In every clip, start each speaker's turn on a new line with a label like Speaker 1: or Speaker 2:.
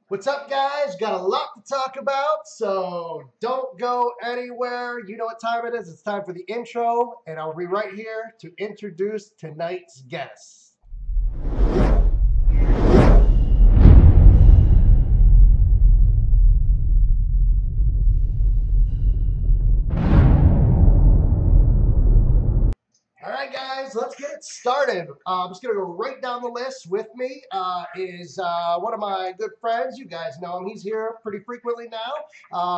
Speaker 1: What's up, guys? Got a lot to talk about, so don't go anywhere. You know what time it is. It's time for the intro, and I'll be right here to introduce tonight's guests. All right, guys, let's get it started. I'm just going to go right down the list. With me is one of my good friends. You guys know him. He's here pretty frequently now.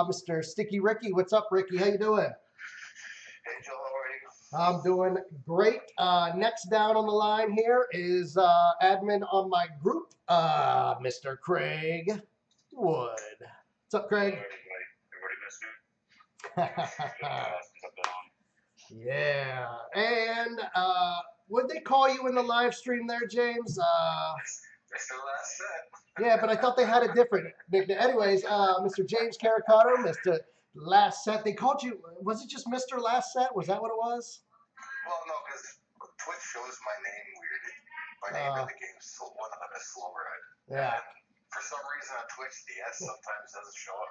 Speaker 1: Mr. Sticky Ricky. What's up, Ricky? How you doing?
Speaker 2: Hey, Joe, how are you?
Speaker 1: I'm doing great. Next down on the line here is admin on my group, Mr. Craig Wood. What's up, Craig?
Speaker 2: Everybody missed me?
Speaker 1: Yeah. And what'd they call you in the live stream there, James?
Speaker 2: Mr. Last Set.
Speaker 1: Yeah, but I thought they had a different nickname. Anyways, Mr. James Caricato, Mr. Last Set. They called you, was it just Mr. Last Set? Was that what it was?
Speaker 2: Well, no, because Twitch shows my name weird. My name in the game's one of them is Silverhead.
Speaker 1: Yeah.
Speaker 2: And for some reason on Twitch, the S sometimes doesn't show up.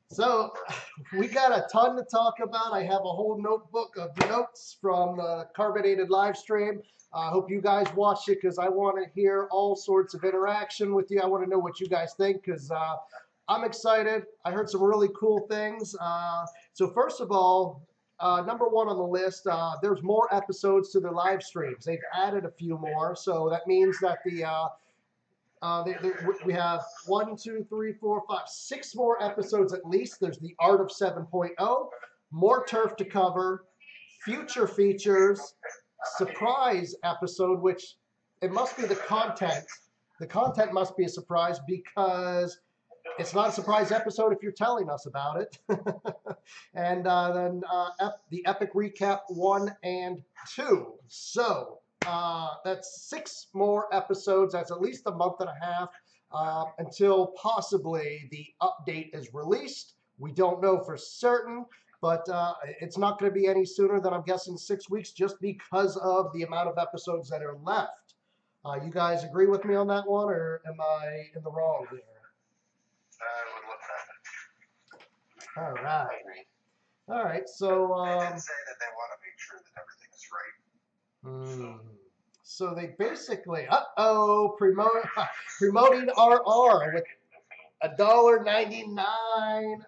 Speaker 1: So we got a ton to talk about. I have a whole notebook of notes from the carbonated live stream. I hope you guys watch it because I want to hear all sorts of interaction with you. I want to know what you guys think because I'm excited. I heard some really cool things. So first of all, number one on the list, there's more episodes to the live streams. They've added a few more. So that means that we have 6 more episodes at least. There's the Art of 7.0, more turf to cover, future features, surprise episode, which it must be the content. The content must be a surprise because it's not a surprise episode if you're telling us about it. And then the Epic Recap 1 and 2. So that's 6 more episodes. That's at least a month and a half until possibly the update is released. We don't know for certain, but it's not going to be any sooner than I'm guessing 6 weeks just because of the amount of episodes that are left. You guys agree with me on that one, or am I in the wrong here?
Speaker 2: I would look at it.
Speaker 1: All right. All right, so...
Speaker 2: they did say that they want to make sure that everything is right.
Speaker 1: So they basically, promoting RR with $1.99,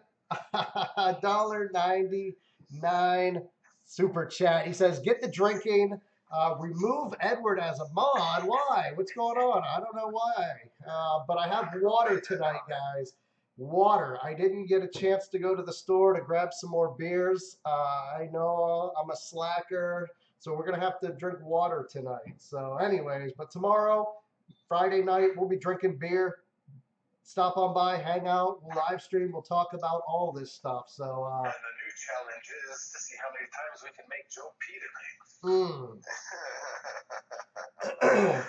Speaker 1: $1.99 super chat. He says, get the drinking, remove Edward as a mod. Why? What's going on? I don't know why. But I have water tonight, guys. Water. I didn't get a chance to go to the store to grab some more beers. I know I'm a slacker. So we're going to have to drink water tonight. So anyways, but tomorrow, Friday night, we'll be drinking beer. Stop on by, hang out, we'll live stream, we'll talk about all this stuff. So
Speaker 2: and the new challenge is to see how many times we can make Joe pee tonight.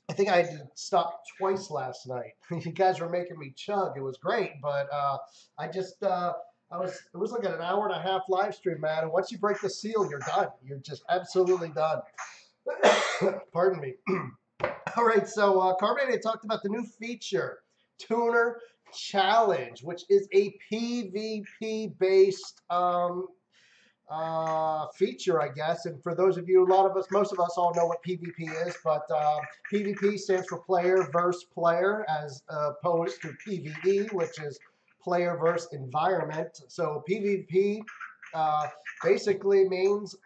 Speaker 1: I think I had to stop twice last night. You guys were making me chug. It was great, but it was like an hour and a half live stream, man. And once you break the seal, you're done. You're just absolutely done. Pardon me. All right, so Carbonated talked about the new feature, Tuner Challenge, which is a PvP-based feature, I guess. And for those of you, most of us all know what PvP is, but PvP stands for player versus player as opposed to PvE, which is player versus environment. So PvP basically means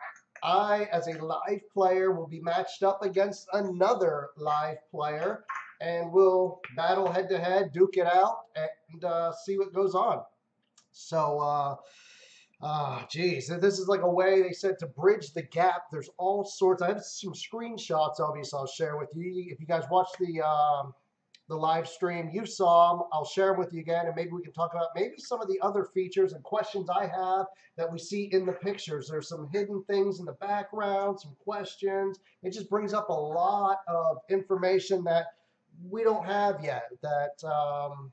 Speaker 1: I, as a live player, will be matched up against another live player, and we'll battle head to head, duke it out, and see what goes on. So, geez, this is like a way they said to bridge the gap. There's all sorts. I have some screenshots, obviously, I'll share with you. If you guys watch the live stream, you saw them. I'll share them with you again, and maybe we can talk about maybe some of the other features and questions I have that we see in the pictures. There's some hidden things in the background, some questions. It just brings up a lot of information that we don't have yet that, I'm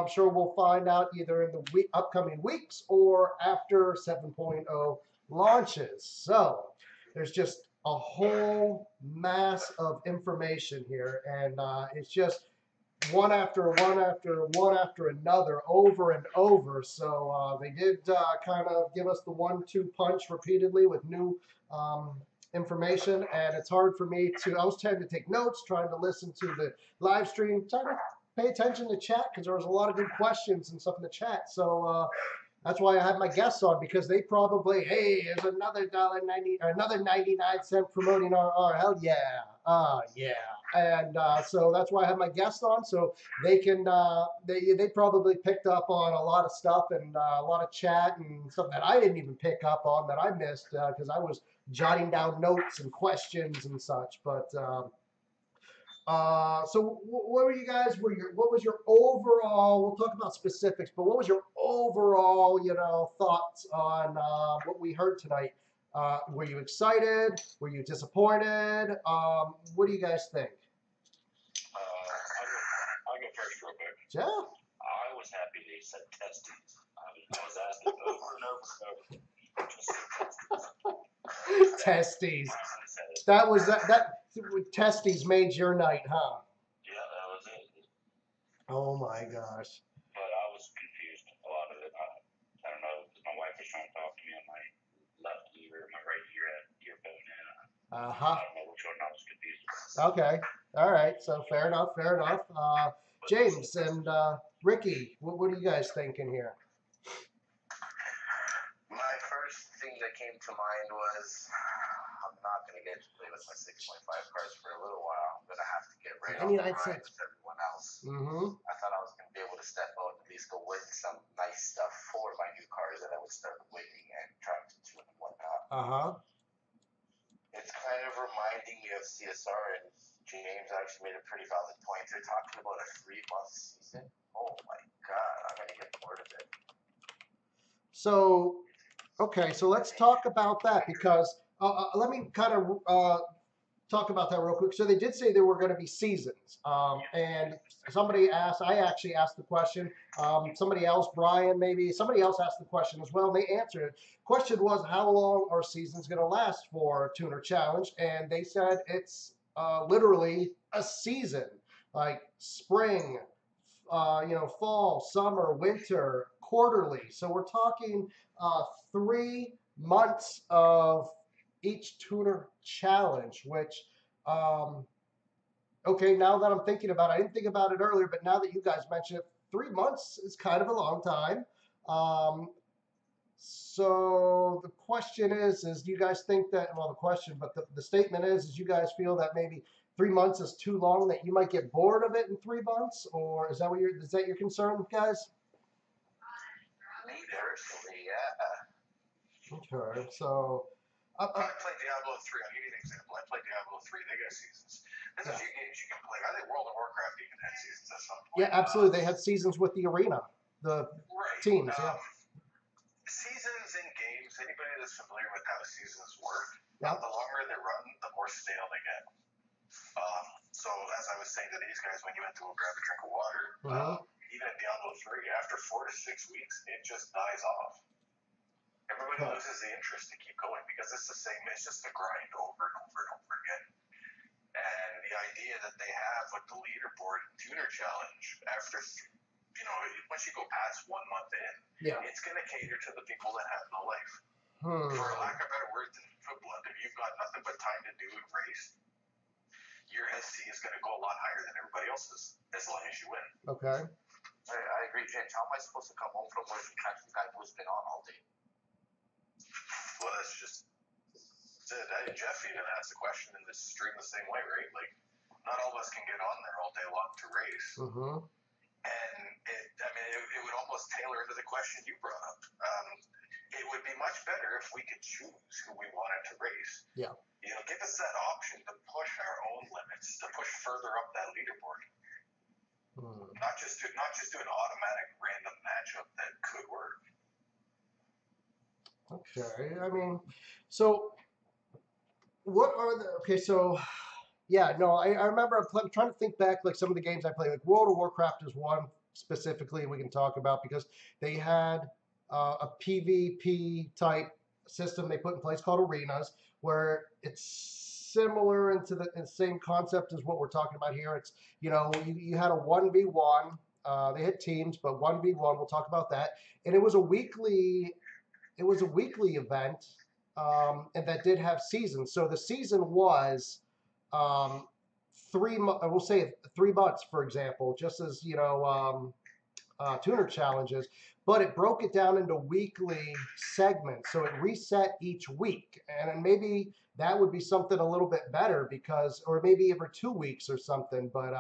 Speaker 1: sure we'll find out either in the upcoming weeks or after 7.0 launches. So there's just a whole mass of information here, and it's just one after one after one after another, over and over. So they did kind of give us the 1-2 punch repeatedly with new information, and it's hard for me to. I was trying to take notes, trying to listen to the live stream, trying to pay attention to chat because there was a lot of good questions and stuff in the chat. So that's why I had my guests on, because they probably, hey, there's another $1.90 or another 99-cent promoting our hell yeah, yeah, and so that's why I have my guests on, so they can they probably picked up on a lot of stuff and a lot of chat and stuff that I didn't even pick up on, that I missed because I was jotting down notes and questions and such, but. So what were you guys, what was your overall, we'll talk about specifics, but what was your overall, thoughts on what we heard tonight? Were you excited? Were you disappointed? What do you guys think?
Speaker 3: I'll go first real quick.
Speaker 1: Yeah.
Speaker 3: I was happy they said testes. I was asking over and over and over. Just say
Speaker 1: Testes.
Speaker 3: testes.
Speaker 1: That was that testes made your night, huh?
Speaker 3: Yeah, that was it.
Speaker 1: Oh my gosh.
Speaker 3: But I was confused a lot of it. I don't know, because my wife was trying to talk to me on my left ear, my right ear had earphone in. I don't know which one I was confused about.
Speaker 1: Okay. All right. So fair enough. Fair enough. James and Ricky, what are you guys thinking here?
Speaker 2: My first thing that came to mind was, I'm not going to get to play with my 6.5 cards for a little while. I'm going to have to get right on the grind with everyone else. I thought I was going to be able to step out and at least go win some nice stuff for my new cards that I would start winning and trying to tune and whatnot. It's kind of reminding me of CSR, and James actually made a pretty valid point. They're talking about a 3-month season. Oh my God, I'm going to get bored of it.
Speaker 1: So, okay, so let's talk about that, because let me kind of talk about that real quick. So they did say there were going to be seasons, and somebody asked, I actually asked the question, somebody else, Brian maybe, somebody else asked the question as well, and they answered it. Question was, how long are seasons going to last for Tuner Challenge? And they said it's literally a season, like spring, fall, summer, winter, quarterly. So we're talking 3 months of each Tuner Challenge, which, okay, now that I'm thinking about it, I didn't think about it earlier, but now that you guys mentioned it, 3 months is kind of a long time. So the question is do you guys think that, well, the question, but the statement is you guys feel that maybe 3 months is too long, that you might get bored of it in 3 months, or is that your concern, guys?
Speaker 2: Me personally, yeah.
Speaker 1: Okay, so
Speaker 2: I played Diablo 3. I'll give you an example. I played Diablo 3. They got seasons. There's a few games you can play. I think World of Warcraft even had seasons at some point.
Speaker 1: Yeah, absolutely. They had seasons with the arena, the teams. Yeah.
Speaker 2: Seasons in games. Anybody that's familiar with how seasons work, the longer they run, the more stale they get. So as I was saying to these guys, when you went to go grab a drink of water, even in Diablo 3, after 4 to 6 weeks, it just dies off. Everybody loses the interest to keep going because it's the same. It's just a grind over and over and over again. And the idea that they have with the leaderboard tuner challenge, after, once you go past 1 month in, it's going to cater to the people that have no life. For lack of better words, in football, if you've got nothing but time to do and race, your SC is going to go a lot higher than everybody else's as long as you win.
Speaker 1: Okay.
Speaker 2: I agree, James. How am I supposed to come home from work and catch the guy who's been on all day? Well, that's just it. Jeff even asked the question in this stream the same way, right? Like, not all of us can get on there all day long to race. And it would almost tailor into the question you brought up. It would be much better if we could choose who we wanted to race.
Speaker 1: Yeah.
Speaker 2: Give us that option to push our own limits, to push further up that leaderboard. Not just do an automatic random matchup that could work.
Speaker 1: Okay. I mean, so what are the, okay, so yeah, no, I remember I'm trying to think back, like some of the games I played, like World of Warcraft is one specifically we can talk about because they had a PvP type system they put in place called arenas, where it's similar in the same concept as what we're talking about here. It's, you had a 1v1. They had teams, but 1v1. We'll talk about that. And it was a weekly event, and that did have seasons. So the season was we'll say 3 months, for example, just as tuner challenges, but it broke it down into weekly segments, so it reset each week. And then maybe that would be something a little bit better, because, or maybe every 2 weeks or something. But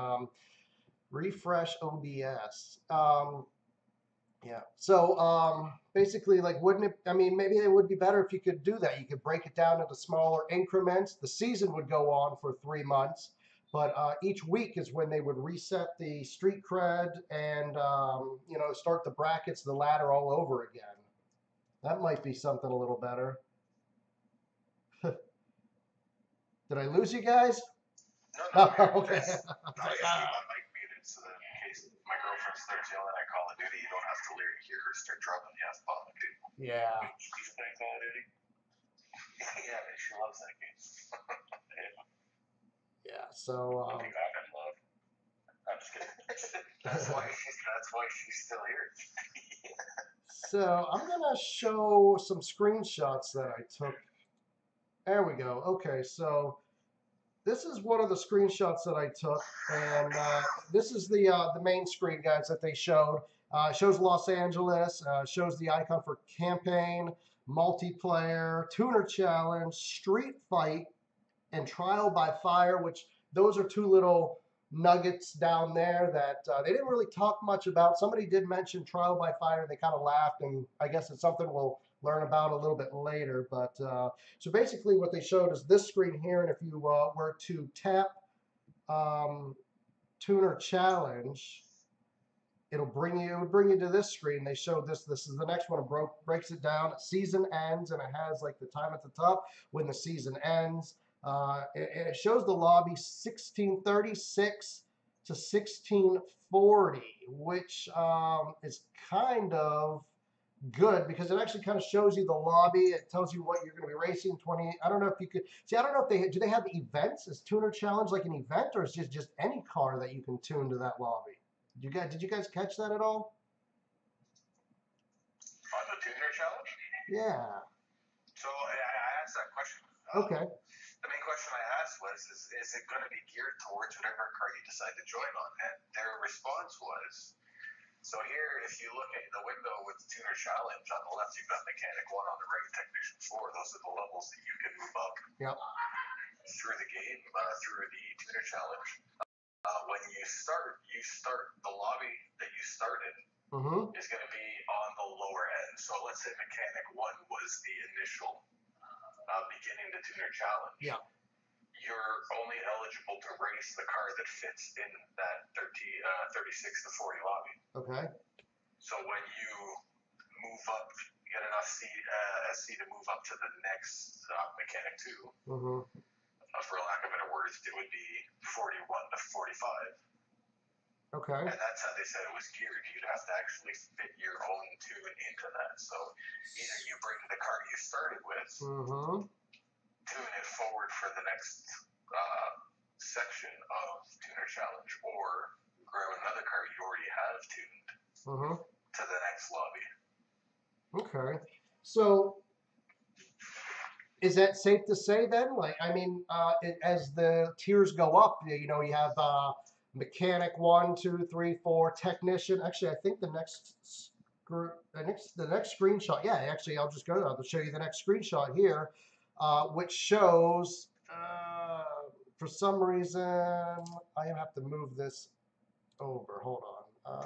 Speaker 1: refresh OBS. Yeah. So basically, like, wouldn't it? I mean, maybe it would be better if you could do that. You could break it down into smaller increments. The season would go on for 3 months, but each week is when they would reset the street cred and start the brackets, the ladder all over again. That might be something a little better. Did I lose you guys?
Speaker 2: No, okay. I got my mic muted so that in case my girlfriend starts yelling at Call of Duty, you don't have to hear her start dropping the F-bomb, dude.
Speaker 1: Yeah.
Speaker 3: She's playing Call of Duty?
Speaker 2: Yeah, man, she loves that game.
Speaker 1: Yeah, so...
Speaker 3: I'm in love. I'm just kidding.
Speaker 2: That's why she's still here.
Speaker 1: So I'm going to show some screenshots that I took. There we go. Okay, so this is one of the screenshots that I took, and this is the main screen, guys, that they showed. Shows Los Angeles, shows the icon for campaign, multiplayer, tuner challenge, street fight, and trial by fire, which those are 2 little nuggets down there that they didn't really talk much about. Somebody did mention trial by fire. They kind of laughed, and I guess it's something we'll learn about a little bit later. But so basically what they showed is this screen here, and if you were to tap tuner challenge, it would bring you to this screen. They showed this is the next one. It breaks it down. Season ends, and it has like the time at the top when the season ends. It shows the lobby 1636 to 1640, which is kind of good, because it actually kind of shows you the lobby. It tells you what you're going to be racing. 20. I don't know if you could see. I don't know if do they have events? Is Tuner Challenge like an event, or is it just any car that you can tune to that lobby? Did you guys catch that at all?
Speaker 2: On the Tuner Challenge?
Speaker 1: Yeah.
Speaker 2: So I asked that question.
Speaker 1: Okay.
Speaker 2: The main question I asked was, is it going to be geared towards whatever car you decide to join on? And their response was, so here, if you look at the window with the Tuner Challenge, on the left you've got Mechanic 1, on the right Technician 4. Those are the levels that you can move up through the game, through the Tuner Challenge. When you start the lobby that you started is going to be on the lower end. So let's say Mechanic 1 was the initial beginning the Tuner Challenge.
Speaker 1: Yeah.
Speaker 2: You're only eligible to race the car that fits in that 36 to 40 lobby.
Speaker 1: Okay.
Speaker 2: So when you move up, get enough SC to move up to the next Mechanic 2, for lack of better words, it would be 41 to 45.
Speaker 1: Okay.
Speaker 2: And that's how they said it was geared. You'd have to actually fit your own tune into that. So either you bring the car you started with, tune it forward for the next section of Tuner Challenge, or grab another car you already have tuned to the next lobby. Okay.
Speaker 1: So is that safe to say then? Like, I mean, as the tiers go up, you have Mechanic 1, 2, 3, 4, Technician. Actually, I think the next screenshot. Yeah, actually, I'll show you the next screenshot here, which shows. For some reason, I have to move this over. Hold on.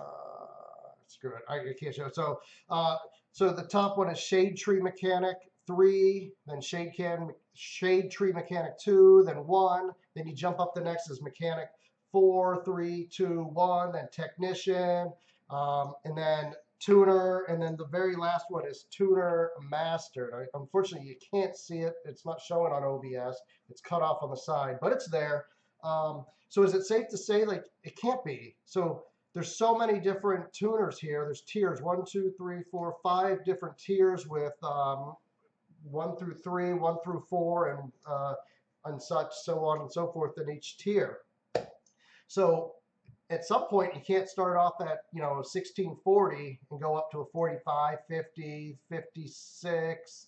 Speaker 1: Screw it. I can't show it. So the top one is Shade Tree Mechanic 3, then Shade Tree Mechanic 2, then 1. Then you jump up, the next is Mechanic 4, 3, 2, 1, then Technician, and then Tuner, and then the very last one is Tuner Mastered. Unfortunately, you can't see it. It's not showing on OBS. It's cut off on the side, but it's there. So is it safe to say, like, it can't be? So there's so many different tuners here. There's tiers, 1, 2, 3, 4, 5 different tiers with 1 through 3, 1 through 4, and such, so on and so forth in each tier. So at some point, you can't start off at 1640 and go up to a 45, 50, 56,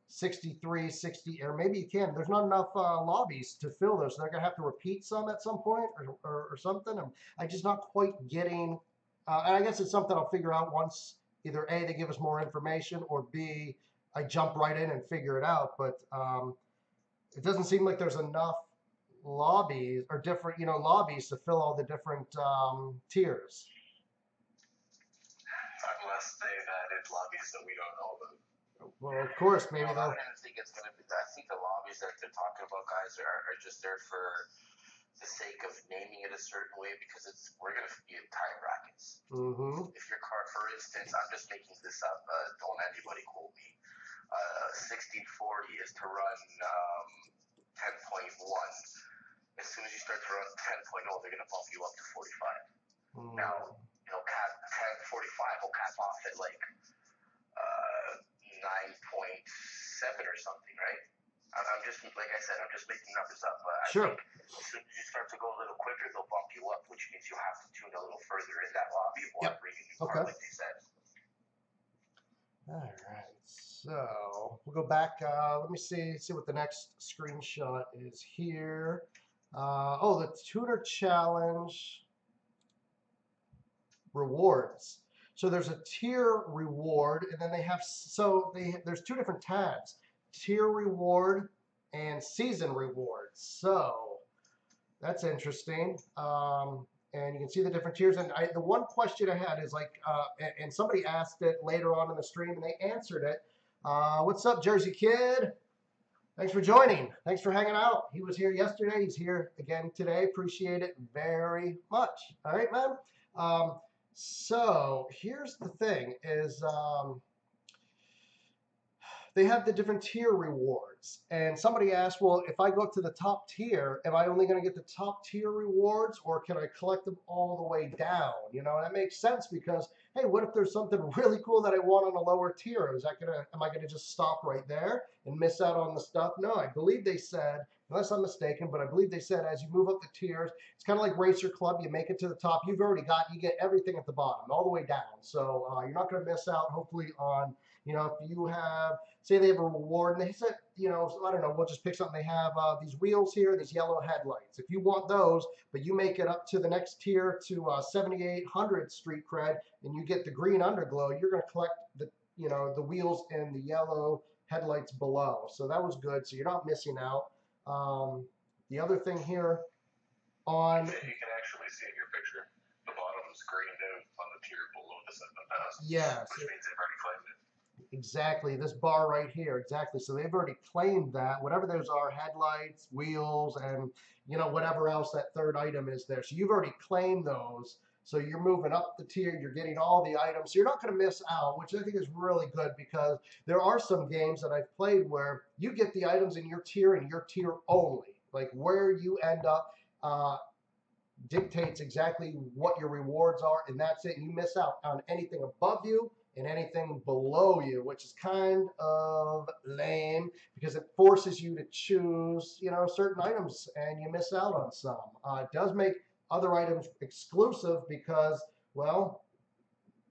Speaker 1: 63, 60, or maybe you can. There's not enough lobbies to fill those. So they're gonna have to repeat some at some point or something. I'm just not quite getting. And I guess it's something I'll figure out once either A, they give us more information, or B, I jump right in and figure it out. But it doesn't seem like there's enough lobbies or different, lobbies to fill all the different tiers.
Speaker 2: Unless they've added lobbies that we don't know about.
Speaker 1: Well, of course, maybe
Speaker 4: I
Speaker 1: they'll.
Speaker 4: don't think it's gonna be. I think the lobbies that they're talking about, guys, are just there for the sake of naming it a certain way because we're gonna be in time brackets.
Speaker 1: Mm-hmm.
Speaker 4: If your car, for instance, I'm just making this up. Don't anybody quote me. 1640 is to run 10.1. As soon as you start to run 10.0, they're gonna bump you up to 45.
Speaker 1: Mm-hmm.
Speaker 4: Now, cap 1045 will cap off at like 9.7 or something, right? I'm just, like I said, I'm just making numbers up. But
Speaker 1: Sure.
Speaker 4: I think as soon as you start to go a little quicker, they'll bump you up, which means you'll have to tune a little further in that lobby or bring a new car, like they said.
Speaker 1: All right. So we'll go back. Let me see what the next screenshot is here. The tuner challenge rewards. So there's a tier reward, and then they have there's two different tabs: tier reward and season reward. So that's interesting. And you can see the different tiers. And the one question I had is like, and somebody asked it later on in the stream, and they answered it. What's up, Jersey Kid? Thanks for joining. Thanks for hanging out. He was here yesterday. He's here again today. Appreciate it very much. All right, man. So here's the thing is they have the different tier rewards. And somebody asked, well, if I go up to the top tier, am I only going to get the top tier rewards or can I collect them all the way down? And that makes sense because, hey, what if there's something really cool that I want on a lower tier? Am I going to just stop right there and miss out on the stuff? No, I believe they said, unless I'm mistaken, but I believe they said as you move up the tiers, it's kind of like Racer Club. You make it to the top. You get everything at the bottom, all the way down. So you're not going to miss out, hopefully, on, if you have, say they have a reward, and they said, I don't know, we'll just pick something. They have these wheels here, these yellow headlights. If you want those, but you make it up to the next tier to 7800 street cred, and you get the green underglow, you're going to collect the wheels and the yellow headlights below. So that was good. So you're not missing out. The other thing here on...
Speaker 2: You can actually see in your picture, the bottom is grayed out on the tier below the 7,000.
Speaker 1: Yes.
Speaker 2: Which means they've already claimed it.
Speaker 1: Exactly, this bar right here, exactly. So they've already claimed that, whatever those are, headlights, wheels, and whatever else that third item is there. So you've already claimed those. So you're moving up the tier, you're getting all the items. So you're not going to miss out, which I think is really good because there are some games that I've played where you get the items in your tier and your tier only. Like where you end up dictates exactly what your rewards are, and that's it. You miss out on anything above you and anything below you, which is kind of lame because it forces you to choose, certain items, and you miss out on some. It does make other items exclusive because, well,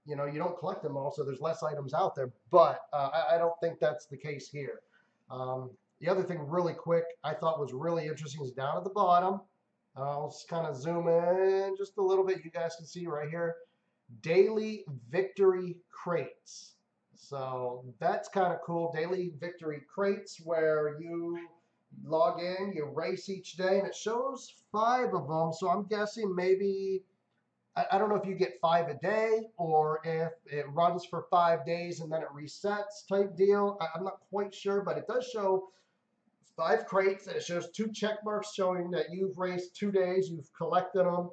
Speaker 1: you don't collect them all, so there's less items out there. But I don't think that's the case here. The other thing, really quick, I thought was really interesting is down at the bottom. I'll just kind of zoom in just a little bit. You guys can see right here. Daily victory crates. So that's kind of cool. Daily victory crates where you log in, you race each day, and it shows 5 of them. So I'm guessing maybe, I don't know if you get 5 a day or if it runs for 5 days and then it resets type deal. I'm not quite sure, but it does show 5 crates, and it shows 2 check marks showing that you've raced 2 days, you've collected them.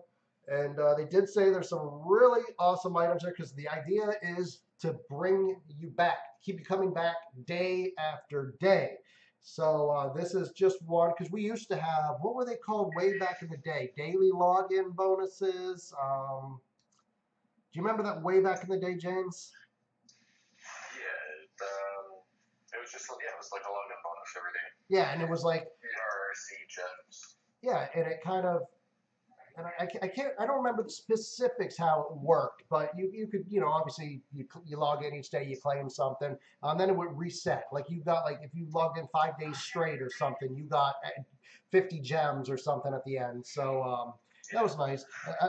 Speaker 1: And they did say there's some really awesome items there because the idea is to bring you back, keep you coming back day after day. So this is just one because we used to have, what were they called way back in the day? Daily login bonuses. Do you remember that way back in the day, James?
Speaker 2: Yeah, it was was just, yeah, it was like a login bonus every day.
Speaker 1: Yeah, and it was like
Speaker 2: RRC gems.
Speaker 1: Yeah, and it kind of, and I don't remember the specifics how it worked, but you could, obviously you log in each day, you claim something, then it would reset. Like you got, like if you logged in 5 days straight or something, you got 50 gems or something at the end. So that was nice.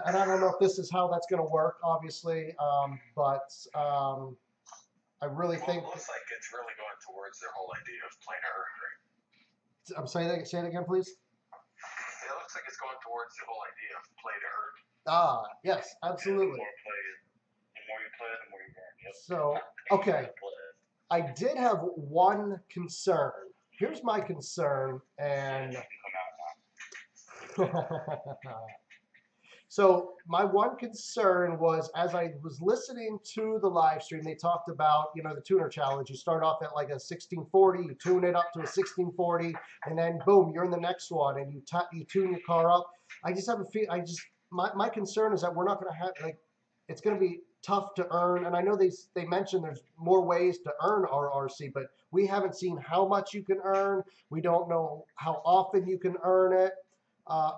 Speaker 1: And I don't know if this is how that's going to work, obviously, but I really think.
Speaker 2: It looks like it's really going towards their whole idea of play to earn, right?
Speaker 1: I'm sorry, say it again, please.
Speaker 2: It looks like it's going towards the whole idea of play to earn.
Speaker 1: Ah, yes, absolutely.
Speaker 3: The more you play, the more you earn. Yep.
Speaker 1: So, okay. I did have one concern. Here's my concern, and so my one concern was, as I was listening to the live stream, they talked about, the tuner challenge. You start off at like a 1640, you tune it up to a 1640, and then boom, you're in the next one, and you tune your car up. I just have a feel. My concern is that we're not going to have, like, it's going to be tough to earn. And I know they mentioned there's more ways to earn RRC, but we haven't seen how much you can earn. We don't know how often you can earn it.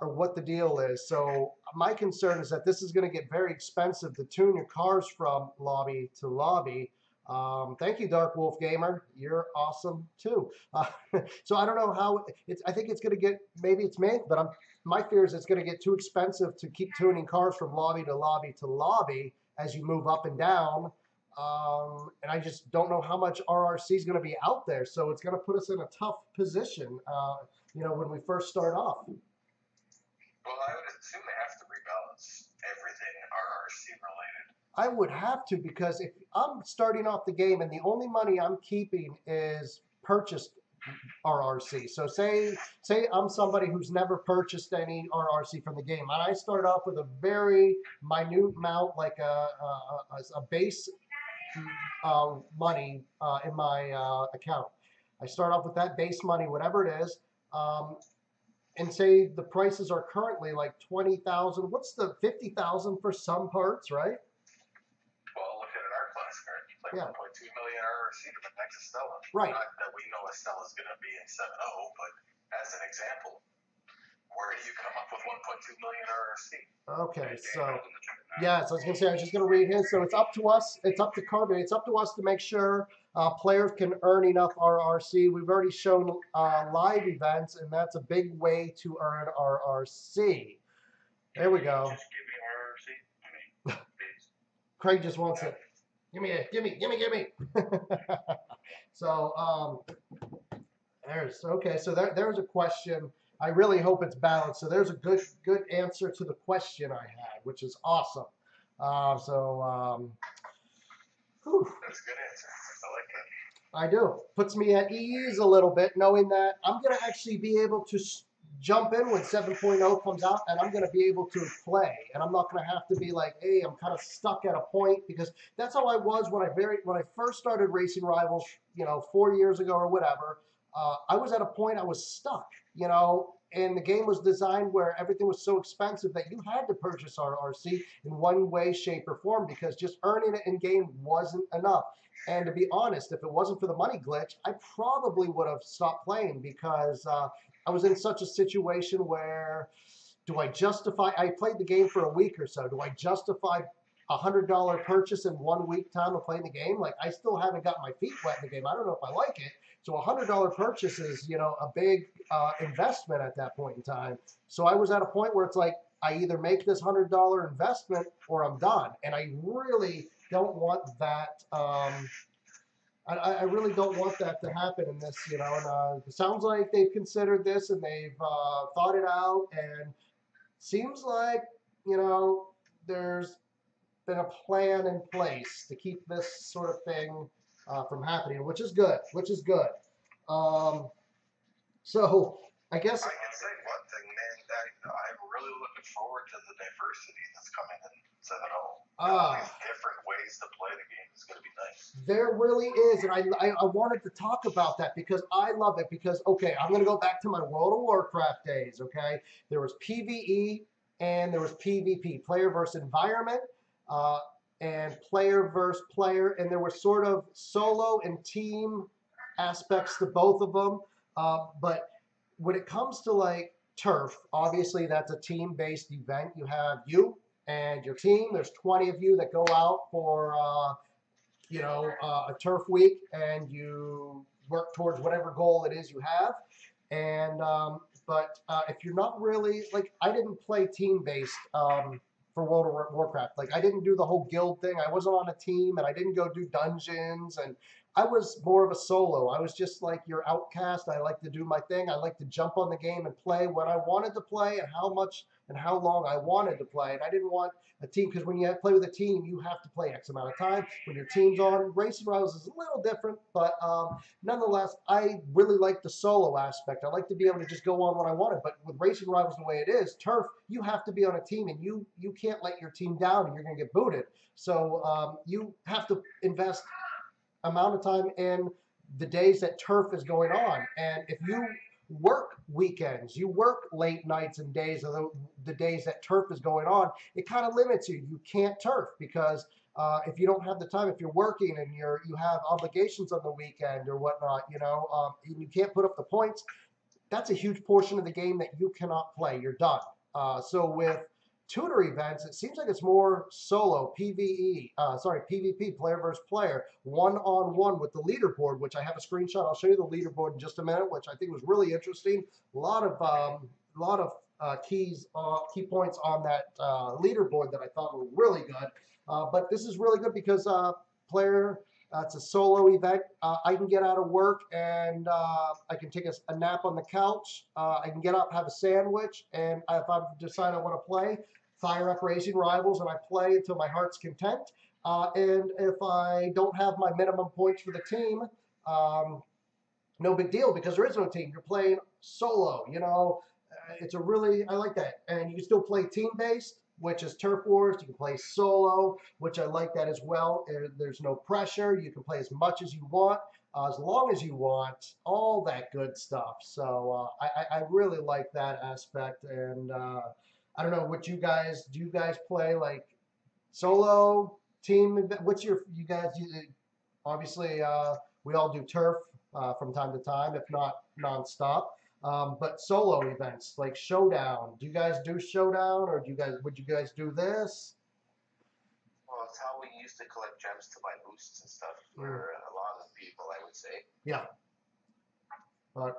Speaker 1: Or what the deal is. So my concern is that this is going to get very expensive to tune your cars from lobby to lobby. Thank you, Dark Wolf Gamer. You're awesome too. So I don't know how I think it's going to get. Maybe it's me, but my fear is it's going to get too expensive to keep tuning cars from lobby to lobby to lobby as you move up and down. And I just don't know how much RRC is going to be out there. So it's going to put us in a tough position. When we first start off.
Speaker 2: Well, I would assume they have to rebalance everything RRC related.
Speaker 1: I would have to, because if I'm starting off the game and the only money I'm keeping is purchased RRC. So say I'm somebody who's never purchased any RRC from the game, and I start off with a very minute amount, like a base money in my account. I start off with that base money, whatever it is. And say the prices are currently like 20,000. What's the 50,000 for some parts, right?
Speaker 2: Well, look at our class card. Like 1.2 million RRC to the next Estella.
Speaker 1: Right.
Speaker 2: Not that we know Estella's going to be in 7.0, but as an example, where do you come up with 1.2 million RRC?
Speaker 1: Okay, so yeah, so I was going to say, I was just going to read his. So it's up to us. It's up to Carbon. It's up to us to make sure players can earn enough RRC. We've already shown live events, and that's a big way to earn RRC. There we go.
Speaker 3: Just give me RRC.
Speaker 1: Craig just wants it. Give me. So there's a question. I really hope it's balanced. So there's a good answer to the question I had, which is awesome.
Speaker 2: That's a good answer. I like that.
Speaker 1: I do. Puts me at ease a little bit, knowing that I'm going to actually be able to jump in when 7.0 comes out, and I'm going to be able to play. And I'm not going to have to be like, hey, I'm kind of stuck at a point, because that's how I was when I first started Racing Rivals, 4 years ago or whatever. I was at a point I was stuck, and the game was designed where everything was so expensive that you had to purchase RRC in one way, shape, or form, because just earning it in game wasn't enough. And to be honest, if it wasn't for the money glitch, I probably would have stopped playing, because I was in such a situation where, I played the game for a week or so. Do I justify $100 purchase in 1 week time of playing the game? Like, I still haven't got my feet wet in the game. I don't know if I like it. So $100 purchase is, a big investment at that point in time. So I was at a point where it's like, I either make this $100 investment or I'm done. And I really don't want that. I really don't want that to happen in this, and it sounds like they've considered this and they've thought it out, and seems like, there's been a plan in place to keep this sort of thing from happening, which is good, so I guess.
Speaker 2: I can say one thing, man. I'm really looking forward to the diversity that's coming in 7.0. Different ways to play the game is going to be nice.
Speaker 1: There really is, and I wanted to talk about that because I love it. Because, okay, I'm going to go back to my World of Warcraft days, okay? There was PvE and there was PvP, player versus environment, and player versus player, and there were sort of solo and team aspects to both of them. But when it comes to like turf, obviously that's a team-based event. You have you and your team. There's 20 of you that go out for a turf week, and you work towards whatever goal it is you have. And but if you're not really like, I didn't play team-based for World of Warcraft. Like I didn't do the whole guild thing. I wasn't on a team, and I didn't go do dungeons, and I was more of a solo. I was just like your outcast. I like to do my thing. I like to jump on the game and play when I wanted to play and how much and how long I wanted to play. And I didn't want a team, because when you play with a team, you have to play X amount of time. When your team's on, Racing Rivals is a little different, but nonetheless, I really like the solo aspect. I like to be able to just go on when I want it. But with Racing Rivals the way it is, turf, you have to be on a team, and you can't let your team down, and you're going to get booted. So you have to invest amount of time in the days that turf is going on. And if you work weekends, you work late nights and days of the days that turf is going on, it kind of limits you. You can't turf because if you don't have the time, if you're working and you have obligations on the weekend or whatnot, and you can't put up the points, that's a huge portion of the game that you cannot play. You're done. So with tutor events, it seems like it's more solo, PvP, player versus player, one-on-one with the leaderboard, which I have a screenshot. I'll show you the leaderboard in just a minute, which I think was really interesting. A lot of key points on that leaderboard that I thought were really good. But this is really good because it's a solo event. I can get out of work and I can take a nap on the couch. I can get up, have a sandwich, and if I decide I want to play, fire up Racing Rivals, and I play until my heart's content. And if I don't have my minimum points for the team, no big deal, because there is no team. You're playing solo. I like that. And you can still play team-based, which is Turf Wars. You can play solo, which I like that as well. There's no pressure. You can play as much as you want, as long as you want, all that good stuff. So I really like that aspect. And I don't know what do you guys play like solo, team? What's you guys, obviously we all do turf from time to time, if not nonstop. But solo events like Showdown. Do you guys do Showdown, or would you guys do this?
Speaker 4: Well, it's how we used to collect gems to buy boosts and stuff for a lot of people, I would say.
Speaker 1: Yeah. But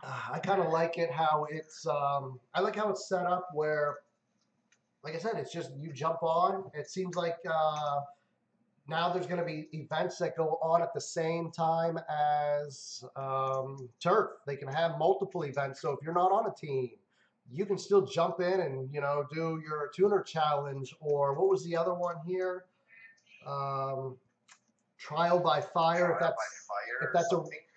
Speaker 1: I kind of like it how it's I like how it's set up where, like I said, it's just you jump on. It seems like now there's going to be events that go on at the same time as turf. They can have multiple events. So if you're not on a team, you can still jump in and do your tuner challenge, or what was the other one here? Trial by fire. If that's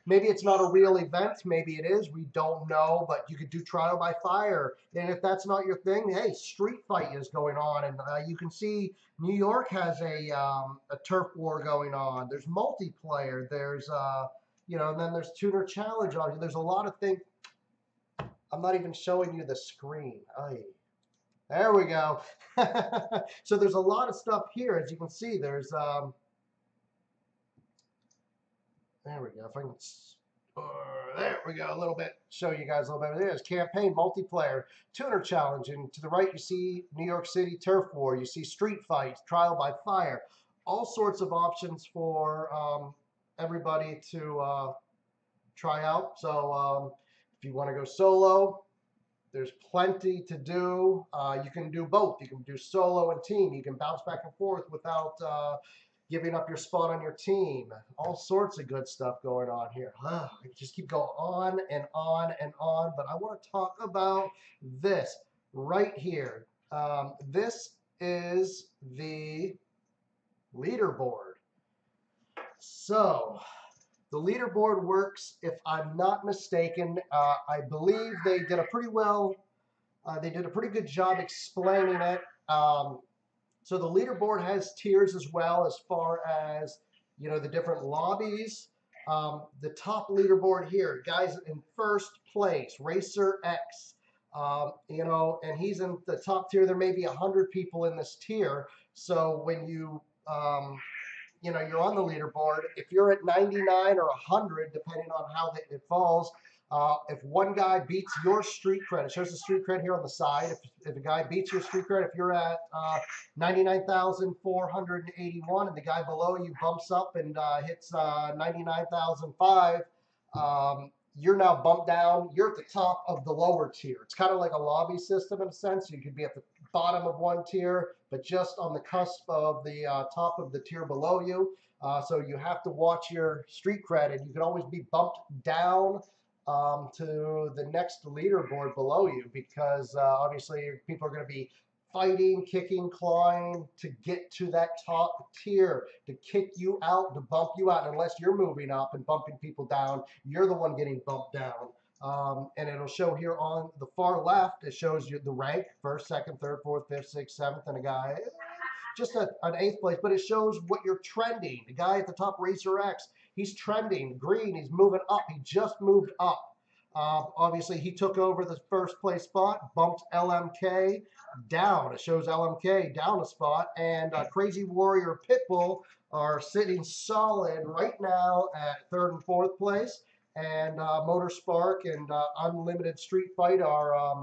Speaker 1: maybe it's not a real event, maybe it is. We don't know, but you could do trial by fire. And if that's not your thing, hey, street fight is going on, and you can see New York has a turf war going on. There's multiplayer. There's and then there's tuner challenge. There's a lot of things. I'm not even showing you the screen. There we go. So there's a lot of stuff here, as you can see. There's there we go. If I can, there we go. A little bit. Show you guys a little bit. There's campaign, multiplayer, tuner challenge, and to the right you see New York City turf war. You see street fights, trial by fire, all sorts of options for everybody to try out. So if you want to go solo, there's plenty to do. You can do both. You can do solo and team. You can bounce back and forth without giving up your spot on your team. All sorts of good stuff going on here. I just keep going on and on and on, but I want to talk about this right here. This is the leaderboard. So the leaderboard works, if I'm not mistaken, I believe they did a pretty good job explaining it. So the leaderboard has tiers as well, as far as the different lobbies. The top leaderboard here, guys in first place, Racer X. And he's in the top tier. There may be 100 people in this tier. So when you you know, you're on the leaderboard. If you're at 99 or 100, depending on how it falls, if one guy beats your street cred, it shows the street cred here on the side. If a guy beats your street cred, if you're at 99,481 and the guy below you bumps up and hits 99,005, you're now bumped down. You're at the top of the lower tier. It's kind of like a lobby system in a sense. You could be at the bottom of one tier, but just on the cusp of the top of the tier below you. So you have to watch your street cred, and you can always be bumped down to the next leaderboard below you, because obviously people are going to be fighting, kicking, clawing to get to that top tier, to kick you out, to bump you out. And unless you're moving up and bumping people down, you're the one getting bumped down. And it'll show here on the far left, it shows you the rank, first, second, third, fourth, fifth, sixth, seventh, and a guy just an 8th place, but it shows what you're trending. The guy at the top, Racer X, he's trending green. He's moving up. He just moved up. Obviously, he took over the first place spot, bumped LMK down. It shows LMK down a spot, and Crazy Warrior Pitbull are sitting solid right now at 3rd and 4th place. And Motor Spark and Unlimited Street Fight are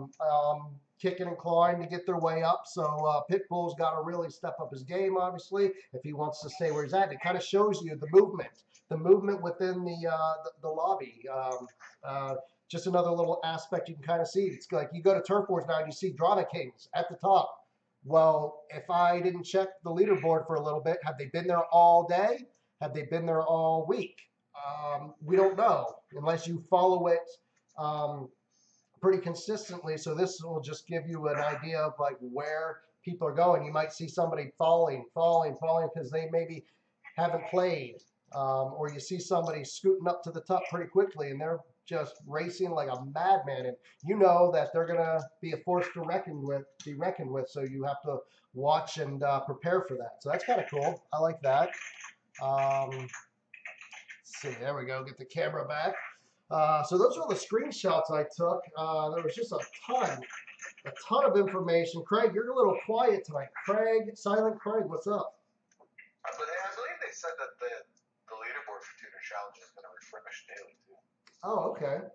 Speaker 1: kicking and clawing to get their way up. So Pitbull's got to really step up his game, obviously, if he wants to stay where he's at. It kind of shows you the movement within the lobby. Just another little aspect you can kind of see. It's like you go to Turf Wars now and you see Drama Kings at the top. Well, if I didn't check the leaderboard for a little bit, have they been there all day? Have they been there all week? We don't know unless you follow it pretty consistently. So this will just give you an idea of like where people are going. You might see somebody falling because they maybe haven't played, or you see somebody scooting up to the top pretty quickly and they're just racing like a madman, and you know that they're gonna be a force to be reckoned with. So you have to watch and prepare for that. So that's kind of cool. I like that. Let's see, there we go. Get the camera back. So those are all the screenshots I took. There was just a ton of information. Craig, you're a little quiet tonight. Craig, Silent Craig, what's up?
Speaker 2: I believe they said that the leaderboard for Tutor Challenge is going to refresh daily too.
Speaker 1: Oh, okay.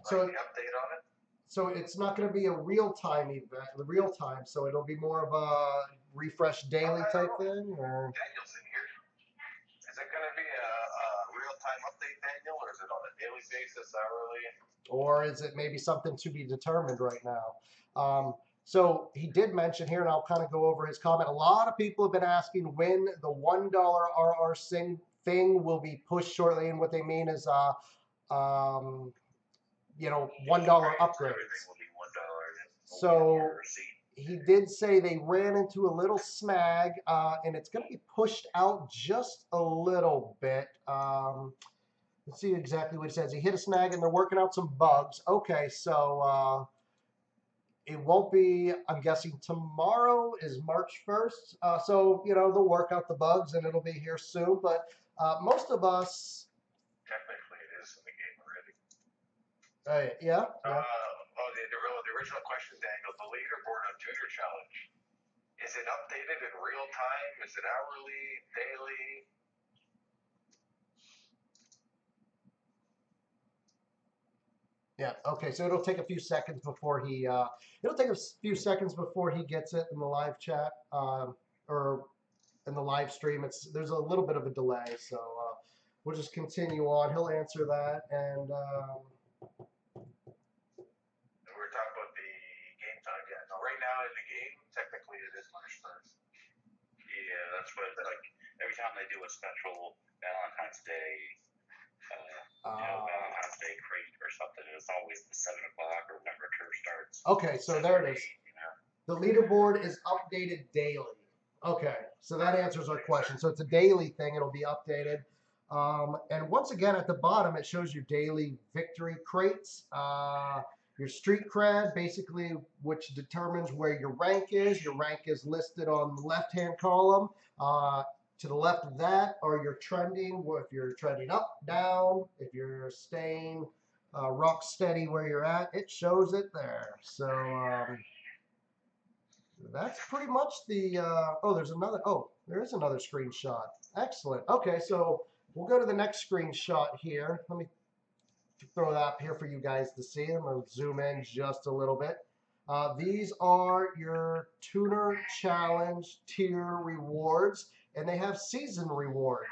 Speaker 1: So
Speaker 2: the update on it.
Speaker 1: So it's not going to be a real-time event, so it'll be more of a refresh daily type thing, or?
Speaker 2: Daniel's in here. Is it going to be a real-time update, Daniel, or is it on a daily basis, hourly?
Speaker 1: Or is it maybe something to be determined right now? So he did mention here, and I'll kind of go over his comment. A lot of people have been asking when the $1 RR thing will be pushed shortly, and what they mean is, $1 upgrades. So he did say they ran into a little snag, and it's going to be pushed out just a little bit. Let's see exactly what he says. He hit a snag, and they're working out some bugs. Okay, so it won't be, I'm guessing tomorrow is March 1st. So, they'll work out the bugs, and it'll be here soon. But most of us...
Speaker 2: Technically, it is in the game already.
Speaker 1: Yeah.
Speaker 2: The original question, Daniel, the leaderboard on Tutor Challenge, is it updated in real time? Is it hourly, daily?
Speaker 1: Yeah. Okay. So it'll take a few seconds before he gets it in the live chat or in the live stream. There's a little bit of a delay, so we'll just continue on. He'll answer that, and
Speaker 2: we're talking about the game time. Yeah. No, right now in the game, technically it is March 1st.
Speaker 3: Yeah, that's what every time they do a special Valentine's Day. Valentine's Day crate or something. It's always the 7 o'clock or whenever turf starts.
Speaker 1: Okay, so there it is. The leaderboard is updated daily. Okay, so that answers our question. So it's a daily thing. It'll be updated. And once again, at the bottom, it shows your daily victory crates, your street cred, basically, which determines where your rank is. Your rank is listed on the left-hand column. To the left of that are your trending, if you're trending up, down, if you're staying rock steady where you're at, it shows it there. So That's pretty much the, oh, there is another screenshot. Excellent. Okay, so we'll go to the next screenshot here. Let me throw that up here for you guys to see. I'm going to zoom in just a little bit. These are your Tuner Challenge tier rewards, and they have season rewards.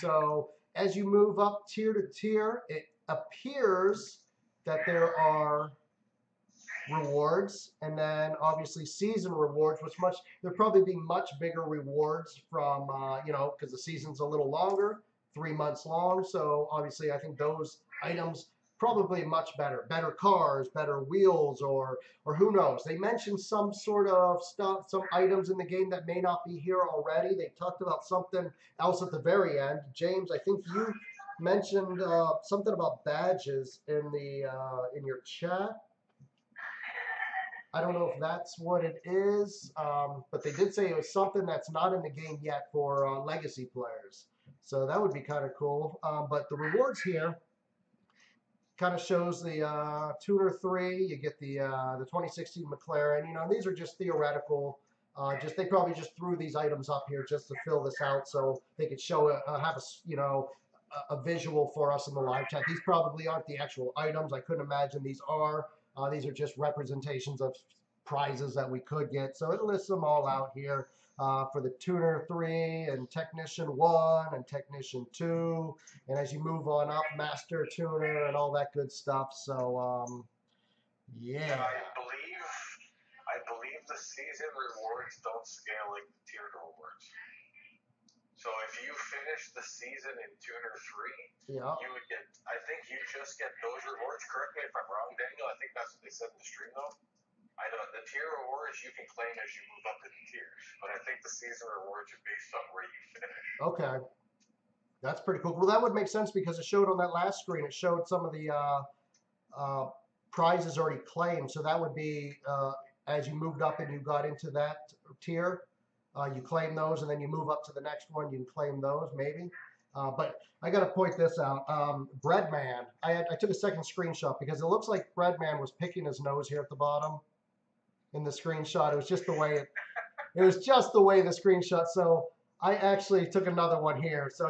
Speaker 1: So as you move up tier to tier, it appears that there are rewards, and then obviously season rewards, which there'll probably be much bigger rewards from, because the season's a little longer, 3 months long. So obviously I think those items probably much better cars, better wheels, or who knows. They mentioned some sort of stuff, some items in the game that may not be here already. They talked about something else at the very end. James, I think you mentioned something about badges in your chat. I don't know if that's what it is, but they did say it was something that's not in the game yet for legacy players. So that would be kind of cool. But the rewards here kind of shows the Tuner 3. You get the 2016 McLaren. These are just theoretical. They probably just threw these items up here just to fill this out so they could have a visual for us in the live chat. These probably aren't the actual items. I couldn't imagine these are. These are just representations of prizes that we could get. So it lists them all out here for the Tuner 3 and Technician 1 and Technician 2. And as you move on up, Master Tuner and all that good stuff. So, yeah.
Speaker 2: I believe the season rewards don't scale like the tiered rewards. So if you finish the season in Tuner 3,
Speaker 1: yeah,
Speaker 2: you would get, I think you just get those rewards. Correct me if I'm wrong, Daniel. I think that's what they said in the stream, though. I know the tier rewards you can claim as you move up in the tiers, but I think the season rewards are based on where you finish.
Speaker 1: Okay. That's pretty cool. Well, that would make sense because it showed on that last screen, it showed some of the prizes already claimed. So that would be as you moved up and you got into that tier, you claim those, and then you move up to the next one, you can claim those maybe. But I got to point this out. Breadman, I took a second screenshot because it looks like Breadman was picking his nose here at the bottom in the screenshot. It was just the way the screenshot. So I actually took another one here. So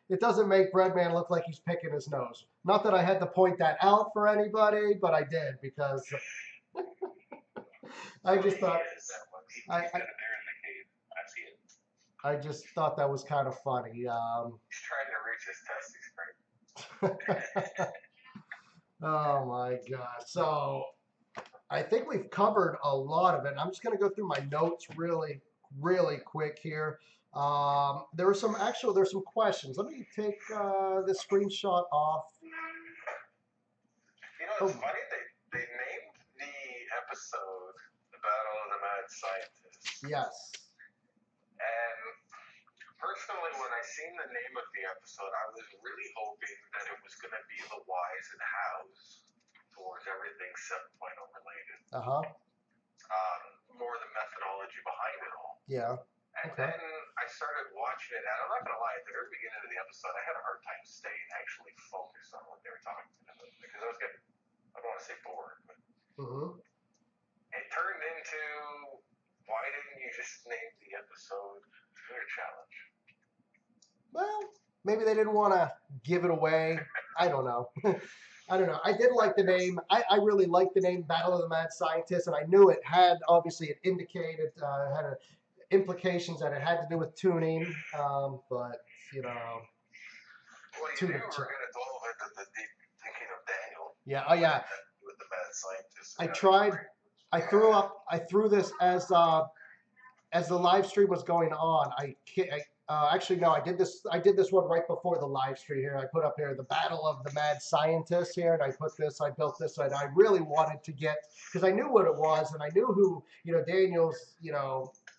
Speaker 1: it doesn't make Breadman look like he's picking his nose. Not that I had to point that out for anybody, but I did because I just thought I just thought that was kind of funny.
Speaker 2: He's trying to reach his testes, right?
Speaker 1: Oh my gosh. So I think we've covered a lot of it. I'm just going to go through my notes really quick here. There's some questions. Let me take this screenshot off.
Speaker 2: It's funny. They named the episode "The Battle of the Mad Scientist."
Speaker 1: Yes.
Speaker 2: And personally, when I seen the name of the episode, I was really hoping that it was going to be the whys and hows towards everything 7.0 related. More the methodology behind it all.
Speaker 1: Yeah.
Speaker 2: And then I started watching it, and I'm not going to lie, at the very beginning of the episode, I had a hard time staying actually focused on what they were talking about because I was getting, I don't want to say bored, but it turned into, why didn't you just name the episode Tuner Challenge?
Speaker 1: Well, maybe they didn't want to give it away. I don't know. I don't know. I did like the name. I really liked the name Battle of the Mad Scientist, and I knew it had, obviously, it indicated, had implications that it had to do with tuning, but, you know.
Speaker 2: Well, you knew we were going to delve into the deep thinking of Daniel.
Speaker 1: Yeah, oh yeah.
Speaker 2: With the Mad Scientist.
Speaker 1: I threw this as the live stream was going on. Actually, no, I did this one right before the live stream here. I put up here the Battle of the Mad Scientist here, and I built this, and I really wanted to get, because I knew what it was, and I knew who, Daniel's,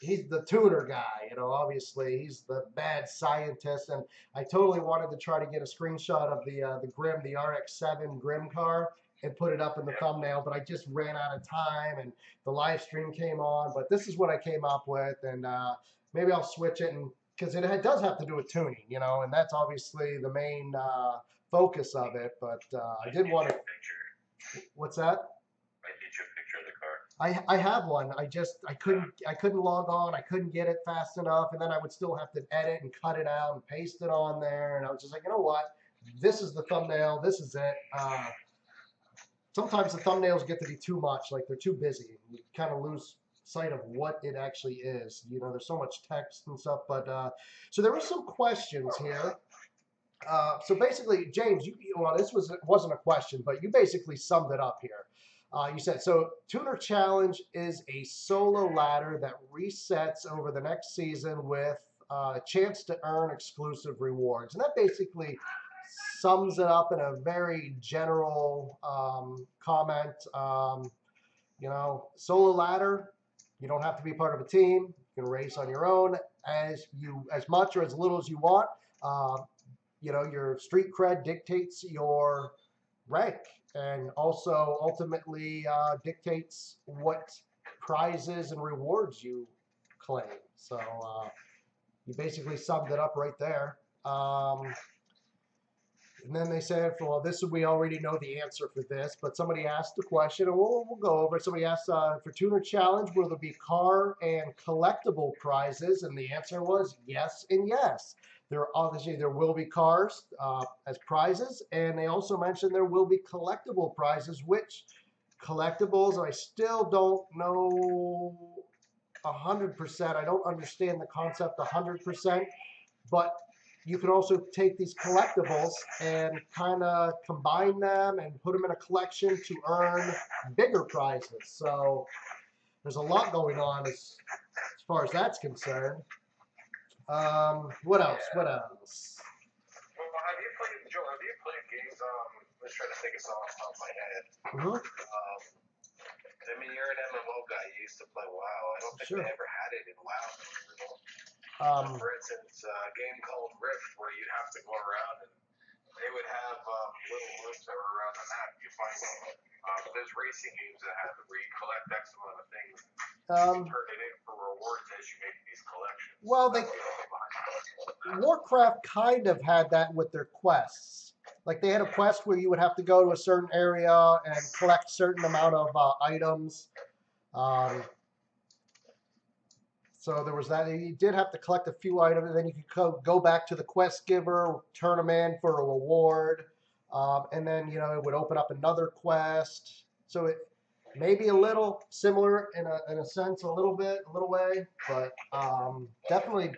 Speaker 1: he's the tuner guy, obviously he's the mad scientist, and I totally wanted to try to get a screenshot of the Grim, the RX-7 Grim car, and put it up in the thumbnail, but I just ran out of time, and the live stream came on, but this is what I came up with, and maybe I'll switch it, and because it does have to do with tuning, and that's obviously the main focus of it, but I did want to. What's that?
Speaker 3: I get you a picture of the car.
Speaker 1: I have one. I couldn't log on. I couldn't get it fast enough, and then I would still have to edit and cut it out and paste it on there. And I was just like, you know what? This is the thumbnail. This is it. Sometimes the thumbnails get to be too much, like they're too busy. You kind of lose sight of what it actually is. You know, there's so much text and stuff. But so there were some questions here. So basically, James, well, wasn't a question, but you basically summed it up here. You said, so Tuner Challenge is a solo ladder that resets over the next season with a chance to earn exclusive rewards. And that basically sums it up in a very general comment. You know, solo ladder, you don't have to be part of a team. You can race on your own as much or as little as you want. You know, your street cred dictates your rank and also ultimately dictates what prizes and rewards you claim. So you basically summed it up right there. And then they said, well, we already know the answer for this, but somebody asked the question, and we'll go over it. Somebody asked, for Tuner Challenge, will there be car and collectible prizes? And the answer was yes and yes. There will be cars as prizes, and they also mentioned there will be collectible prizes, which collectibles, I still don't know 100%. I don't understand the concept 100%, but you can also take these collectibles and kind of combine them and put them in a collection to earn bigger prizes. So there's a lot going on as far as that's concerned. What else?
Speaker 2: Well, have you played, Joe? Have you played games? I'm just trying to think of some off the top of my head. I mean, you're an MMO guy. You used to play WoW. I don't think they ever had it in WoW. For instance, a game called Rift, where you'd have to go around and they would have little lists that were around the map. You find there's racing games that have where you collect X amount of things. You turn it in for rewards as you make these collections.
Speaker 1: Well, Warcraft kind of had that with their quests. Like they had a quest where you would have to go to a certain area and collect a certain amount of items. So there was that. You did have to collect a few items, and then you could go back to the quest giver, turn them in for a reward, and then it would open up another quest. So it may be a little similar in a sense, a little way, but definitely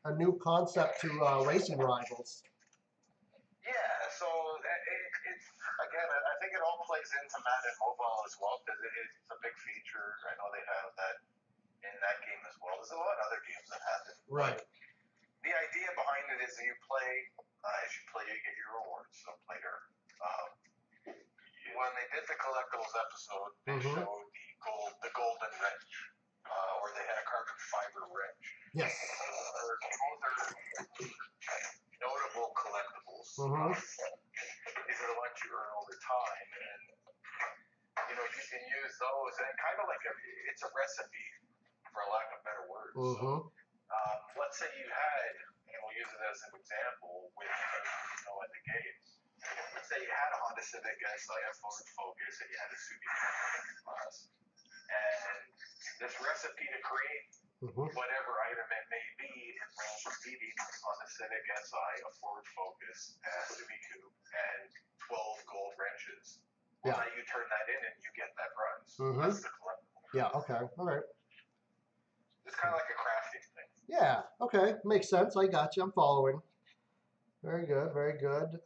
Speaker 1: a new concept to racing rivals.
Speaker 2: Yeah, so it's again, I think it all plays into Madden Mobile as well because it's a big feature. I know they have that in that game as well. There's a lot of other games that have it.
Speaker 1: Right.
Speaker 2: The idea behind it is that you play, as you play, you get your rewards. So later, when they did the collectibles episode, they showed the golden wrench, or they had a carbon fiber wrench.
Speaker 1: Yes.
Speaker 2: Both are notable collectibles. These are the ones you earn over time, and you can use those, and kind of like it's a recipe, for lack of better words. So, let's say you had, and we'll use it as an example with in the games. Let's say you had a Honda Civic SI, a Ford Focus, and you had a Subaru Plus, and this recipe to create whatever item it may be involves beating on the Civic SI, a Ford Focus, a Subaru, and 12 gold wrenches. Well, now you turn that in and you get that prize. That's the collectible.
Speaker 1: Yeah. Okay. All right.
Speaker 2: It's kind of like a crafting thing.
Speaker 1: Yeah. Okay. Makes sense. I got you. I'm following. Very good. Very good.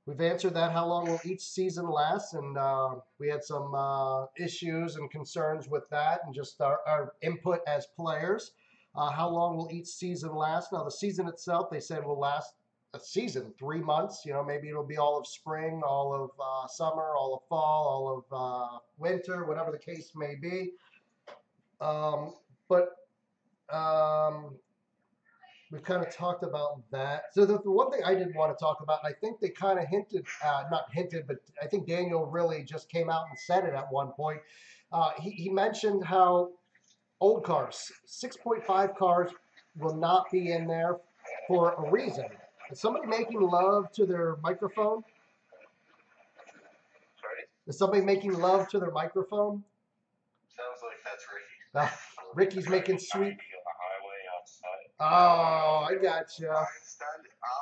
Speaker 1: We've answered that. How long will each season last? And we had some issues and concerns with that and just our input as players. How long will each season last? Now, the season itself, they said, will last a season, 3 months. Maybe it'll be all of spring, all of summer, all of fall, all of winter, whatever the case may be. But we've kind of talked about that. So the one thing I did want to talk about, and I think they kind of hinted, not hinted, but I think Daniel really just came out and said it at one point. He mentioned how old cars, 6.5 cars, will not be in there for a reason. Is somebody making love to their microphone?
Speaker 2: Sorry?
Speaker 1: Is somebody making love to their microphone?
Speaker 2: Sounds like that's Ricky.
Speaker 1: Ricky's making sweet.
Speaker 3: On the highway outside.
Speaker 1: Oh, I gotcha.
Speaker 4: I'm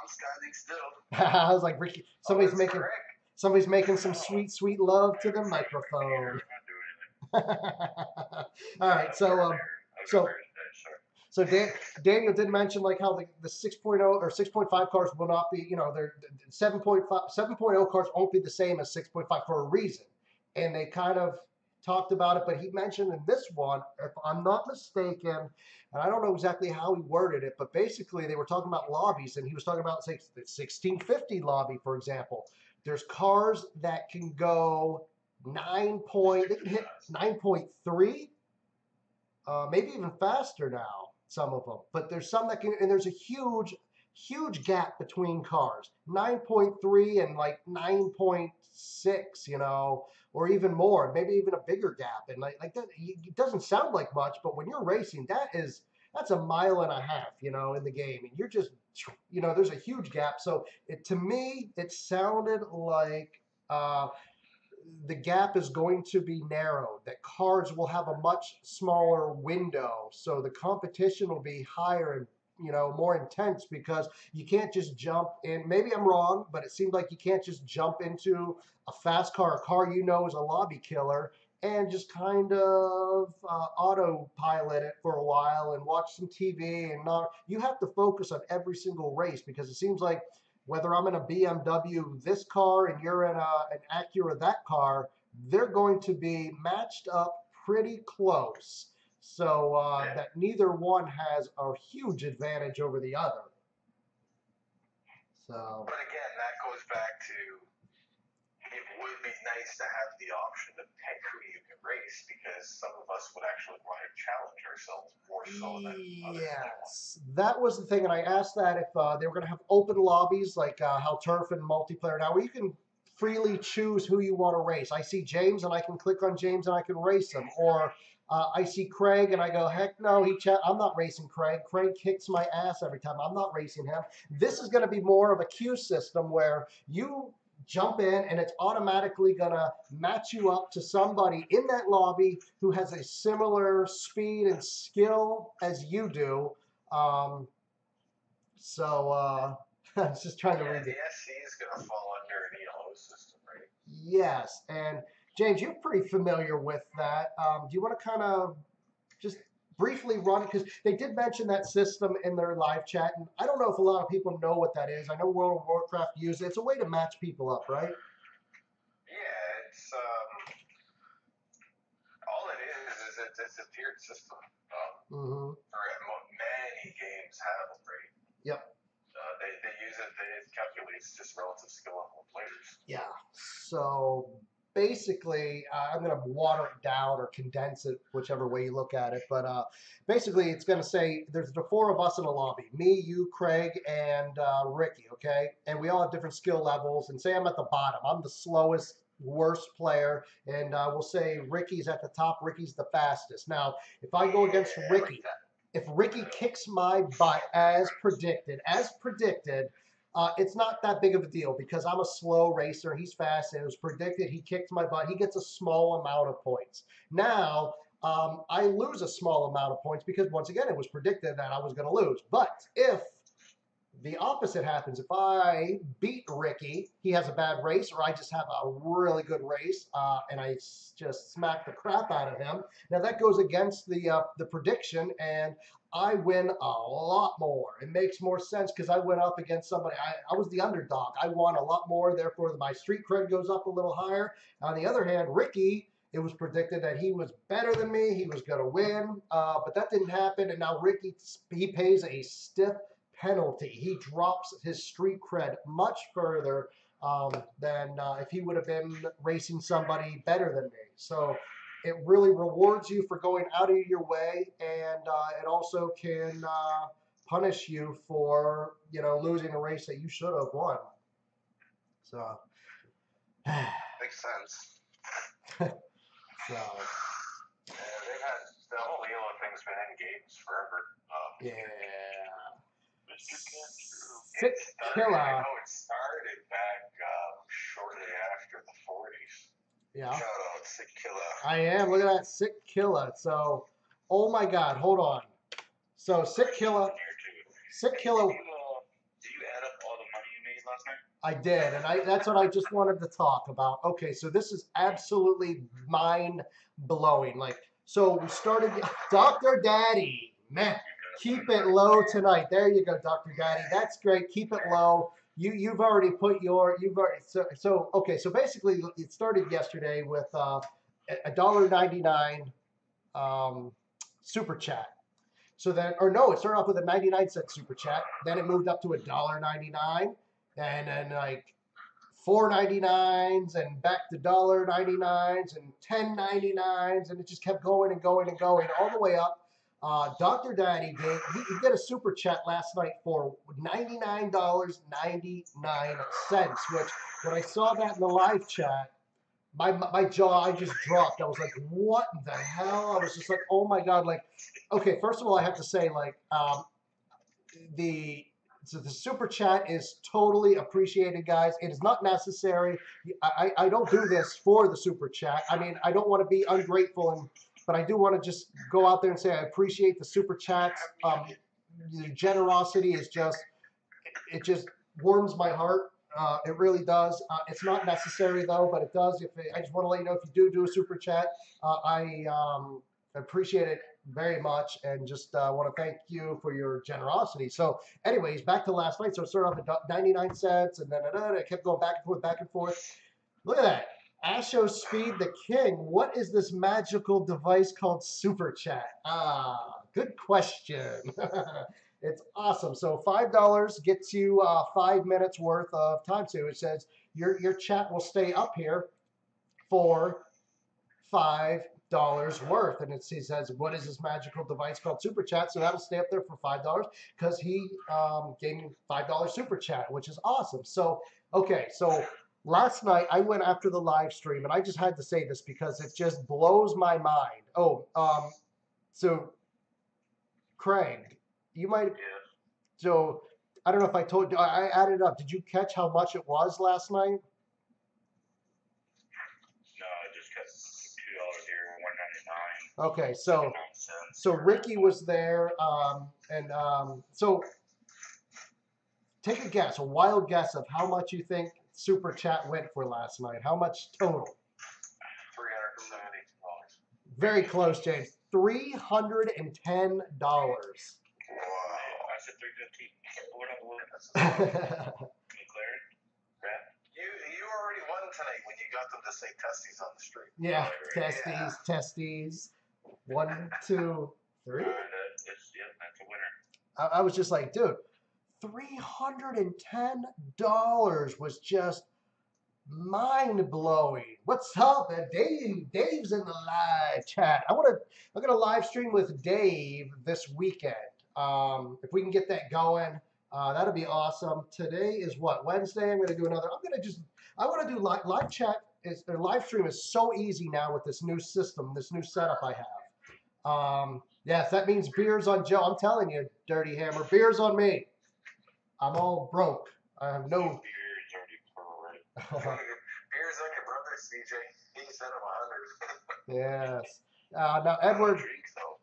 Speaker 4: standing still.
Speaker 1: I was like, Ricky, somebody's making some sweet, sweet love to the microphone. All right, so Daniel did mention like how the 6.0 or 6.5 cars will not be, they're 7.0 cars won't be the same as 6.5 for a reason, and they kind of talked about it. But he mentioned in this one, if I'm not mistaken, and I don't know exactly how he worded it, but basically they were talking about lobbies, and he was talking about, say, the 1650 lobby, for example. There's cars that can go they can hit 9.3, maybe even faster now, some of them. But there's some that can, and there's a huge, huge gap between cars, 9.3 and like 9.6, or even more, maybe even a bigger gap. And like that, it doesn't sound like much, but when you're racing, that's a mile and a half, in the game, and you're just, there's a huge gap. So to me, it sounded like the gap is going to be narrowed, that cars will have a much smaller window. So the competition will be higher and, more intense, because you can't just jump in. Maybe I'm wrong, but it seems like you can't just jump into a fast car, a car is a lobby killer, and just kind of autopilot it for a while and watch some TV and not. You have to focus on every single race, because it seems like whether I'm in a BMW this car and you're in an Acura that car, they're going to be matched up pretty close. So that neither one has a huge advantage over the other. So.
Speaker 2: But again, that goes back to, it would be nice to have the option to pick who you can race, because some of us would actually want to challenge ourselves more so than others.
Speaker 1: Yes, that was the thing, and I asked that if they were going to have open lobbies like how Turf and multiplayer now, where you can freely choose who you want to race. I see James, and I can click on James, and I can race him. Or I see Craig, and I go, heck no, I'm not racing Craig. Craig kicks my ass every time. I'm not racing him. This is going to be more of a queue system where you jump in and it's automatically going to match you up to somebody in that lobby who has a similar speed and skill as you do. So I was just trying to read it.
Speaker 2: The SC is going to fall under an ELO system, right?
Speaker 1: Yes, and James, you're pretty familiar with that. Do you want to kind of just briefly run it, because they did mention that system in their live chat, and I don't know if a lot of people know what that is. I know World of Warcraft uses it. It's a way to match people up, right?
Speaker 2: Yeah, it's all it is it's a tiered system. Many games have them, right?
Speaker 1: Yep.
Speaker 2: They use it. It calculates just relative skill level of players.
Speaker 1: Yeah. So basically, I'm going to water it down or condense it, whichever way you look at it. But basically, it's going to say there's the four of us in a lobby: me, you, Craig, and Ricky. Okay, and we all have different skill levels. And say I'm at the bottom. I'm the slowest, worst player, and we'll say Ricky's at the top. Ricky's the fastest. Now, if I go against Ricky, if Ricky kicks my butt as predicted, it's not that big of a deal, because I'm a slow racer. He's fast, and it was predicted he kicks my butt. He gets a small amount of points. Now, I lose a small amount of points because, once again, it was predicted that I was going to lose. But if the opposite happens, if I beat Ricky, he has a bad race, or I just have a really good race, and I just smack the crap out of him. Now that goes against the prediction, and I win a lot more. It makes more sense because I went up against somebody. I was the underdog. I won a lot more. Therefore, my street cred goes up a little higher. On the other hand, Ricky, it was predicted that he was better than me. He was going to win, but that didn't happen. And now Ricky, he pays a stiff penalty. He drops his street cred much further than if he would have been racing somebody better than me. So it really rewards you for going out of your way, and it also can punish you for losing a race that you should have won. So
Speaker 2: makes sense.
Speaker 1: So
Speaker 2: they've had the whole ELO thing's been in games forever.
Speaker 1: Killer.
Speaker 2: I know it started back shortly after the 40s.
Speaker 1: Yeah.
Speaker 2: Shout out, Sick Killer.
Speaker 1: I am. Look at that, Sick Killer. So, oh my God, hold on. So Sick Killer. Sick Killer.
Speaker 3: Did you add up all the money you made last night?
Speaker 1: I did, and that's what I just wanted to talk about. Okay, so this is absolutely mind blowing. Like, so we started. Dr. Daddy, man, keep it low tonight. There you go, Dr. Daddy. That's great. Keep it low. You've already put your okay. So basically, it started yesterday with $1.99 super chat. So then, or no, it started off with a 99-cent super chat. Then it moved up to $1.99, and then like 4.99s, and back to $1.99s and 10.99s, and it just kept going and going and going all the way up. Dr. Daddy he did a super chat last night for $99.99, which when I saw that in the live chat, my jaw, I just dropped. I was like, what the hell? I was just like, oh my God. Like, okay, first of all, I have to say, like, the super chat is totally appreciated, guys. It is not necessary. I don't do this for the super chat. I mean, I don't want to be ungrateful, but I do want to just go out there and say I appreciate the super chats. The generosity is it just warms my heart. It really does. It's not necessary though, but it does. I just want to let you know, if you do a super chat, I appreciate it very much, and just want to thank you for your generosity. So, anyways, back to last night. So it started off at 99 cents, and then it kept going back and forth, back and forth. Look at that. Asho Speed the King. What is this magical device called super chat? Good question. It's awesome. So $5 gets you 5 minutes worth of time. So it says your chat will stay up here for $5 worth, and it says, what is this magical device called super chat? So that'll stay up there for $5 because he gave me $5 super chat, which is awesome. So okay, so last night I went after the live stream, and I just had to say this because it just blows my mind. So Craig, you might.
Speaker 3: Yeah.
Speaker 1: So I don't know if I told you. I added up. Did you catch how much it was last night?
Speaker 3: No, I just got $2 here, $1.99.
Speaker 1: Okay, so Ricky was there, so take a guess, a wild guess of how much you think super chat went for last night. How much total?
Speaker 2: $370.
Speaker 1: Very close, James. $310.
Speaker 2: Wow.
Speaker 3: I said 350.
Speaker 2: You already won tonight when you got them to say testes on the street.
Speaker 1: Yeah, testes. 1, 2, 3.
Speaker 3: That's a winner.
Speaker 1: I was just like, dude, $310 was just mind blowing. What's up, man? Dave's in the live chat. I'm gonna live stream with Dave this weekend. If we can get that going, that'll be awesome. Today is what, Wednesday? I'm gonna do another. I want to do live chat. Live stream is so easy now with this new system, this new setup I have. Yes, that means beers on Joe. I'm telling you, Dirty Hammer, beers on me. I'm all broke. I have no.
Speaker 3: Beer's already right.
Speaker 2: Beers on your brother, CJ. He sent him 100.
Speaker 1: Yes. Now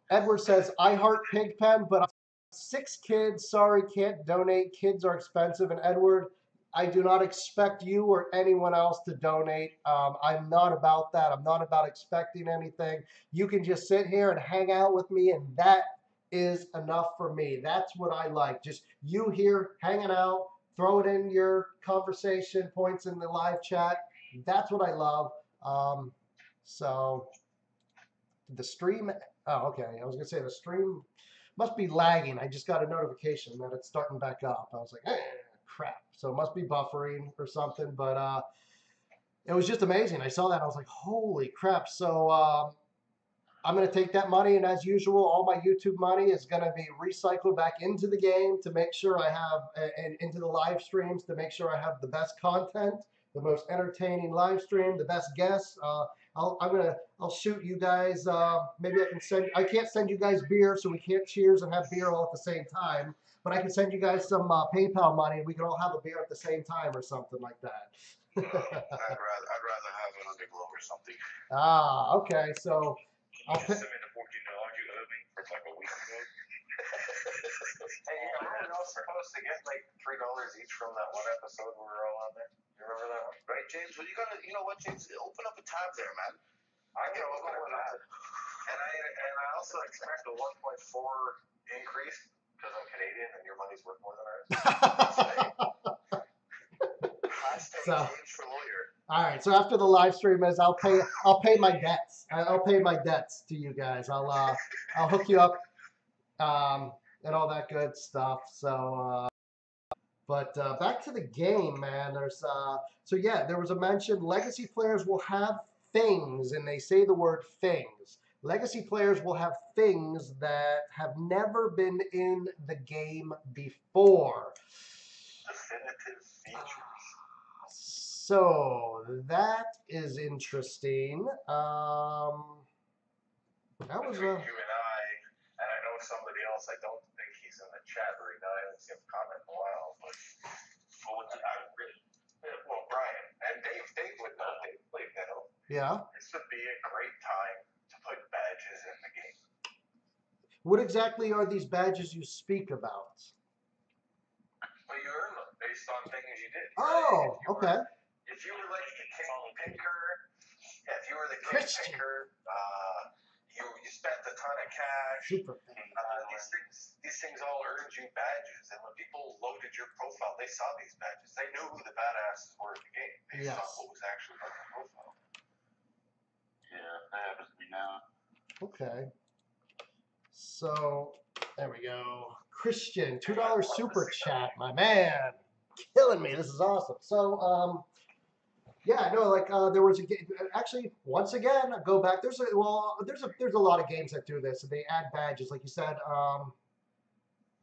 Speaker 1: Edward says, I heart Pigpen, but I'm 6 kids. Sorry, can't donate. Kids are expensive. And Edward, I do not expect you or anyone else to donate. I'm not about that. I'm not about expecting anything. You can just sit here and hang out with me, and that is enough for me. That's what I like. Just you here hanging out, throw it in your conversation points in the live chat. That's what I love. So the stream, oh, okay. I was going to say the stream must be lagging. I just got a notification that it's starting back up. I was like, eh, crap. So it must be buffering or something, but it was just amazing. I saw that. I was like, holy crap. So I'm going to take that money, and as usual, all my YouTube money is going to be recycled back into the game to make sure I have, and into the live streams to make sure I have the best content, the most entertaining live stream, the best guests. I'll shoot you guys. Maybe I can't send you guys beer, so we can't cheers and have beer all at the same time. But I can send you guys some PayPal money, and we can all have a beer at the same time or something like that.
Speaker 2: I'd rather have an underglow or something.
Speaker 1: Ah, okay. So I'll
Speaker 3: Just send me the $14 you owe me from like a week ago.
Speaker 2: Hey, we're all supposed to get like $3 each from that one episode we were all on there. You remember that one?
Speaker 4: Right, James? Well, you know what, James? Open up a tab there, man.
Speaker 2: I can open that. And I also expect a 1.4 increase because I'm Canadian and your money's worth more than ours.
Speaker 4: Hashtag
Speaker 1: So,
Speaker 4: James for lawyer.
Speaker 1: all right. So after the live stream is, I'll pay my debts. I'll pay my debts to you guys. I'll hook you up, and all that good stuff. So, but back to the game, man. There was a mention. Legacy players will have things, and they say the word things. Legacy players will have things that have never been in the game before.
Speaker 2: Definitive features.
Speaker 1: So that is interesting. That was
Speaker 2: Between you and I know somebody else. I don't think he's in the chat right now. I haven't seen him comment in a while. But well, Brian and Dave would know. Dave played Nano.
Speaker 1: yeah.
Speaker 2: This would be a great time to put badges in the game.
Speaker 1: What exactly are these badges you speak about?
Speaker 2: Well, you earn them based on things you did.
Speaker 1: Oh, okay.
Speaker 2: If you were like the king picker, if you were the king
Speaker 1: Christian.
Speaker 2: picker, you spent a ton of cash.
Speaker 1: Super.
Speaker 2: These things all earned you badges, and when people loaded your profile, they saw these badges. They knew who the badasses were in the game based on what was actually on the profile.
Speaker 3: Yeah, that happens to me now.
Speaker 1: Okay. So there we go. Christian, $2 super chat, my man, killing me. This is awesome. So yeah, no, like there was a game. Actually, once again, I go back. There's a lot of games that do this, and they add badges, like you said.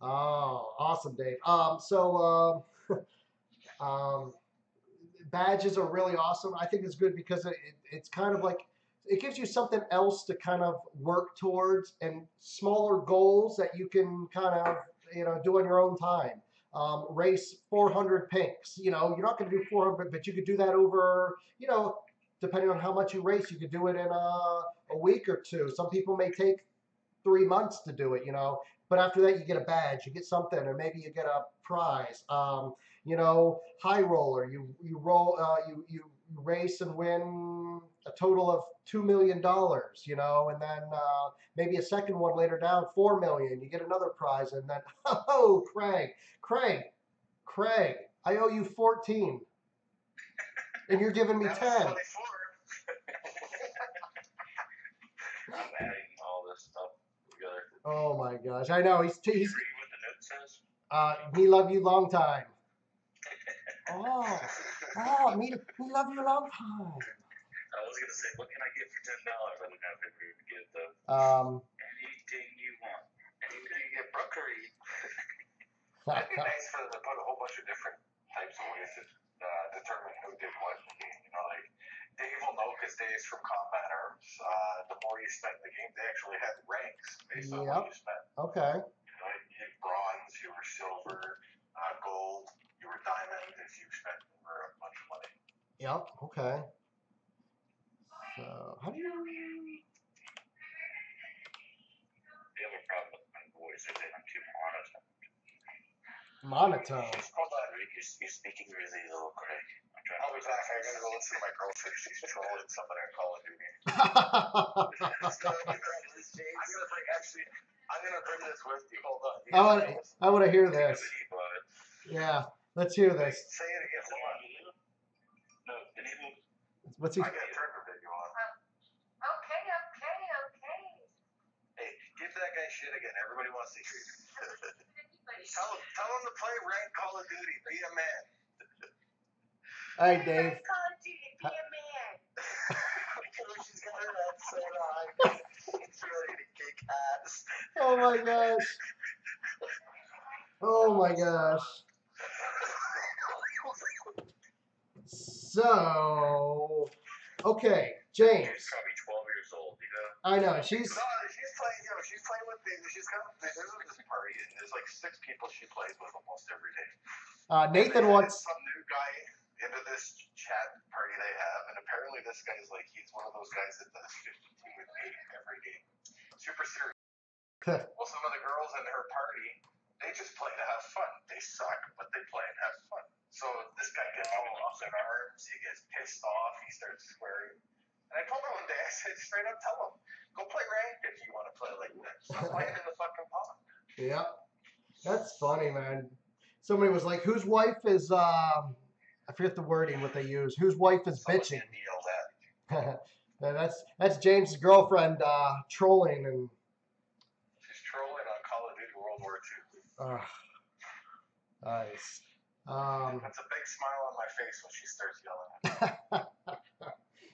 Speaker 1: Oh, awesome, Dave. Badges are really awesome. I think it's good because it's kind of like it gives you something else to kind of work towards and smaller goals that you can kind of do on your own time. Race 400 pinks. You're not going to do 400, but you could do that over, depending on how much you race, you could do it in a week or two. Some people may take 3 months to do it, but after that you get a badge, you get something, or maybe you get a prize. High roller, you roll, you race and win a total of $2 million, and then maybe a second one later down, 4 million, you get another prize, and then, oh, Craig, I owe you 14, and you're giving me 10.
Speaker 3: I'm adding all this stuff together.
Speaker 1: Oh my gosh, I know, he's
Speaker 3: Read what the note says?
Speaker 1: me love you long time. Me love you long time.
Speaker 3: I was gonna say, what can I get for $10? I didn't have anything to get though. Anything you want. Anything you get, Brookery.
Speaker 2: It'd be nice for them to put a whole bunch of different types of ways to determine who did what in the game. Like Dave will know because Dave's from Combat Arms. The more you spent in the game, they actually had ranks based on what you spent.
Speaker 1: Okay.
Speaker 2: You had bronze, you were silver, gold, you were diamond if you spent over a bunch of money.
Speaker 1: Yep. Okay. So how do you?
Speaker 3: They have a problem with my voice. I think I'm too monotone.
Speaker 1: Monotone.
Speaker 3: Hold on, you're speaking really low, Craig.
Speaker 2: I'll be back. I'm gonna go listen to my girlfriend. She's trolling somebody on Call of Duty. I'm gonna bring this with you. Hold on.
Speaker 1: I want to hear this. Yeah, let's hear this.
Speaker 2: Say it again.
Speaker 3: No, enable.
Speaker 1: What's he?
Speaker 2: I gotta turn the video on.
Speaker 5: Okay.
Speaker 2: Hey, give that guy shit again. Everybody wants to hear you. Tell him to play ranked Call of Duty. Be a man.
Speaker 1: All right, Dave.
Speaker 5: Call of Duty, be a man.
Speaker 4: She's got her head so high. She's ready to kick ass.
Speaker 1: Oh my gosh. Oh my gosh. So, okay, James.
Speaker 3: She's probably 12 years old,
Speaker 1: I know
Speaker 2: She's playing. She's playing with me. She's got this party, and there's like 6 people she plays with almost every day.
Speaker 1: Nathan wants
Speaker 2: some new guy into this chat party they have, and apparently this guy's like, he's one of those guys that does 52 with 8 every game. Super serious. Well, some of the girls in her party, they just play to have fun. They suck, but they play and have fun. So this guy gets all up in arms, he gets pissed off, he starts swearing. And I told him one day, I said, straight up, tell him, go play ranked if you want to play like that. Stop playing in the fucking pond.
Speaker 1: Yeah, that's funny, man. Somebody was like, whose wife is, I forget the wording, what they use. Whose wife is bitching? That's James's girlfriend trolling. And
Speaker 2: she's trolling on Call of Duty World War II.
Speaker 1: Nice.
Speaker 2: That's a big smile on my face when she starts yelling at me.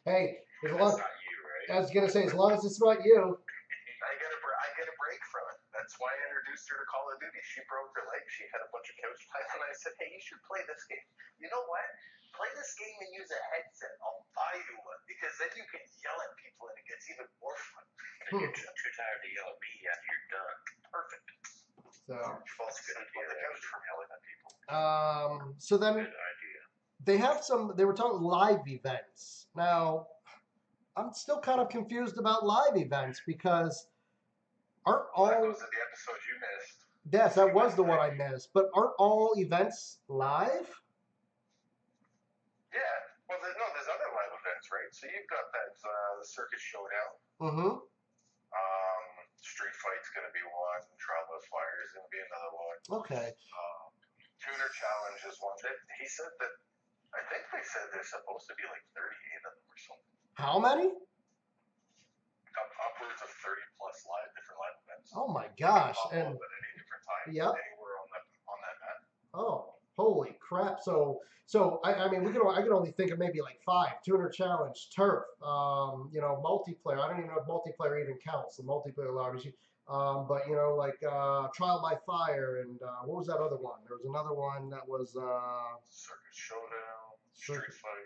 Speaker 1: Hey,
Speaker 3: that's not you, right?
Speaker 1: I was gonna say, as long as it's not you.
Speaker 2: I get a break from it. That's why I introduced her to Call of Duty. She broke her leg. She had a bunch of couch time, and I said, "Hey, you should play this game. You know what? Play this game and use a headset. I'll buy you one because then you can yell at people and it gets even more fun."
Speaker 3: And you're too tired to yell at me after you're done. Perfect.
Speaker 1: So
Speaker 2: she falls asleep on the couch from yelling at people.
Speaker 1: So then
Speaker 3: good idea.
Speaker 1: They have some. They were talking live events. Now, I'm still kind of confused about live events because aren't all.
Speaker 2: That was the episode you missed.
Speaker 1: Yes, that was the one I missed. But aren't all events live?
Speaker 2: Yeah. Well, there's other live events, right? So you've got that the Circus Showdown.
Speaker 1: Mm-hmm.
Speaker 2: Street Fight's going to be one. Trial by Fire is going to be another one.
Speaker 1: Okay.
Speaker 2: Tuner Challenge is one. He said that. I think they said there's supposed to be like 38 of them or something.
Speaker 1: How many?
Speaker 2: Upwards of 30 plus different live events.
Speaker 1: Oh my gosh! And
Speaker 2: at any different time.
Speaker 1: Yep.
Speaker 2: Anywhere on that map.
Speaker 1: Oh, holy crap! So I mean, I can only think of maybe like 5. Tuner Challenge, Turf, multiplayer. I don't even know if multiplayer even counts. The multiplayer lobbies. But like Trial by Fire and what was that other one? There was another one that was
Speaker 2: Circus Showdown,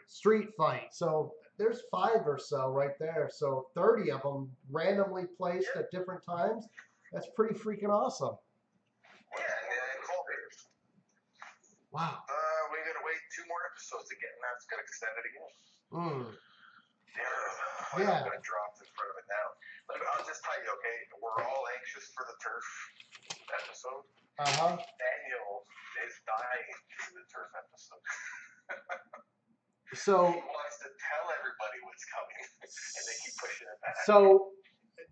Speaker 1: Street Fight. So there's 5 or so right there. So 30 of them randomly placed at different times. That's pretty freaking awesome.
Speaker 2: Yeah, and Colby.
Speaker 1: Wow.
Speaker 2: We gotta wait 2 more episodes to get, and that's gonna extend it again.
Speaker 1: Yeah.
Speaker 2: I'm gonna drop in front of it now. But I'll just tell you, okay, we're all anxious for the Turf episode. Daniel is dying for the Turf episode.
Speaker 1: So
Speaker 2: he wants to tell everybody what's coming, and they keep pushing it back.
Speaker 1: So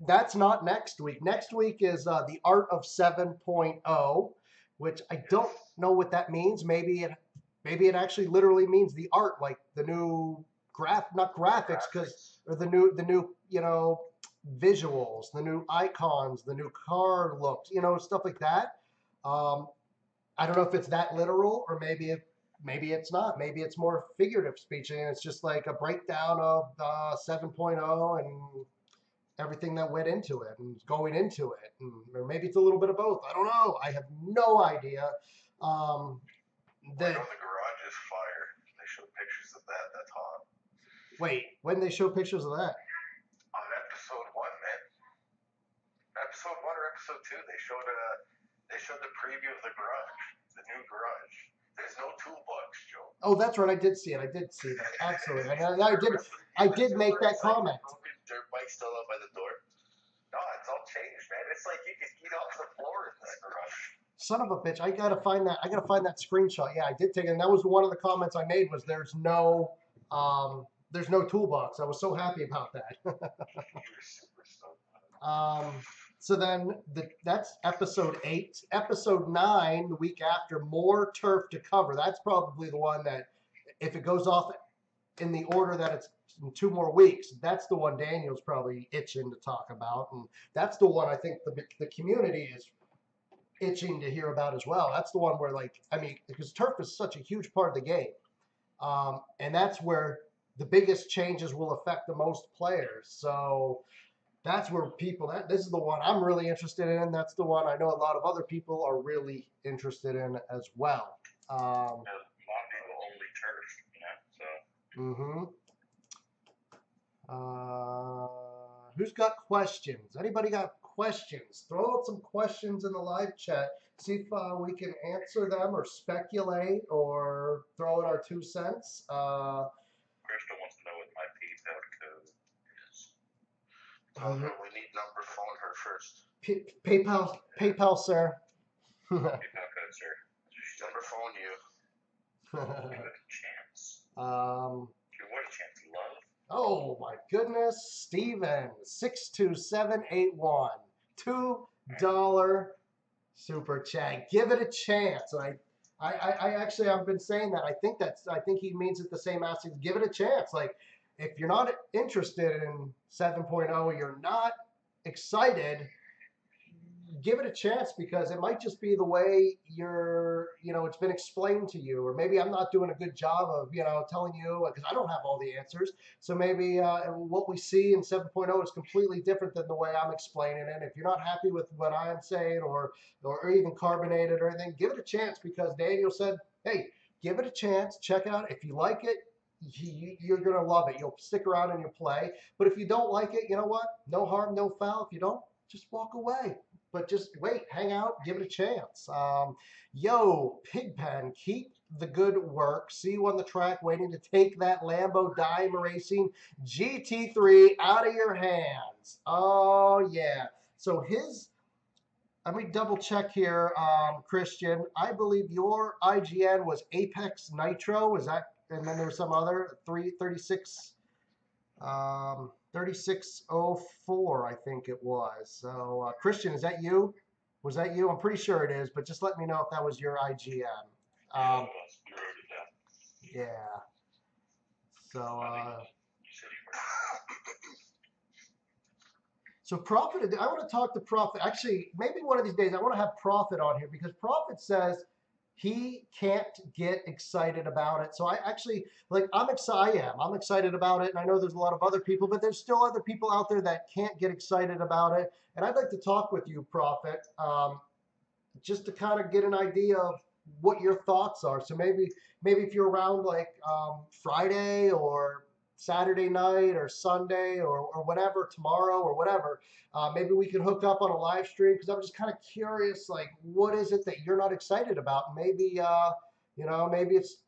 Speaker 1: that's not next week. Next week is the Art of 7.0, which I don't know what that means. Maybe it actually literally means the art, like the new not graphics, or the new visuals, the new icons, the new car looks, stuff like that. I don't know if it's that literal, or maybe it's not. Maybe it's more figurative speech, and it's just like a breakdown of 7.0 and everything that went into it and going into it, or maybe it's a little bit of both. I don't know. I have no idea.
Speaker 2: I know the garage is fire. They showed pictures of that. That's hot.
Speaker 1: Wait, when they show pictures of that?
Speaker 2: On episode 1, man. Episode 1 or episode 2, they showed the preview of the garage, the new garage. There's no toolbox, Joe.
Speaker 1: Oh, that's right. I did see it. I did see that. Absolutely. I did make that comment.
Speaker 2: Dirt bike still out by the door. No, it's all changed, man. It's like you can eat off the floor in this garage.
Speaker 1: Son of a bitch! I gotta find that screenshot. Yeah, I did take it. And that was one of the comments I made. Was there's no toolbox. I was so happy about that.
Speaker 2: You were super stoked.
Speaker 1: So then that's episode 8. Episode 9, the week after, more Turf to cover. That's probably the one that, if it goes off in the order that it's in 2 more weeks, that's the one Daniel's probably itching to talk about. And that's the one I think the community is itching to hear about as well. That's the one where, because Turf is such a huge part of the game. And that's where the biggest changes will affect the most players. So that's where this is the one I'm really interested in. That's the one I know a lot of other people are really interested in as well.
Speaker 3: A lot of people only Turf,
Speaker 1: so. Who's got questions? Anybody got questions? Throw out some questions in the live chat. See if we can answer them or speculate or throw in our 2 cents.
Speaker 4: No, we need number phone her first.
Speaker 1: PayPal, sir.
Speaker 3: PayPal code, sir.
Speaker 4: Number phone you.
Speaker 3: Give it a chance. Give what a chance, love?
Speaker 1: Oh my goodness, Steven, 62781, $2 super chat. Give it a chance. I actually I've been saying that. I think he means it the same as give it a chance. Like if you're not interested in 7.0, you're not excited, give it a chance because it might just be the way it's been explained to you, or maybe I'm not doing a good job of, telling you because I don't have all the answers. So maybe what we see in 7.0 is completely different than the way I'm explaining it. If you're not happy with what I'm saying or even carbonated or anything, give it a chance because Daniel said, hey, give it a chance, check it out. If you like it, you're going to love it. You'll stick around and you'll play. But if you don't like it, you know what? No harm, no foul. If you don't, just walk away. But just wait, hang out, give it a chance. Yo, Pigpen, keep the good work. See you on the track, waiting to take that Lambo Dime Racing GT3 out of your hands. Oh, yeah. So let me double check here, Christian. I believe your IGN was Apex Nitro. Is that, and then there was some other 336. 3604, I think it was. So, Christian, is that you? Was that you? I'm pretty sure it is, but just let me know if that was your IGN. Yeah. So Prophet, I want to talk to Prophet. Actually, maybe one of these days I want to have Prophet on here because Prophet says he can't get excited about it. So I actually, I'm excited about it. And I know there's a lot of other people, but there's still other people out there that can't get excited about it. And I'd like to talk with you, Prophet, just to kind of get an idea of what your thoughts are. So maybe if you're around Friday or Saturday night or Sunday or whatever, tomorrow or whatever, maybe we can hook up on a live stream because I'm just kind of curious, what is it that you're not excited about? Maybe, maybe it's,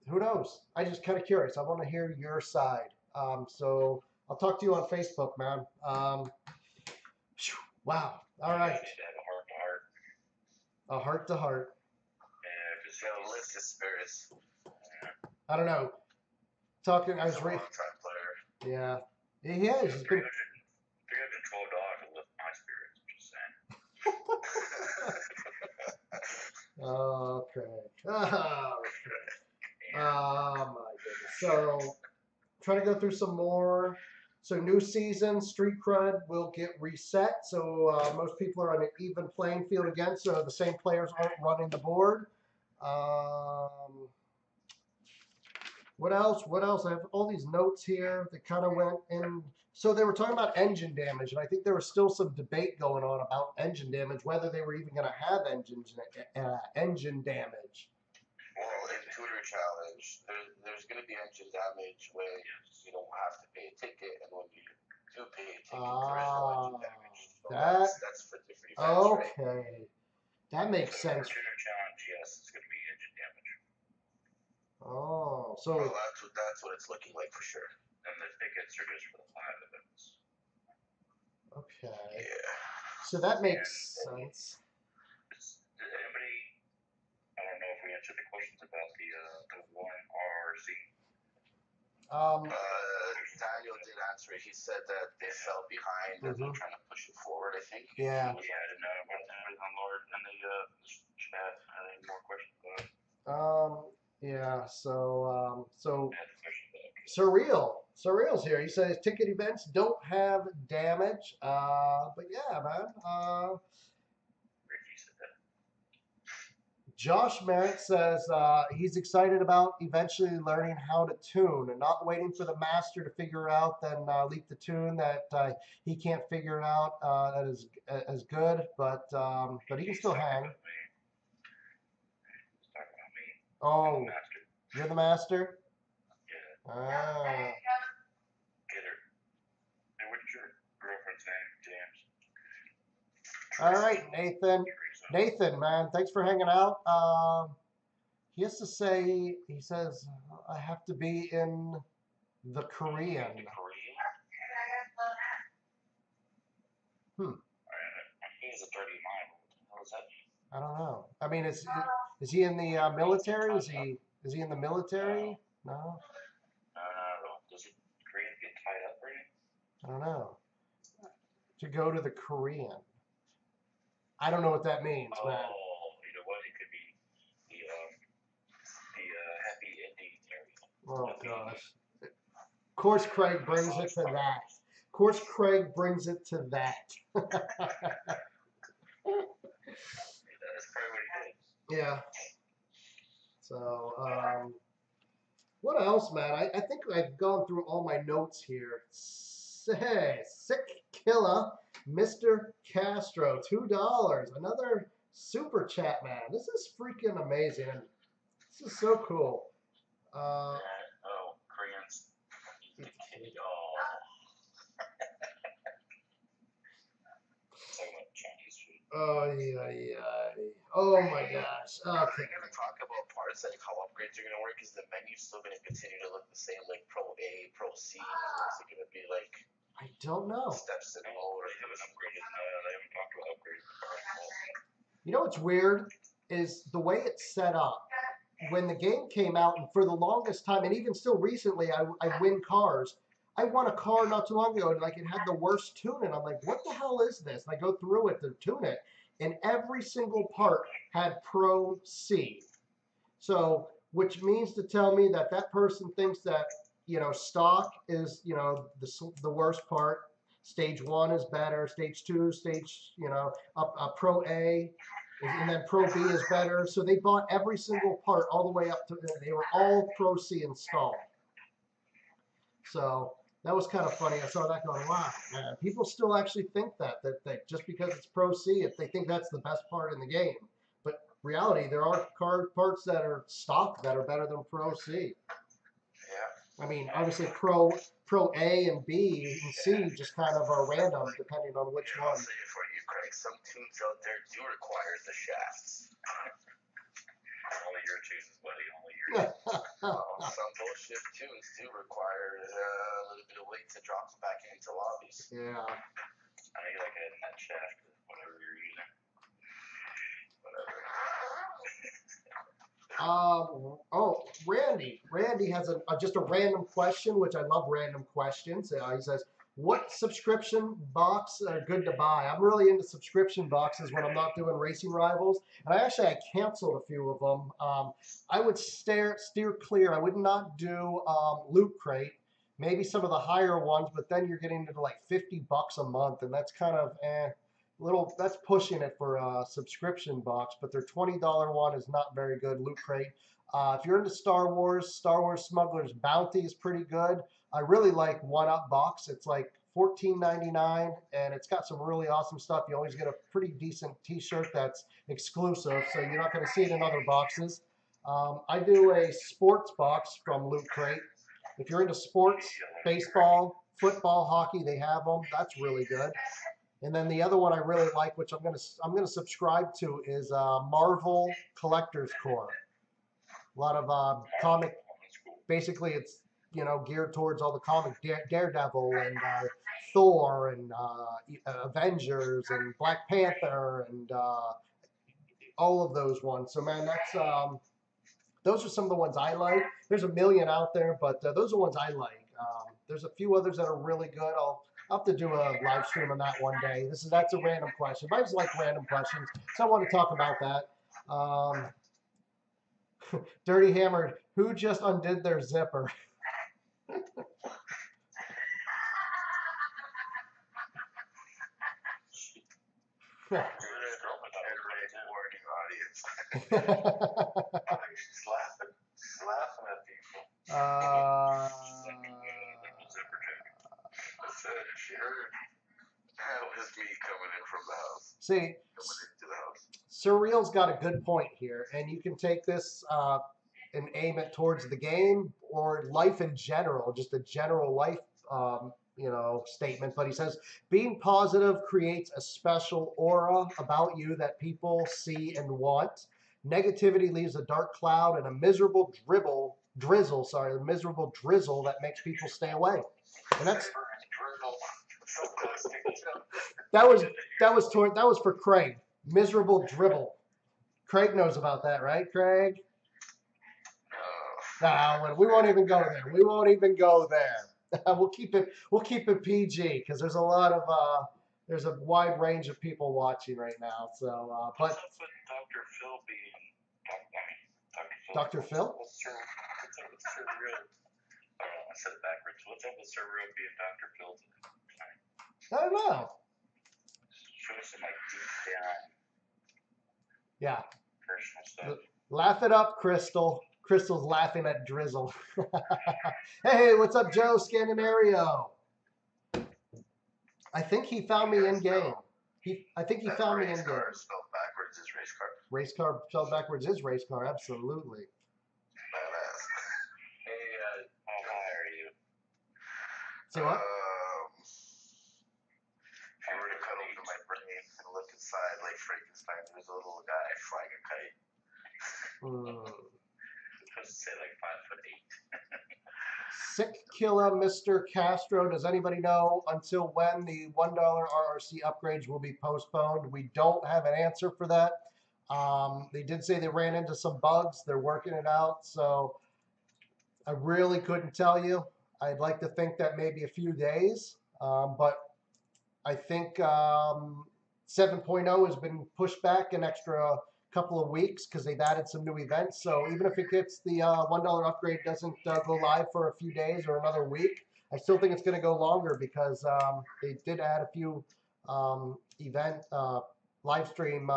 Speaker 1: who knows? I'm just kind of curious. I want to hear your side. So I'll talk to you on Facebook, man. Wow. All right. A heart to heart.
Speaker 4: Yeah, list is spirits.
Speaker 1: I don't know. I was reading. Yeah, he is. He's been. $312
Speaker 3: to lift my spirits. Just saying.
Speaker 1: Okay. Oh my goodness. So, trying to go through some more. So, new season, Street Cred will get reset. So, most people are on an even playing field again. So, the same players aren't running the board. What else? I have all these notes here that kind of went in. So they were talking about engine damage, and I think there was still some debate going on about engine damage, whether they were even going to have engine damage.
Speaker 4: Well, in Tutor Challenge, there's going to be engine damage when you don't have to pay a ticket, and when you do pay a ticket, there is no engine damage. So that's for different events,
Speaker 1: okay.
Speaker 4: Right?
Speaker 1: That makes sense.
Speaker 3: For Tutor Challenge, yes, it's going to be engine damage.
Speaker 1: Oh,
Speaker 4: so well, that's what it's looking like for sure.
Speaker 3: And the tickets are just for the 5 events.
Speaker 1: Okay.
Speaker 4: Yeah.
Speaker 1: So that makes sense.
Speaker 3: Did anybody? I don't know if we answered the questions about the 1RC.
Speaker 4: Daniel did answer it. He said that they fell behind and they're trying to push it forward, I think.
Speaker 1: Yeah.
Speaker 3: Yeah, I didn't know about that on Lord and the chat. Any more questions about it?
Speaker 1: Yeah, so Surreal's here. He says ticket events don't have damage. But yeah, man. Josh Merritt says he's excited about eventually learning how to tune and not waiting for the master to figure out, then leak the tune that he can't figure out that is as good, but he can still hang. Oh, you're the master?
Speaker 3: Yeah.
Speaker 1: Ah.
Speaker 3: Get her. Hey, what's your girlfriend's name, James?
Speaker 1: All right, Nathan. Nathan, man, thanks for hanging out. He has to say, he says, I have to be in the Korean.
Speaker 3: He's a 39. What does that mean?
Speaker 1: I don't know. I mean, is he in the military? Is he in the military? No.
Speaker 3: No. Does it Korean get tied up or anything?
Speaker 1: I don't know. To go to the Korean. I don't know what that means, man.
Speaker 3: Oh, you know what? It could be the happy ending area.
Speaker 1: Oh gosh. Of course, Craig brings it to that. Of course, Craig brings it to that.
Speaker 3: That's probably what he did.
Speaker 1: Yeah. So, what else, man? I think I've gone through all my notes here. Hey, Sick Killer, Mr. Castro, $2. Another super chat, man. This is freaking amazing. This is so cool.
Speaker 3: Koreans.
Speaker 1: Oh, yeah. Oh, my gosh. Okay.
Speaker 4: Are they going to talk about parts, like how upgrades are going to work? Is the menu still going to continue to look the same, like Pro A, Pro C? Or is it going to be like
Speaker 1: I don't know.
Speaker 4: steps in lower?
Speaker 3: They haven't upgraded. They haven't talked about upgrading.
Speaker 1: You know what's weird is the way it's set up. When the game came out, and for the longest time, and even still recently, I win cars. I won a car not too long ago, and like it had the worst tuning. I'm like, what the hell is this? And I go through it to tune it, and every single part had Pro C. So, which means to tell me that that person thinks that, you know, stock is, you know, the worst part. Stage 1 is better. Stage 2, Pro A, and then Pro B is better. So they bought every single part all the way up to, they were all Pro C installed. So that was kind of funny. I saw that going, wow, man, people still actually think that just because it's Pro C, if they think that's the best part in the game. But reality, there are car parts that are stock that are better than Pro C.
Speaker 4: Yeah.
Speaker 1: I mean, obviously Pro A and B and C just kind of are random depending on which one.
Speaker 4: I'll say it for you, Craig. Some tunes out there do require the shafts.
Speaker 3: Only your choices, buddy. Only your
Speaker 4: Some bullshit tunes do require a little bit of weight to drop them back into lobbies.
Speaker 1: Yeah.
Speaker 3: I need like a net shaft, whatever you're using.
Speaker 1: Randy. Randy has just a random question, which I love random questions. He says, what subscription box are good to buy? I'm really into subscription boxes when I'm not doing Racing Rivals. And I canceled a few of them. I would steer clear. I would not do Loot Crate. Maybe some of the higher ones, but then you're getting into like $50 a month, and that's kind of that's pushing it for a subscription box, but their $20 one is not very good. Loot Crate. If you're into Star Wars Smuggler's Bounty is pretty good. I really like One Up Box. It's like $14.99, and it's got some really awesome stuff. You always get a pretty decent T-shirt that's exclusive, so you're not going to see it in other boxes. I do a sports box from Loot Crate. If you're into sports, baseball, football, hockey, they have them. That's really good. And then the other one I really like, which I'm gonna subscribe to, is Marvel Collector's Core. A lot of comic. Basically, it's geared towards all the comic Daredevil and Thor and Avengers and Black Panther and all of those ones. So man, that's those are some of the ones I like. There's a million out there, but those are the ones I like. There's a few others that are really good. I'll have to do a live stream on that one day. That's a random question. But I just like random questions, so I want to talk about that. Dirty Hammer, who just undid their zipper?
Speaker 2: She's laughing. She's laughing at people. She heard that was me coming in from the house.
Speaker 1: See,
Speaker 2: coming into the house.
Speaker 1: Surreal's got a good point here, and you can take this and aim it towards the game or life in general, just a general life statement. But he says, being positive creates a special aura about you that people see and want. Negativity leaves a dark cloud and a miserable drizzle that makes people stay away. And that's
Speaker 2: So close to each other.
Speaker 1: That was for Craig. Miserable dribble. Craig knows about that, right, Craig? Nah, we won't even go there. We won't even go there. We'll keep it PG because there's a lot of there's a wide range of people watching right now. So, but
Speaker 3: what's up with Dr. Phil being
Speaker 1: Dr. Phil?
Speaker 3: What's up with Sir Real? I said it backwards. What's up with Sir Real being Dr. Phil tonight?
Speaker 1: I don't know.
Speaker 3: Show us some like deep down
Speaker 1: Yeah.
Speaker 3: personal stuff.
Speaker 1: Laugh it up, Crystal. Crystal's laughing at Drizzle. Hey, what's up, Joe Scandinario? I think he found me in game. I think he found me in game.
Speaker 4: Race car spelled backwards is race car.
Speaker 1: Race car spelled backwards is race car, absolutely.
Speaker 4: Badass.
Speaker 3: Hey, how high are you?
Speaker 1: Say what?
Speaker 4: If you were to cut open my brain and look inside like Frankenstein, there's a little guy flying a kite.
Speaker 3: Supposed to say like 5'8".
Speaker 1: Sick killer, Mr. Castro. Does anybody know until when the $1 RRC upgrades will be postponed? We don't have an answer for that. They did say they ran into some bugs. They're working it out. So I really couldn't tell you. I'd like to think that maybe a few days. But I think 7.0 has been pushed back an extra couple of weeks because they've added some new events. So even if it gets the $1 upgrade doesn't go live for a few days or another week, I still think it's going to go longer because they did add a few event live stream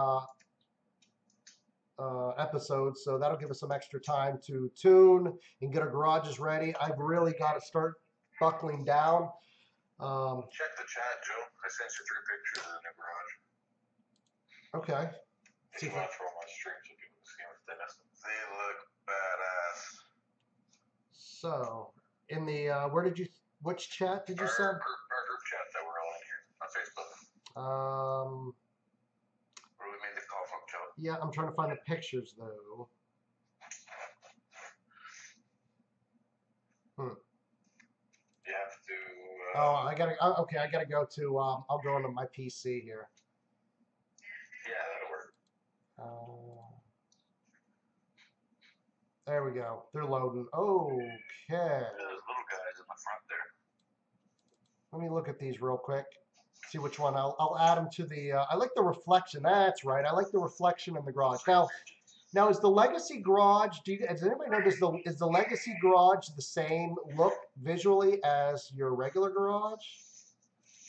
Speaker 1: episodes. So that'll give us some extra time to tune and get our garages ready. I've really got to start buckling down.
Speaker 2: Check the chat, Joe. I sent you 3 pictures of the new garage.
Speaker 1: Okay.
Speaker 2: If you want to throw my stream so people can see them. They look badass.
Speaker 1: So, in the which chat did you send?
Speaker 2: Our group chat that we're all in here on Facebook.
Speaker 4: Where we made the call from, Joe.
Speaker 1: Yeah, I'm trying to find the pictures though.
Speaker 2: You have to.
Speaker 1: I gotta go to. I'll go into my PC here.
Speaker 2: Yeah, that'll work.
Speaker 1: There we go. They're loading. Okay.
Speaker 3: Those little guys in the front there.
Speaker 1: Let me look at these real quick. See which one. I'll add them to the. I like the reflection. That's right. I like the reflection in the garage. Now is the Legacy garage? Does anybody know? Is the Legacy garage the same look visually as your regular garage,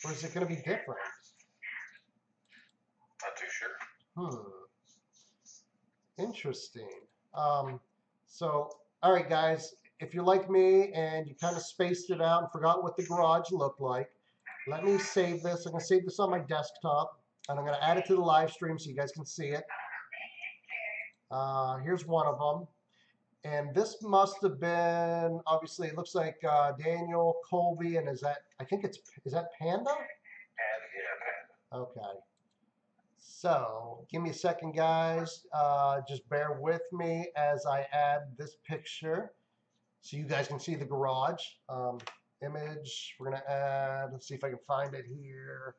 Speaker 1: or is it going to be different?
Speaker 2: Not too sure.
Speaker 1: Interesting. So, all right, guys, if you're like me and you kind of spaced it out and forgot what the garage looked like, let me save this. I'm going to save this on my desktop, and I'm going to add it to the live stream so you guys can see it. Here's one of them. And this must have been, obviously, it looks like Daniel, Colby, and is that Panda?
Speaker 2: Panda.
Speaker 1: Okay. So, give me a second, guys. Just bear with me as I add this picture so you guys can see the garage. Image, we're going to add, let's see if I can find it here.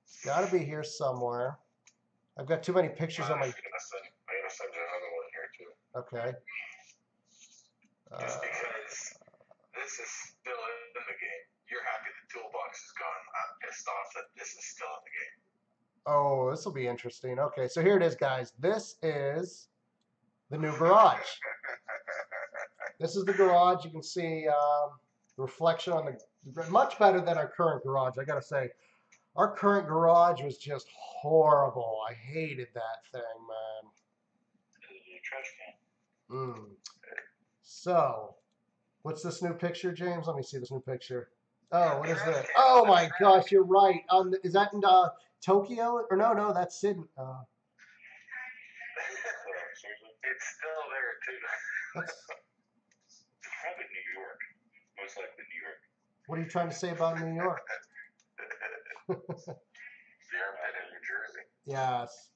Speaker 1: It's got to be here somewhere. I've got too many pictures on my...
Speaker 2: I'm gonna send you another one here, too.
Speaker 1: Okay.
Speaker 2: Just because this is still in the game. You're happy the toolbox is gone. I'm pissed off that this is still in the game.
Speaker 1: Oh, this will be interesting. Okay, so here it is, guys. This is the new garage. This is the garage. You can see the reflection on the... Much better than our current garage, I got to say. Our current garage was just horrible. I hated that thing, man.
Speaker 3: Trash can.
Speaker 1: So, what's this new picture, James? Let me see this new picture. Oh, what is this? Oh my gosh, you're right. Is that in Tokyo? Or no, that's Sydney.
Speaker 2: It's still there, too.
Speaker 1: That's,
Speaker 3: Probably New York. Most likely New York.
Speaker 1: what are you trying to say about New York?
Speaker 2: The armpit in New Jersey.
Speaker 1: Yes.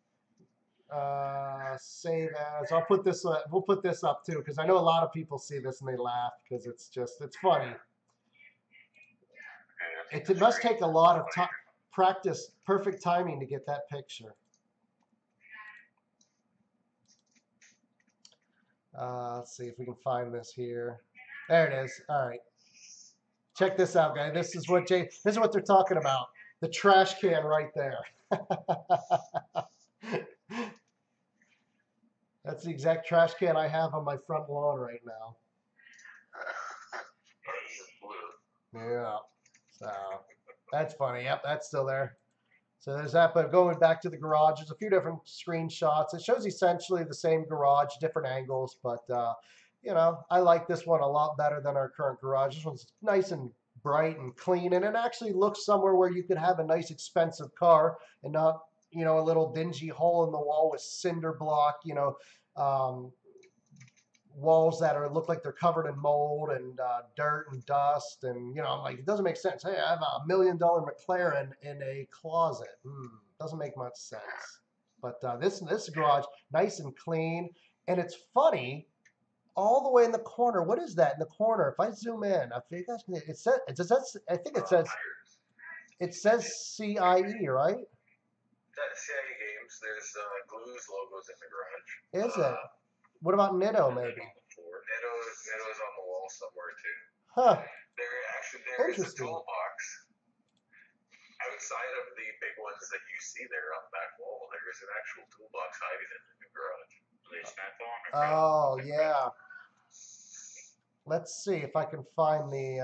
Speaker 1: Save as. I'll put this. We'll put this up too because I know a lot of people see this and they laugh because it's funny. It must take a lot of practice, perfect timing to get that picture. Let's see if we can find this here. There it is. All right. Check this out, guys. This is what they're talking about. The trash can right there. That's the exact trash can I have on my front lawn right now. Yeah. So that's funny. Yep, that's still there. So there's that. But going back to the garage, there's a few different screenshots. It shows essentially the same garage, different angles. But, you know, I like this one a lot better than our current garage. This one's nice and bright and clean. And it actually looks somewhere where you could have a nice expensive car and not, you know, a little dingy hole in the wall with cinder block, you know, walls that look like they're covered in mold and dirt and dust, and you know, I'm like, it doesn't make sense. Hey, I have $1 million McLaren in a closet. Doesn't make much sense. But this garage, nice and clean, and it's funny. All the way in the corner. What is that in the corner? If I zoom in, I think it says. I think it says. It says CIE, right?
Speaker 2: CIE Games. There's Glue's logos in the garage.
Speaker 1: Is it? What about Nitto, maybe?
Speaker 2: Nitto's on the wall somewhere too.
Speaker 1: Huh.
Speaker 2: There is a toolbox outside of the big ones that you see there on that wall. There is an actual toolbox hiding in the garage.
Speaker 3: They snap on.
Speaker 1: Oh yeah. Let's see if I can find the.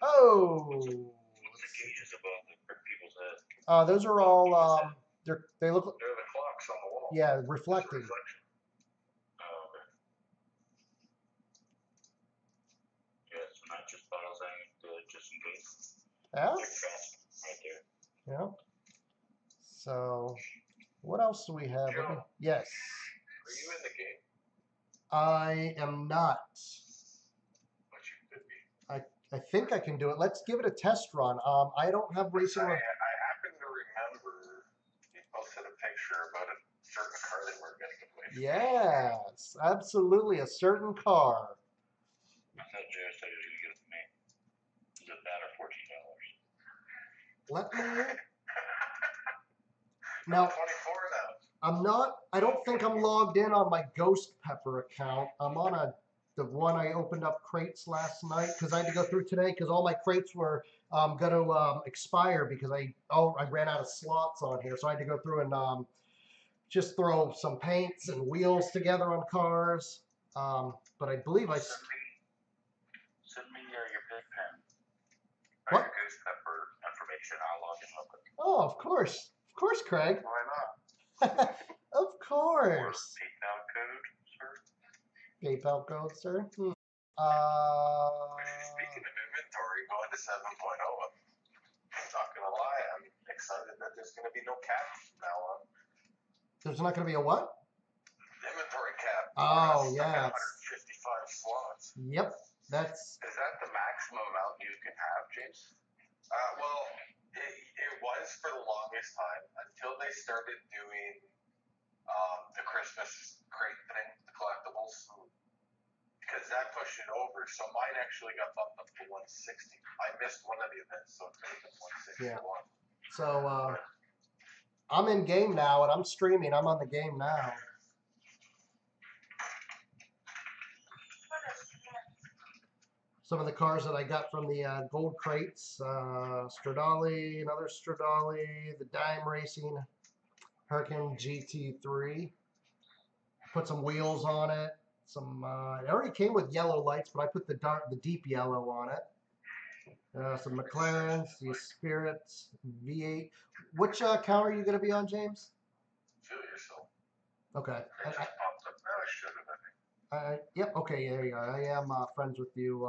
Speaker 1: Oh.
Speaker 3: What's the gauges above the people's heads?
Speaker 1: Those are all. They look.
Speaker 2: They're the clocks on the wall.
Speaker 1: Yeah, reflecting.
Speaker 3: Just bottles just in case.
Speaker 1: Yeah.
Speaker 3: Right there.
Speaker 1: Yeah. So, what else do we have?
Speaker 2: Joe,
Speaker 1: yes.
Speaker 2: Are you in the game?
Speaker 1: I am not.
Speaker 2: But you could be.
Speaker 1: I think I can do it. Let's give it a test run. I don't have racing.
Speaker 2: I happen to remember you posted a picture about a certain car that we're going to give away.
Speaker 1: Yes, absolutely, a certain car.
Speaker 3: I thought Joe said he was going to get it for me. Is it that or $14?
Speaker 1: Let me. Now,
Speaker 2: 24 now.
Speaker 1: I'm not. I don't think I'm logged in on my Ghost Pepper account. I'm on the one I opened up crates last night because I had to go through today because all my crates were going to expire because I ran out of slots on here, so I had to go through and just throw some paints and wheels together on cars. But I believe I.
Speaker 3: Send me your pig pen.
Speaker 1: What?
Speaker 3: Your Goose Pepper information. I'll log in real quick.
Speaker 1: Oh, of course, Craig.
Speaker 2: Why not?
Speaker 1: Of course.
Speaker 3: PayPal code, sir.
Speaker 1: PayPal code, sir.
Speaker 2: Speaking of inventory, going to 7.0, I'm not going to lie, I'm excited that there's going to be no cap from now on.
Speaker 1: There's not going to be a what?
Speaker 2: Inventory cap.
Speaker 1: Oh, yeah.
Speaker 2: 155 slots.
Speaker 1: Yep.
Speaker 4: Is that the maximum amount you can have, James?
Speaker 2: Well, it was for the longest time until they started doing the Christmas crate thing, the collectibles, because that pushed it over. So mine actually got bumped up to 160. I missed one of the events, so it could have been 161.
Speaker 1: Yeah. So I'm in game now, and I'm streaming. I'm on the game now. Some of the cars that I got from the gold crates, Stradale, another Stradale, the Dime Racing Hurricane GT3. Put some wheels on it. It already came with yellow lights, but I put the deep yellow on it. Some McLarens, the Spirit V8. Which account are you going to be on, James?
Speaker 2: Feel yourself.
Speaker 1: Okay.
Speaker 2: It just popped up now. I should have, I think.
Speaker 1: Yep. Okay. There you go. I am friends with you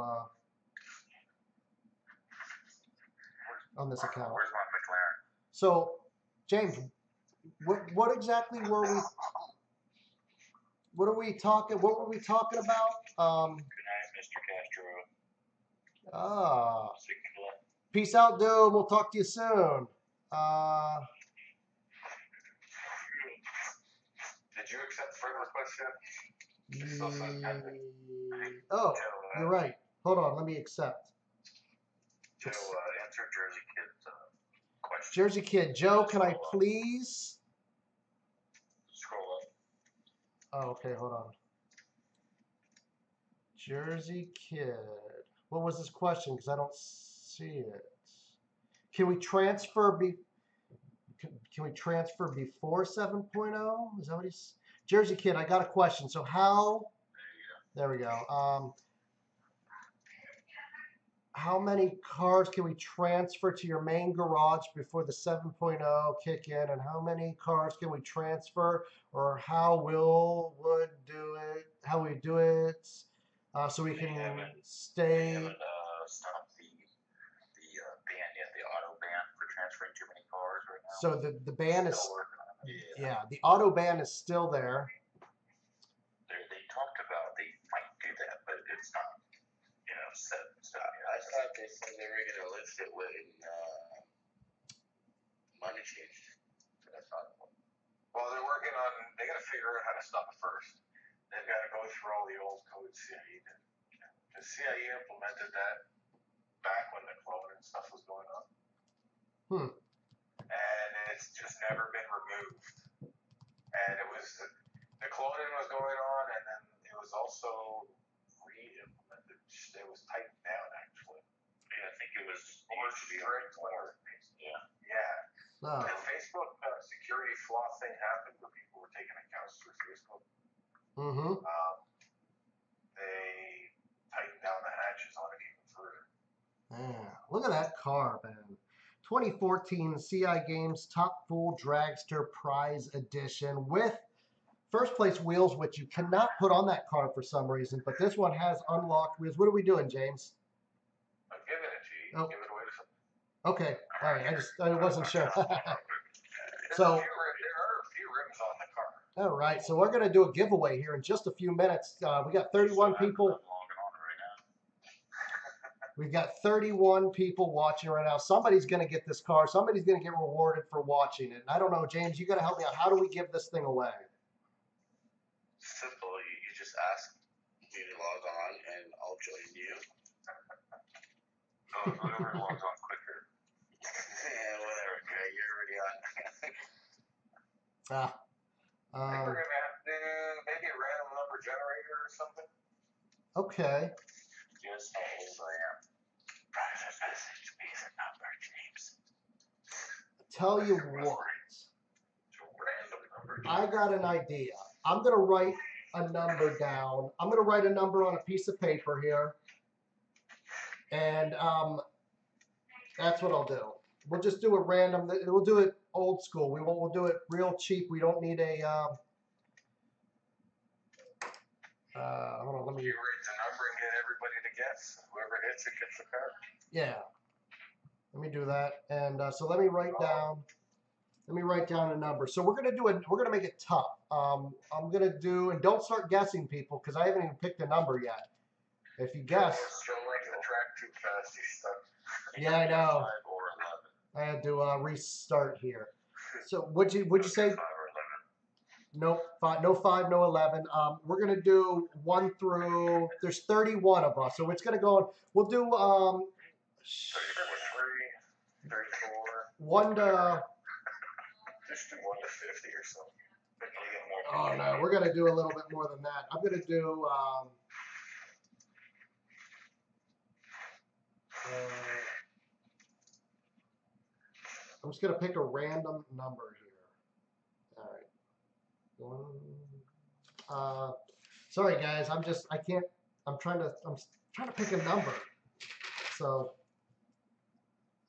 Speaker 1: on this account.
Speaker 2: Where's my McLaren?
Speaker 1: So, James, what exactly were we? What are we talking? What were we talking about?
Speaker 3: Good night, Mr. Castro.
Speaker 1: Peace out, dude. We'll talk to you soon.
Speaker 2: Did Did you accept friend request yet? It still says pending.
Speaker 1: Oh, you're right. Hold on, let me accept.
Speaker 2: Joe, answer Jersey Kid's question.
Speaker 1: Jersey Kid, Joe, can I please?
Speaker 3: Scroll up.
Speaker 1: Oh, okay, hold on. Jersey Kid. What was his question? Because I don't see it. Can we transfer can we transfer before 7.0? Is that what he's? Jersey Kid, I got a question. So how? There we go. How many cars can we transfer to your main garage before the 7.0 kick in, and how many cars can we transfer, or how would do it? How we do it, so we can stay.
Speaker 3: They haven't stopped the ban yet, the auto ban for transferring too many cars right now.
Speaker 1: So the ban is
Speaker 3: Still working on it.
Speaker 1: yeah, the auto ban is still there.
Speaker 3: They talked about they might do that, but it's not, set in stone.
Speaker 4: I thought they said they were going to lift it when money changed. That's not.
Speaker 2: Well, they're working on. They got to figure out how to stop it first. They've got to go through all the old code CIE did. Because CIE implemented that back when the clone and stuff was going on. And it's just never been removed. And it was the cloning was going on, and then it was also re-implemented. It was tightened down actually.
Speaker 3: Yeah, I think it was
Speaker 2: More strict.
Speaker 3: Yeah.
Speaker 1: So
Speaker 2: The Facebook security flaw thing happened where people were taking accounts through Facebook. They tightened down the hatches on it even further.
Speaker 1: yeah, look at that car, man. 2014 CI Games Top Full Dragster Prize Edition with first place wheels, which you cannot put on that car for some reason, but this one has unlocked wheels. What are we doing, James?
Speaker 2: I'm giving it to you.
Speaker 1: Oh.
Speaker 2: Give it away to somebody.
Speaker 1: Okay, all right. I wasn't sure. So,
Speaker 2: There are a few rims on the car.
Speaker 1: all right. So we're gonna do a giveaway here in just a few minutes. We got 31 people. We've got 31 people watching right now. Somebody's going to get this car. Somebody's going to get rewarded for watching it. And I don't know, James, you got to help me out. How do we give this thing away?
Speaker 4: Simple. You just ask me to log on, and I'll join you.
Speaker 3: Whoever logs on quicker.
Speaker 4: Yeah, whatever. Okay, you're already on.
Speaker 2: I think we're going to have to do maybe a random number generator or something.
Speaker 1: Okay.
Speaker 3: Just how old I am. Private message, piece of number, James.
Speaker 1: Tell you what. I got an idea. I'm going to write a number down. I'm going to write a number on a piece of paper here. And that's what I'll do. We'll just do a random. We'll do it old school. We'll do it real cheap. We don't need a. Hold on. Let me.
Speaker 2: You write the number and get everybody to guess. Whoever hits it gets the car.
Speaker 1: Yeah. Let me do that. And so let me write down. Let me write down a number. So we're gonna do it. We're gonna make it tough. I'm gonna do, and don't start guessing, people, because I haven't even picked a number yet. If you guess.
Speaker 2: Don't like the track too fast. You stuck.
Speaker 1: Yeah, I know.
Speaker 3: 5 or 11.
Speaker 1: I had to restart here. So what'd you say?
Speaker 3: 5 or 11.
Speaker 1: No 5, no 5, no 11. We're gonna do 1 through. There's 31 of us, so it's gonna go on. We'll do
Speaker 2: 34,
Speaker 1: 1 to.
Speaker 2: just do 1 to 50 or something.
Speaker 1: Oh no, we're gonna do a little bit more than that. I'm gonna do. I'm just gonna pick a random number here. All right. Sorry guys, I'm trying to pick a number. So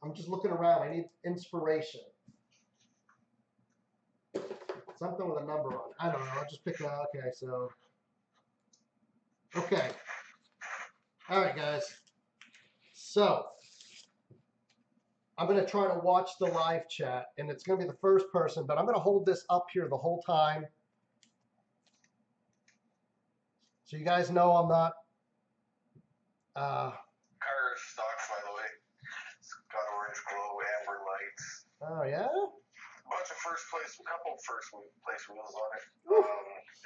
Speaker 1: I'm just looking around. I need inspiration. Something with a number on it. I don't know. I'll just pick okay, so okay. All right, guys. So I'm going to try to watch the live chat, and it's going to be the first person, but I'm going to hold this up here the whole time. So you guys know I'm not.
Speaker 2: Car is stock, by the way. It's got orange glow, amber lights.
Speaker 1: Oh, yeah?
Speaker 2: Bunch of a couple first place wheels on it.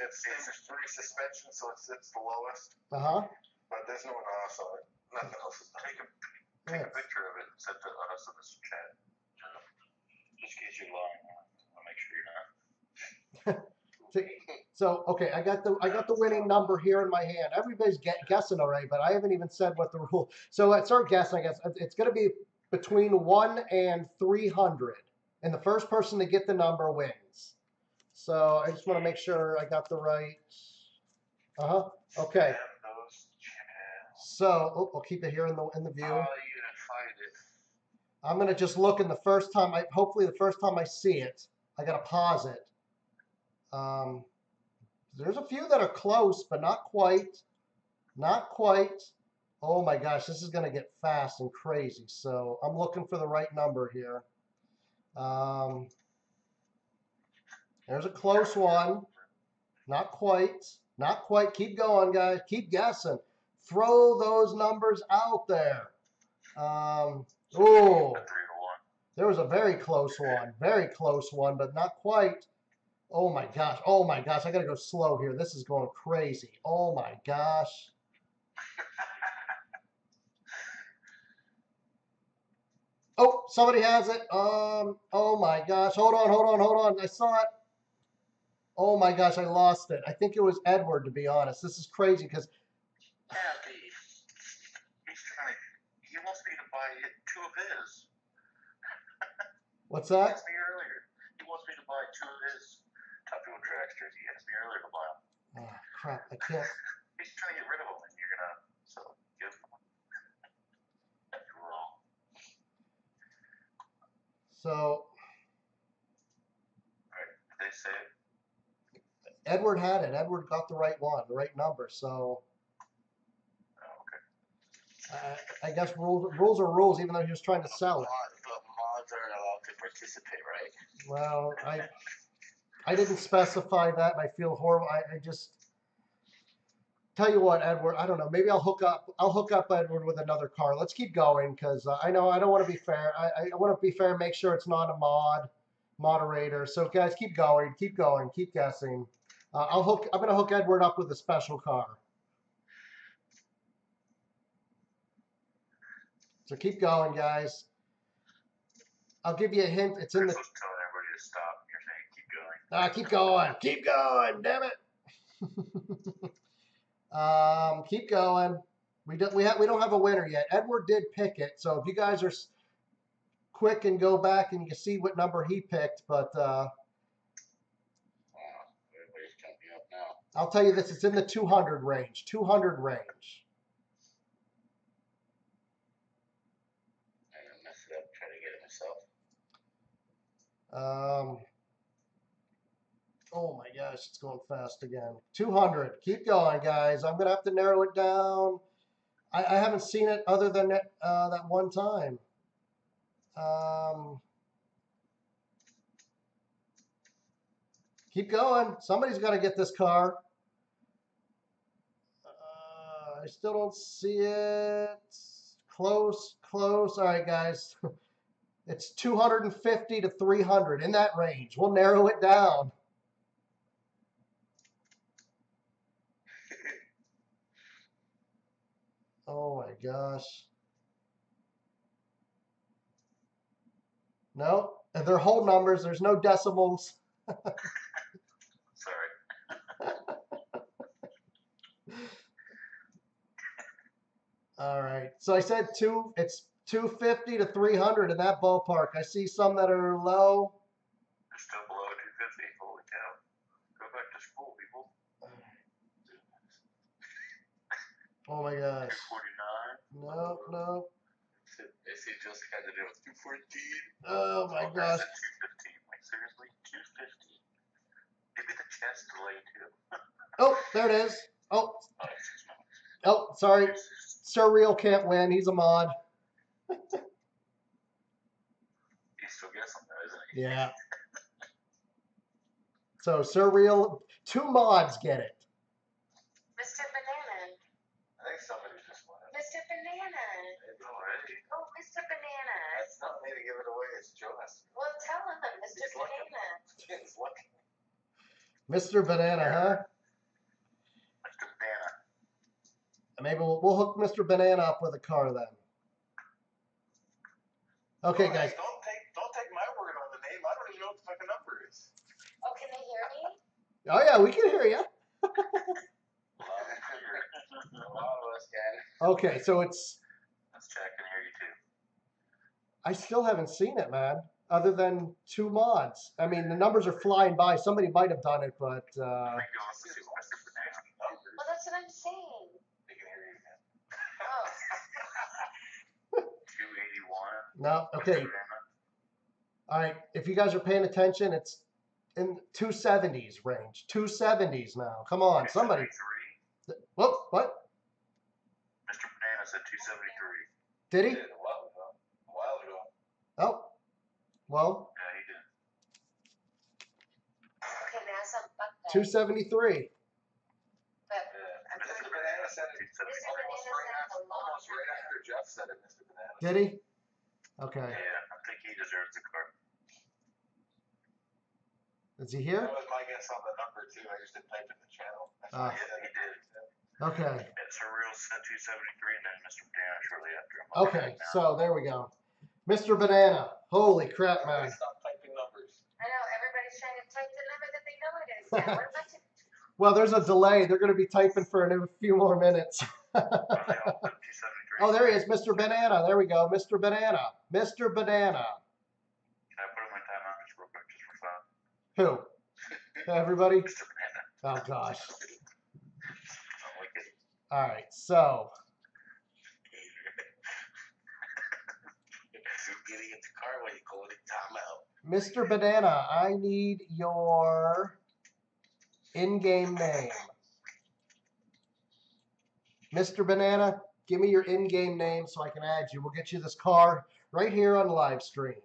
Speaker 2: It's free suspension, so it's the lowest. But there's no NOS on it. Nothing else is on it.
Speaker 3: Take a picture of it and send it to us in this chat. Just in case you're lying. I'll make sure you're not.
Speaker 1: So okay, I got the winning number here in my hand. Everybody's guessing already, but I haven't even said what the rule. So I start guessing. I guess it's going to be between 1 and 300, and the first person to get the number wins. So I just want to make sure I got the right. Okay. So I'll keep it here in the view. I'm going to just look, and the first time hopefully the first time I see it, I got to pause it. There's a few that are close, but not quite. Not quite. Oh my gosh, this is going to get fast and crazy. So I'm looking for the right number here. There's a close one. Not quite. Not quite. Keep going, guys. Keep guessing. Throw those numbers out there. Oh, there was a very close one. Very close one, but not quite. Oh my gosh. Oh my gosh. I got to go slow here. This is going crazy. Oh my gosh. Oh, somebody has it. Oh my gosh. Hold on. I saw it. Oh my gosh, I lost it. I think it was Edward, to be honest. This is crazy because
Speaker 3: he wants me to buy 2 of his.
Speaker 1: What's that?
Speaker 3: He asked me earlier. He wants me to buy 2 of his Top Fuel dragsters. He asked me earlier to buy them.
Speaker 1: Oh, crap. I can't.
Speaker 3: He's trying to get rid of them, and you're going to give them. That's wrong.
Speaker 1: So.
Speaker 3: All right. Did they say it?
Speaker 1: Edward had it. Edward got the right one, the right number. So.
Speaker 3: Oh, okay.
Speaker 1: I guess rules are rules, even though he was trying to sell it.
Speaker 4: But mods aren't allowed to participate, right?
Speaker 1: Well, I didn't specify that, and I feel horrible. I just tell you what, Edward. I don't know. Maybe I'll hook up Edward with another car. Let's keep going because I know I don't want to be fair. I want to be fair and make sure it's not a moderator. So guys, keep going, keep guessing. I'm gonna hook Edward up with a special car. So keep going, guys. I'll give you a hint. It's in the.
Speaker 3: I was telling everybody to stop, and you're saying keep going.
Speaker 1: Keep going, damn it. Keep going. We don't have a winner yet. Edward did pick it, so if you guys are quick and go back and you can see what number he picked, but
Speaker 3: everybody's jumping up now.
Speaker 1: I'll tell you this: it's in the 200 range. 200 range.
Speaker 3: I'm gonna mess it up, try to get it myself.
Speaker 1: Oh my gosh, it's going fast again. 200. Keep going, guys. I'm gonna have to narrow it down. I haven't seen it other than that one time. Keep going. Somebody's got to get this car. I still don't see it. Close. All right, guys. It's 250 to 300, in that range. We'll narrow it down. Oh my gosh. No, they're whole numbers. There's no decimals.
Speaker 3: Sorry.
Speaker 1: All right. So I said it's 250 to 300 in that ballpark. I see some that are low.
Speaker 3: They're still below 250. Holy cow. Go back to school, people.
Speaker 1: Oh my gosh.
Speaker 3: 249.
Speaker 1: No.
Speaker 4: They say Joseph had to do with 214.
Speaker 1: Oh my gosh.
Speaker 3: 215. Like seriously, 250. Maybe the chest delay too.
Speaker 1: Oh, there it is. Oh, sorry. Surreal can't win. He's a mod.
Speaker 3: He's still guessing though, isn't he?
Speaker 1: Yeah. So Surreal, 2 mods get it.
Speaker 5: Mr. Banana.
Speaker 3: I think somebody just won it.
Speaker 5: Mr. Banana.
Speaker 3: Already.
Speaker 5: Oh, Mr. Banana.
Speaker 3: That's not me to give it away. It's Jonas.
Speaker 5: Well, tell him, Mr. Banana.
Speaker 1: Mr. Banana, huh?
Speaker 3: Mr. Banana.
Speaker 1: Maybe we'll hook Mr. Banana up with a car then. Okay,
Speaker 2: Oh,
Speaker 1: guys.
Speaker 2: hey, don't take my word on the name. I don't even know what the fucking number is.
Speaker 5: Oh, can they hear me?
Speaker 1: Oh yeah, we can hear you.
Speaker 4: A lot of us can.
Speaker 1: Okay, so it's.
Speaker 3: Let's check and hear you too.
Speaker 1: I still haven't seen it, man. Other than 2 mods. I mean, the numbers are flying by. Somebody might have done it, but.
Speaker 3: I think you'll also see Mr. Banana.
Speaker 5: Well, that's what I'm saying.
Speaker 2: They can hear you again.
Speaker 5: Oh.
Speaker 3: 281.
Speaker 1: No, okay. All right, if you guys are paying attention, it's in 270s range. 270s now. Come on, somebody.
Speaker 3: 273.
Speaker 1: Whoop, what?
Speaker 3: Mr. Banana said 273.
Speaker 1: Did he?
Speaker 2: Did a while ago. A while ago.
Speaker 1: Oh, well,
Speaker 3: Yeah, he did.
Speaker 5: Okay, now some fuck that.
Speaker 1: 273.
Speaker 5: But
Speaker 2: Yeah.
Speaker 5: I'm
Speaker 2: Mr.
Speaker 5: trying to.
Speaker 2: Banana said it
Speaker 5: Mr.
Speaker 2: almost
Speaker 5: Banana
Speaker 2: right
Speaker 5: said
Speaker 2: after,
Speaker 5: a lot.
Speaker 2: almost right after Jeff said it, Mr. Banana.
Speaker 1: Did he? Okay.
Speaker 3: Yeah, I think he deserves the car.
Speaker 1: Is he here?
Speaker 2: That was my guess on the number too. I just didn't type in the channel. That's
Speaker 1: Ah.
Speaker 2: why I
Speaker 3: Yeah,
Speaker 2: said
Speaker 3: he
Speaker 2: it.
Speaker 3: did.
Speaker 1: Okay.
Speaker 3: Yeah, Surreal said 273 and then Mr. Banana shortly after him.
Speaker 1: Okay, so there we go. Mr. Banana. Holy crap,
Speaker 2: Everybody
Speaker 1: man.
Speaker 2: stop typing numbers.
Speaker 5: I know everybody's trying to type the number that they know it is. Now, what about you?
Speaker 1: Well, there's a delay. They're going to be typing for a few more minutes.
Speaker 3: They all put 273.
Speaker 1: Oh, there he is, Mr. Banana. There we go, Mr. Banana. Mr. Banana.
Speaker 3: Can I put him in timeout just real quick, just for fun?
Speaker 1: Who? Everybody?
Speaker 3: Mr. Banana.
Speaker 1: Oh, gosh.
Speaker 3: I'm wicked.
Speaker 1: All right, so
Speaker 4: Getting in the car when you go to timeout.
Speaker 1: Mr. Banana, I need your in-game name. Mr. Banana, give me your in-game name so I can add you. We'll get you this car right here on live stream.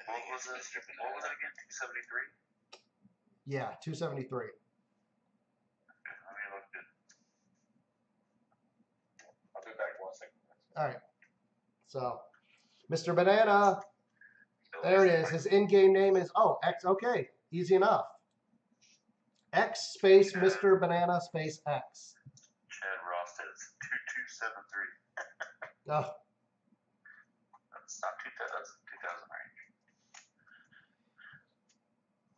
Speaker 3: What was it? What was it again? 273?
Speaker 1: Yeah, 273.
Speaker 3: Let me look at.
Speaker 2: I'll be back in 1 second.
Speaker 1: All right. So, Mr. Banana, there it is. His in-game name is, oh, X. Okay, easy enough. X space Mr. Banana space X.
Speaker 3: Chad Ross says 2273.
Speaker 1: Oh,
Speaker 3: That's not 2000. That's 2000 range.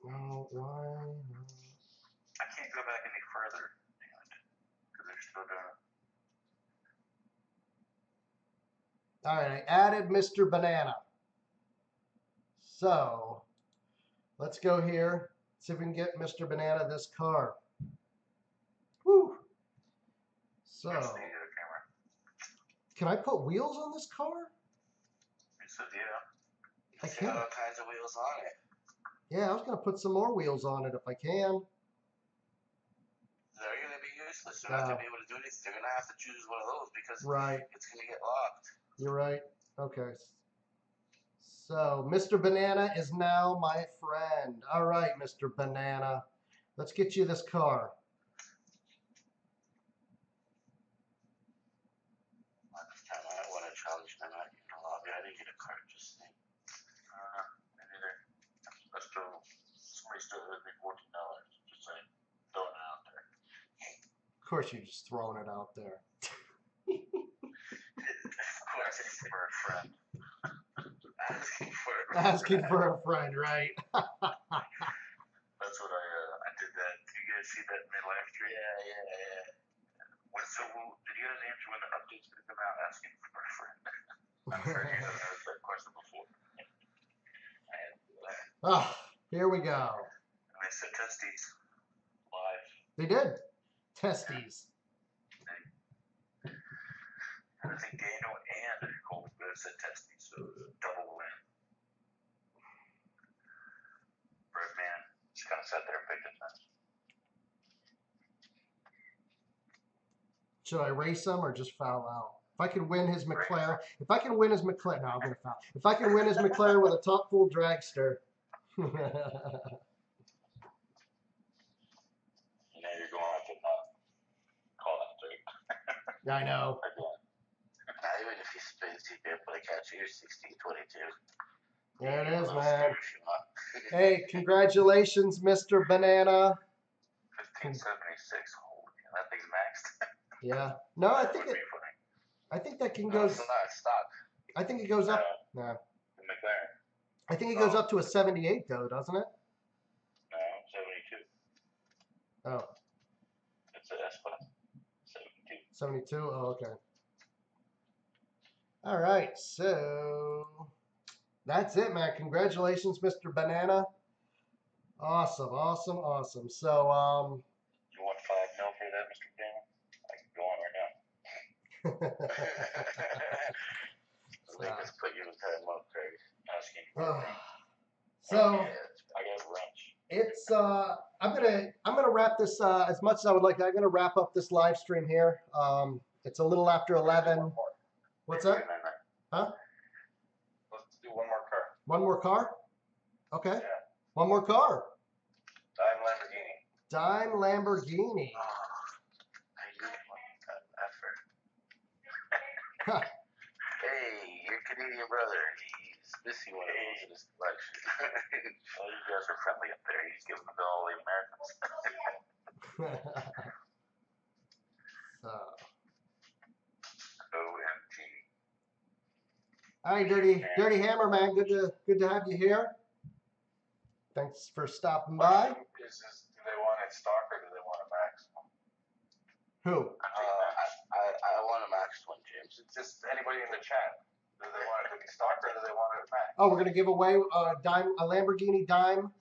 Speaker 1: no, why?
Speaker 3: I can't go back any further. Damn it. Because they're still doing it.
Speaker 1: All right, I added Mr. Banana. So, let's go here. See if we can get Mr. Banana this car. Whew. So,
Speaker 3: That's the camera.
Speaker 1: can I put wheels on this car?
Speaker 3: He said, yeah.
Speaker 1: I
Speaker 4: It's got
Speaker 1: can.
Speaker 4: all kinds of wheels on it.
Speaker 1: Yeah, I was going to put some more wheels on it if I can.
Speaker 4: They're going to be useless. They're not going to be able to do anything. They're going to have to choose one of those because
Speaker 1: Right.
Speaker 4: it's going to get locked.
Speaker 1: You're right. Okay. So, Mr. Banana is now my friend. All right, Mr. Banana. Let's get you this car.
Speaker 4: This time I want to challenge them out in the lobby. I didn't get a card just saying.
Speaker 3: Me neither. That's still, somebody still owes me $14. Just saying. Throwing it out there.
Speaker 1: Of course, you're just throwing it out there.
Speaker 3: Of course, it's for a friend.
Speaker 4: Asking for it.
Speaker 1: Asking for a friend, right?
Speaker 3: That's what I did that. Did you guys see that in my live stream?
Speaker 4: Yeah.
Speaker 3: Did you guys answer when the update's going to come out asking for a friend? I'm sure you have asked that question before. I had to do that.
Speaker 1: Oh, here we go.
Speaker 3: And they said testes live.
Speaker 1: They did. Testes.
Speaker 3: And I think Daniel and Cole both said testes, so double win. Brett man, just kind of sat there and picked his nose.
Speaker 1: Should I race him or just foul out? If I can win his McLaren, no, I'm gonna foul. If I can win his McLaren with a top full dragster.
Speaker 3: You know you're going to call that straight.
Speaker 1: I know.
Speaker 4: Not even if he spins, he'd be able to catch you. You're 16-22.
Speaker 1: There it is, man. Hey, congratulations, Mr. Banana.
Speaker 3: 1576. Holy, that thing's maxed.
Speaker 1: Yeah. No, I
Speaker 3: That
Speaker 1: think
Speaker 3: would
Speaker 1: it.
Speaker 3: be funny.
Speaker 1: I think that can
Speaker 4: No,
Speaker 1: go.
Speaker 4: it's not stock.
Speaker 1: I think it goes up. No.
Speaker 3: The McLaren.
Speaker 1: I think it goes up to a 78 though, doesn't it?
Speaker 3: No, 72.
Speaker 1: Oh,
Speaker 3: It's an S class. 72.
Speaker 1: 72. Oh, okay. All right. So that's it, man. Congratulations, Mr. Banana. Awesome, awesome, awesome. So,
Speaker 3: You want $5 mil for that, Mr. Banner? I can go on right now.
Speaker 4: They just put you in time up, Craig.
Speaker 3: Asking.
Speaker 1: so
Speaker 3: I got lunch.
Speaker 1: it's I'm gonna wrap this as much as I would like. I'm gonna wrap up this live stream here. It's a little after 11. What's that? Huh?
Speaker 2: Let's do one more car.
Speaker 1: One more car? Okay.
Speaker 2: Yeah.
Speaker 1: One more car.
Speaker 2: Dime
Speaker 1: Dime
Speaker 2: Lamborghini.
Speaker 1: Lamborghini.
Speaker 4: I need one effort.
Speaker 1: Huh.
Speaker 4: Hey, your Canadian brother, he's missing one of those in his collection.
Speaker 3: Well, you guys are friendly up there. He's giving them to all the Americans.
Speaker 1: So.
Speaker 3: OMG.
Speaker 1: All right, Dirty Hammer, man. Good to have you here. Thanks for stopping by.
Speaker 2: Do they want it stock or do they want a max?
Speaker 1: Who?
Speaker 4: I want a max one, James.
Speaker 2: It's just anybody in the chat. Do they want it to be stock or do they want it max?
Speaker 1: Oh, we're gonna give away a Lamborghini dime.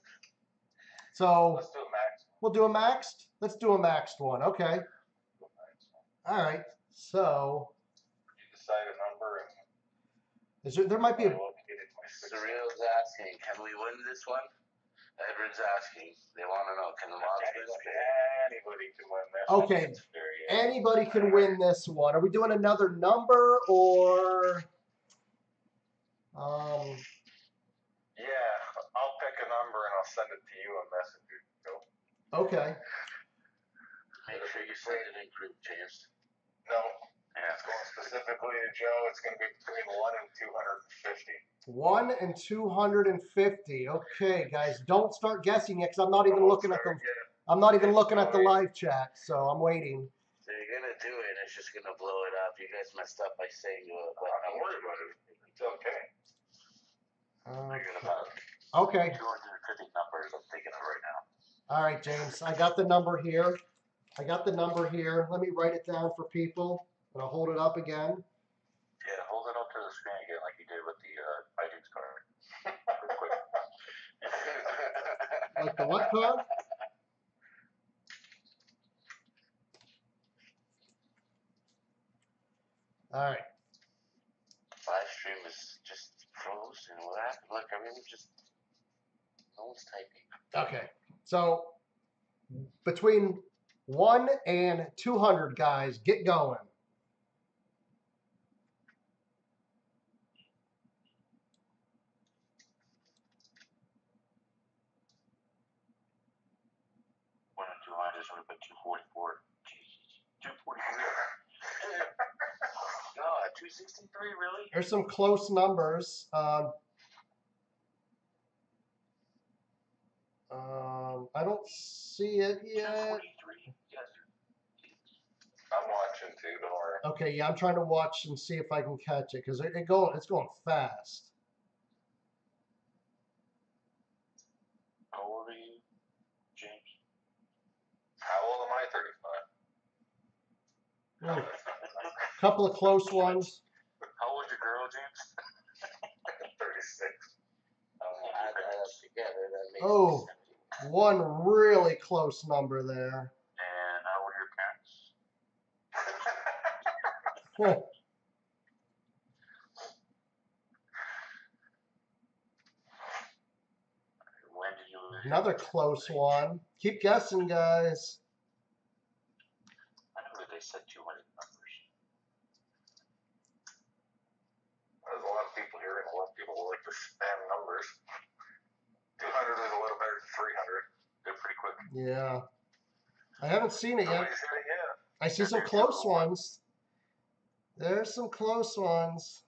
Speaker 1: So
Speaker 2: Let's do a max.
Speaker 1: we'll do a maxed. Let's do a maxed one. Okay. All right. So
Speaker 2: You decide a number and
Speaker 1: there might be a.
Speaker 4: Surreal's asking, can we win this one? Edward's asking. They want to know, can the mods win?
Speaker 2: Anybody can win this.
Speaker 1: Okay. Anybody can win this one. Are we doing another number or?
Speaker 2: Yeah, I'll pick a number and I'll send it to you on Messenger. Go.
Speaker 1: Okay.
Speaker 4: Make sure you send it in group, James.
Speaker 2: No, it's going specifically to Joe. It's going to be between 1 and 250.
Speaker 1: 1 and 250. Okay, guys, don't start guessing yet, because I'm not even looking at the. I'm not even looking at the live chat, so I'm waiting.
Speaker 4: So you're gonna do it, and it's just gonna blow it up. You guys messed up by saying what
Speaker 2: I'm not worried about it. It's okay.
Speaker 1: Okay.
Speaker 3: 250 numbers. I'm thinking of right now.
Speaker 1: All right, James. I got the number here. Let me write it down for people, and I'll hold it up again.
Speaker 3: Yeah, hold it up to the screen again like you did with the iTunes card. Real quick.
Speaker 1: Like the what card? All right.
Speaker 4: live stream is just frozen. What happened? Look, everyone just no one's typing.
Speaker 1: Okay. So between 1 and 200, guys, get going.
Speaker 3: I just would have been 244. Jesus. 243.
Speaker 4: God, 263, really?
Speaker 1: There's some close numbers. I don't see it yet.
Speaker 3: 243. Yes.
Speaker 2: I'm watching too, don't worry.
Speaker 1: Okay, yeah, I'm trying to watch and see if I can catch it because it's going fast.
Speaker 3: How old are you, James?
Speaker 2: How old am I? 35.
Speaker 1: Couple of close ones.
Speaker 3: How old's your girl, James?
Speaker 2: 36.
Speaker 4: Add that up together, that makes
Speaker 1: Oh.
Speaker 4: sense.
Speaker 1: One really close number there.
Speaker 3: And how old are your parents? When did you lose?
Speaker 1: Another close one. Keep guessing, guys.
Speaker 3: I know that they said 200 numbers.
Speaker 2: There's a lot of people here, and a lot of people like to spam numbers. 200 is a little better than 300.
Speaker 3: They're pretty quick.
Speaker 1: Yeah. I haven't seen it yet.
Speaker 2: Nobody's hit it yet.
Speaker 1: I see some close ones. There's some close ones.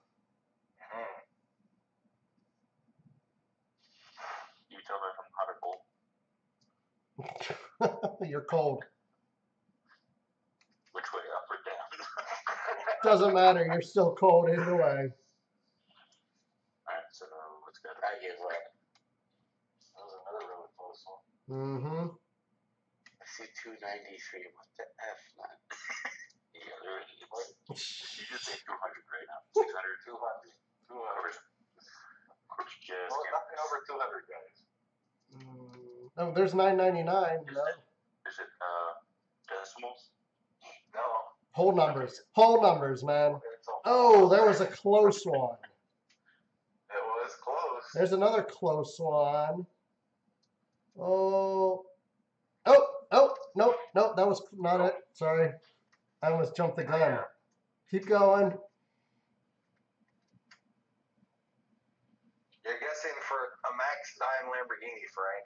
Speaker 3: You tell me if
Speaker 1: You're cold.
Speaker 3: Which way, up or down?
Speaker 1: Doesn't matter. You're still cold either way.
Speaker 3: Alright, so let's go.
Speaker 4: I give up. That was another really close one.
Speaker 1: Mm-hmm.
Speaker 4: I see 293. What the F, man?
Speaker 3: Yeah, there it is. You just say 200 right now. 600, 200. 200. Just
Speaker 2: Well, nothing over 200, guys.
Speaker 1: Oh, there's 999. No.
Speaker 3: Is it decimals?
Speaker 2: No.
Speaker 1: Whole numbers. Whole numbers, man. Oh, there was a close one.
Speaker 2: It was close.
Speaker 1: There's another close one. Oh. Oh, nope, that was not it. Sorry. I almost jumped the gun. Keep going.
Speaker 2: You're guessing for a Max 9 Lamborghini, Frank.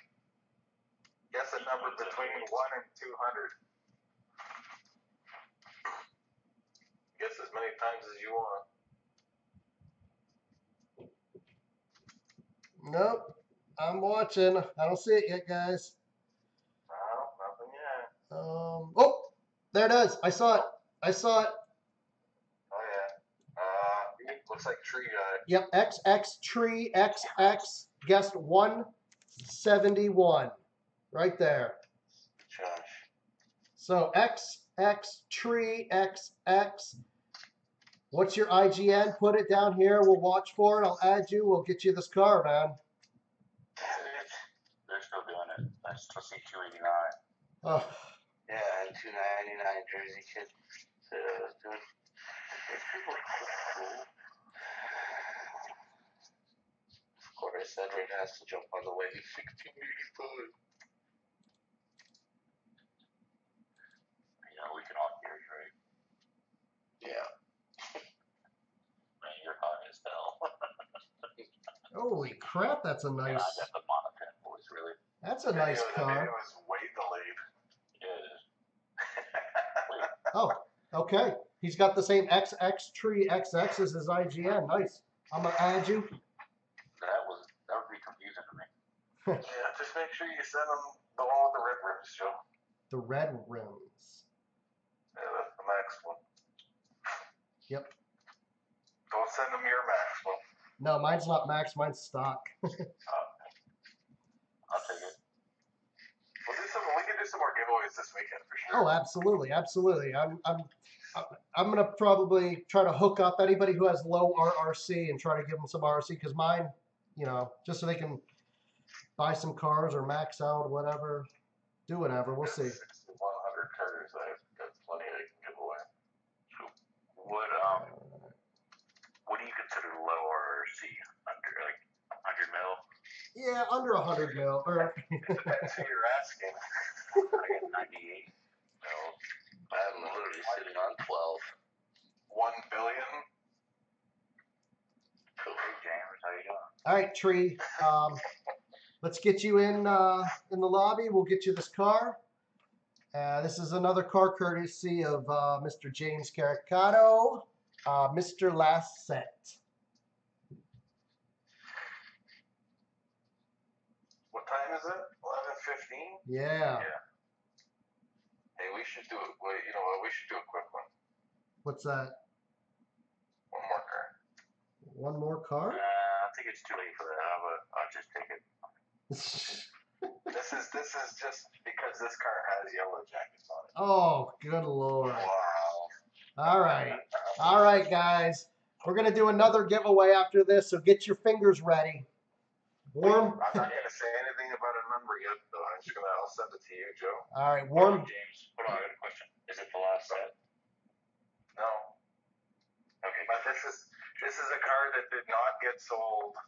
Speaker 2: Guess a number between 1 and 200. Guess as many times as you want.
Speaker 1: Nope. I'm watching. I don't see it yet, guys.
Speaker 2: No, nothing yet.
Speaker 1: Oh, there it is. I saw it.
Speaker 2: Oh, yeah. Looks like Tree Guy.
Speaker 1: Yep, XX Tree XX guessed 171. Right there.
Speaker 4: Josh.
Speaker 1: So XX Tree XX. What's your IGN? Put it down here. We'll watch for it. I'll add you. We'll get you this car, man.
Speaker 3: They're still doing it. I still see 289.
Speaker 1: Oh,
Speaker 4: Yeah, and 299 Jersey kid. So, dude. Of course, Edward has to jump on the wave. 1685.
Speaker 3: You know, we can all hear you, right?
Speaker 4: Yeah.
Speaker 3: Man, you're hot as hell.
Speaker 1: holy crap! That's a
Speaker 3: Yeah,
Speaker 1: nice.
Speaker 3: I got the monotone voice, really.
Speaker 1: That's a nice
Speaker 2: The
Speaker 1: car.
Speaker 2: video is way delayed.
Speaker 3: Yeah, it is.
Speaker 1: Oh, okay. He's got the same XX Tree XX as his IGN. Nice. I'm gonna add you.
Speaker 3: That would be confusing to me.
Speaker 2: Yeah, just make sure you send them the one with the red rims, Joe.
Speaker 1: The red rims.
Speaker 2: Yeah, that's the Max one.
Speaker 1: Yep.
Speaker 2: Don't send them your Max one.
Speaker 1: No, mine's not max. Mine's stock.
Speaker 3: I'll take it.
Speaker 2: We can do some more giveaways this weekend for sure.
Speaker 1: Oh, absolutely, absolutely. I'm gonna probably try to hook up anybody who has low RRC and try to give them some RRC because mine, you know, just so they can buy some cars or max out, whatever, do whatever. We'll see.
Speaker 2: 6,100 cars. I've got plenty I can give away.
Speaker 3: What do you consider low RRC? Under like 100 mil?
Speaker 1: Yeah, under 100 mil. Or
Speaker 2: Depends who you're asking.
Speaker 3: I got 98 mil.
Speaker 4: I'm literally sitting on 12.
Speaker 2: 1 billion.
Speaker 3: Cool. Hey, James, how you doing?
Speaker 1: all right, Tree. Let's get you in the lobby. We'll get you this car. This is another car courtesy of Mr. James Caricato, Mr. Last Set.
Speaker 2: What time is it? 11:15.
Speaker 1: Yeah.
Speaker 2: Hey, we should do it. Wait, you know what? We should do a quick one.
Speaker 1: What's that?
Speaker 2: One more car.
Speaker 1: One more car?
Speaker 3: I think it's too late for that. I'll just take it.
Speaker 2: This is just because this car has yellow jackets on it.
Speaker 1: Oh, good Lord.
Speaker 2: Wow.
Speaker 1: All right. All right, guys. We're going to do another giveaway after this, so get your fingers ready. Warm.
Speaker 2: I'm not gonna say anything about a number yet, though. I'll send it to you, Joe.
Speaker 1: All right,
Speaker 3: Hold
Speaker 1: warm.
Speaker 3: on, James. Hold on, I got a question. Is it the last set?
Speaker 2: No,
Speaker 3: Okay.
Speaker 2: but this is a car that did not get sold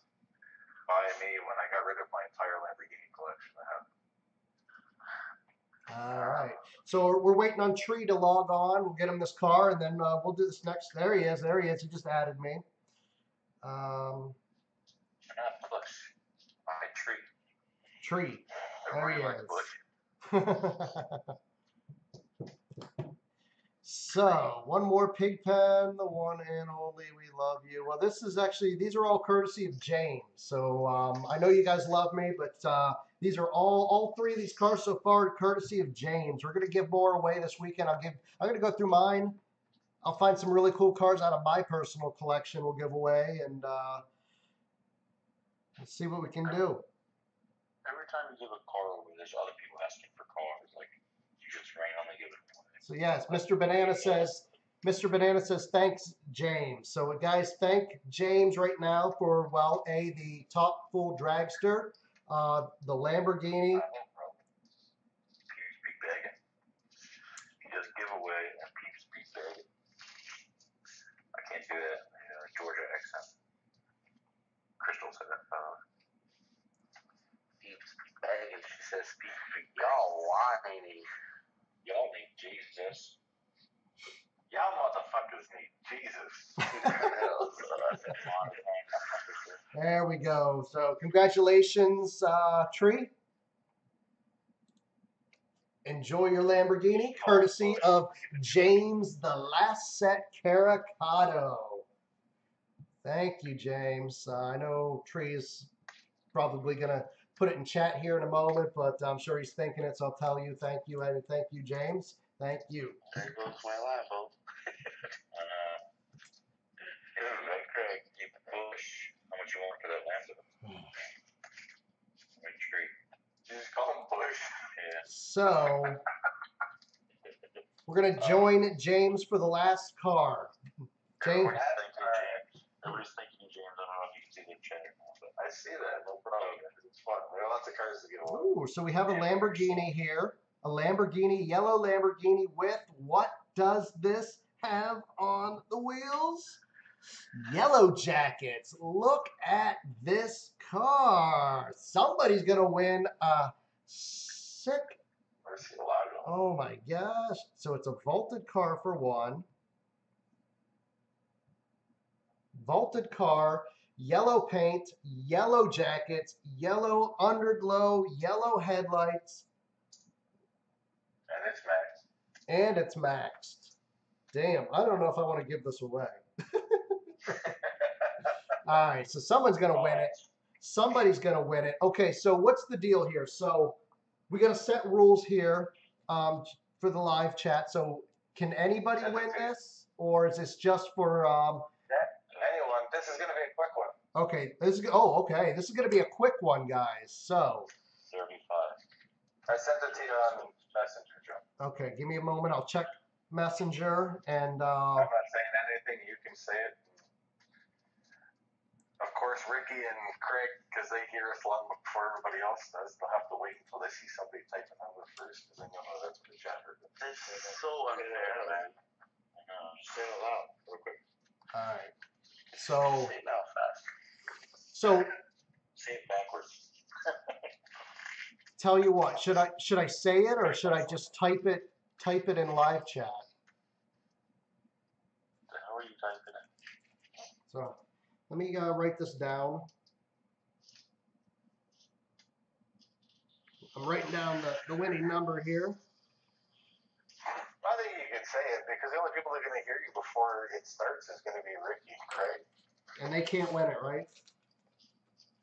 Speaker 2: by me when I got rid of my entire Lamborghini collection.
Speaker 1: All right. So we're waiting on Tree to log on. We'll get him this car, and then we'll do this next. There he is. There he is. He just added me.
Speaker 3: Bush. My tree.
Speaker 1: Tree. There
Speaker 3: Everybody
Speaker 1: he
Speaker 3: likes
Speaker 1: is.
Speaker 3: Bush.
Speaker 1: So, one more pig pen, the one and only we love you. Well, this is actually, these are all courtesy of James. So, I know you guys love me, but These are all three of these cars so far courtesy of James. We're gonna give more away this weekend. I'm gonna go through mine. I'll find some really cool cars out of my personal collection we'll give away, and let's see what we can do.
Speaker 3: Every time you give a car away, there's other people asking for cars. Like, you just randomly give it away.
Speaker 1: So yes, Mr. Banana says, thanks, James. So guys, thank James right now for, well, the top full dragster, the Lamborghini.
Speaker 3: No problem. Peeps be begging. You just give away and peeps be begging. I can't do that in Georgia accent. Crystal said that.
Speaker 4: Peeps be begging. She says, y'all whining.
Speaker 3: Y'all need Jesus.
Speaker 2: Y'all motherfuckers need Jesus.
Speaker 1: There we go. So congratulations, Tree. Enjoy your Lamborghini, courtesy of James the Last Set Caracado. Thank you, James. I know Tree is probably going to put it in chat here in a moment, but I'm sure he's thinking it, so I'll tell you thank you, and thank you, James. Thank you.
Speaker 4: There goes my Lambo.
Speaker 3: Craig, keep the push. How much you want for that Lambo? Tree.
Speaker 2: You just call him Bush.
Speaker 3: Yeah.
Speaker 1: So we're going to join James for the last car. James.
Speaker 3: Everybody's thanking you, James. I don't know if you can see the chat or not, but
Speaker 2: I see that. No problem. It's fun. There are lots of cars to get away.
Speaker 1: Ooh, so we have a Lamborghini here. A Lamborghini, yellow Lamborghini with, what does this have on the wheels? Yellow jackets. Look at this car. Somebody's going to win a sick. Oh my gosh. So it's a vaulted car for one. Vaulted car, yellow paint, yellow jackets, yellow underglow, yellow headlights.
Speaker 2: And it's maxed.
Speaker 1: And it's maxed. Damn, I don't know if I want to give this away. All right, so someone's going to win it. Somebody's going to win it. Okay, so what's the deal here? So we got to set rules here for the live chat. So can anybody win this? Or is this just for...
Speaker 2: anyone. This is going to be a quick one.
Speaker 1: Okay, okay. This is going to be a quick one, guys. So...
Speaker 3: 35.
Speaker 2: I sent it to you on Messenger, Joe.
Speaker 1: Okay, give me a moment. I'll check Messenger and...
Speaker 2: I'm not saying anything. You can say it. Of course, Ricky and Craig, because they hear us long before everybody else does, they'll have to wait until they see somebody type a number first, because then you'll know that's what the chat heard.
Speaker 4: This is so unfair, man.
Speaker 3: Say it aloud real quick.
Speaker 1: All right. So...
Speaker 4: Say it now fast.
Speaker 1: So...
Speaker 3: Say it backwards.
Speaker 1: Tell you what, should I say it or should I just type it in live chat?
Speaker 3: How are you typing it?
Speaker 1: So let me write this down. I'm writing down the winning number here.
Speaker 2: I think you can say it because the only people that are going to hear you before it starts is going to be Ricky and Craig.
Speaker 1: And they can't win it, right?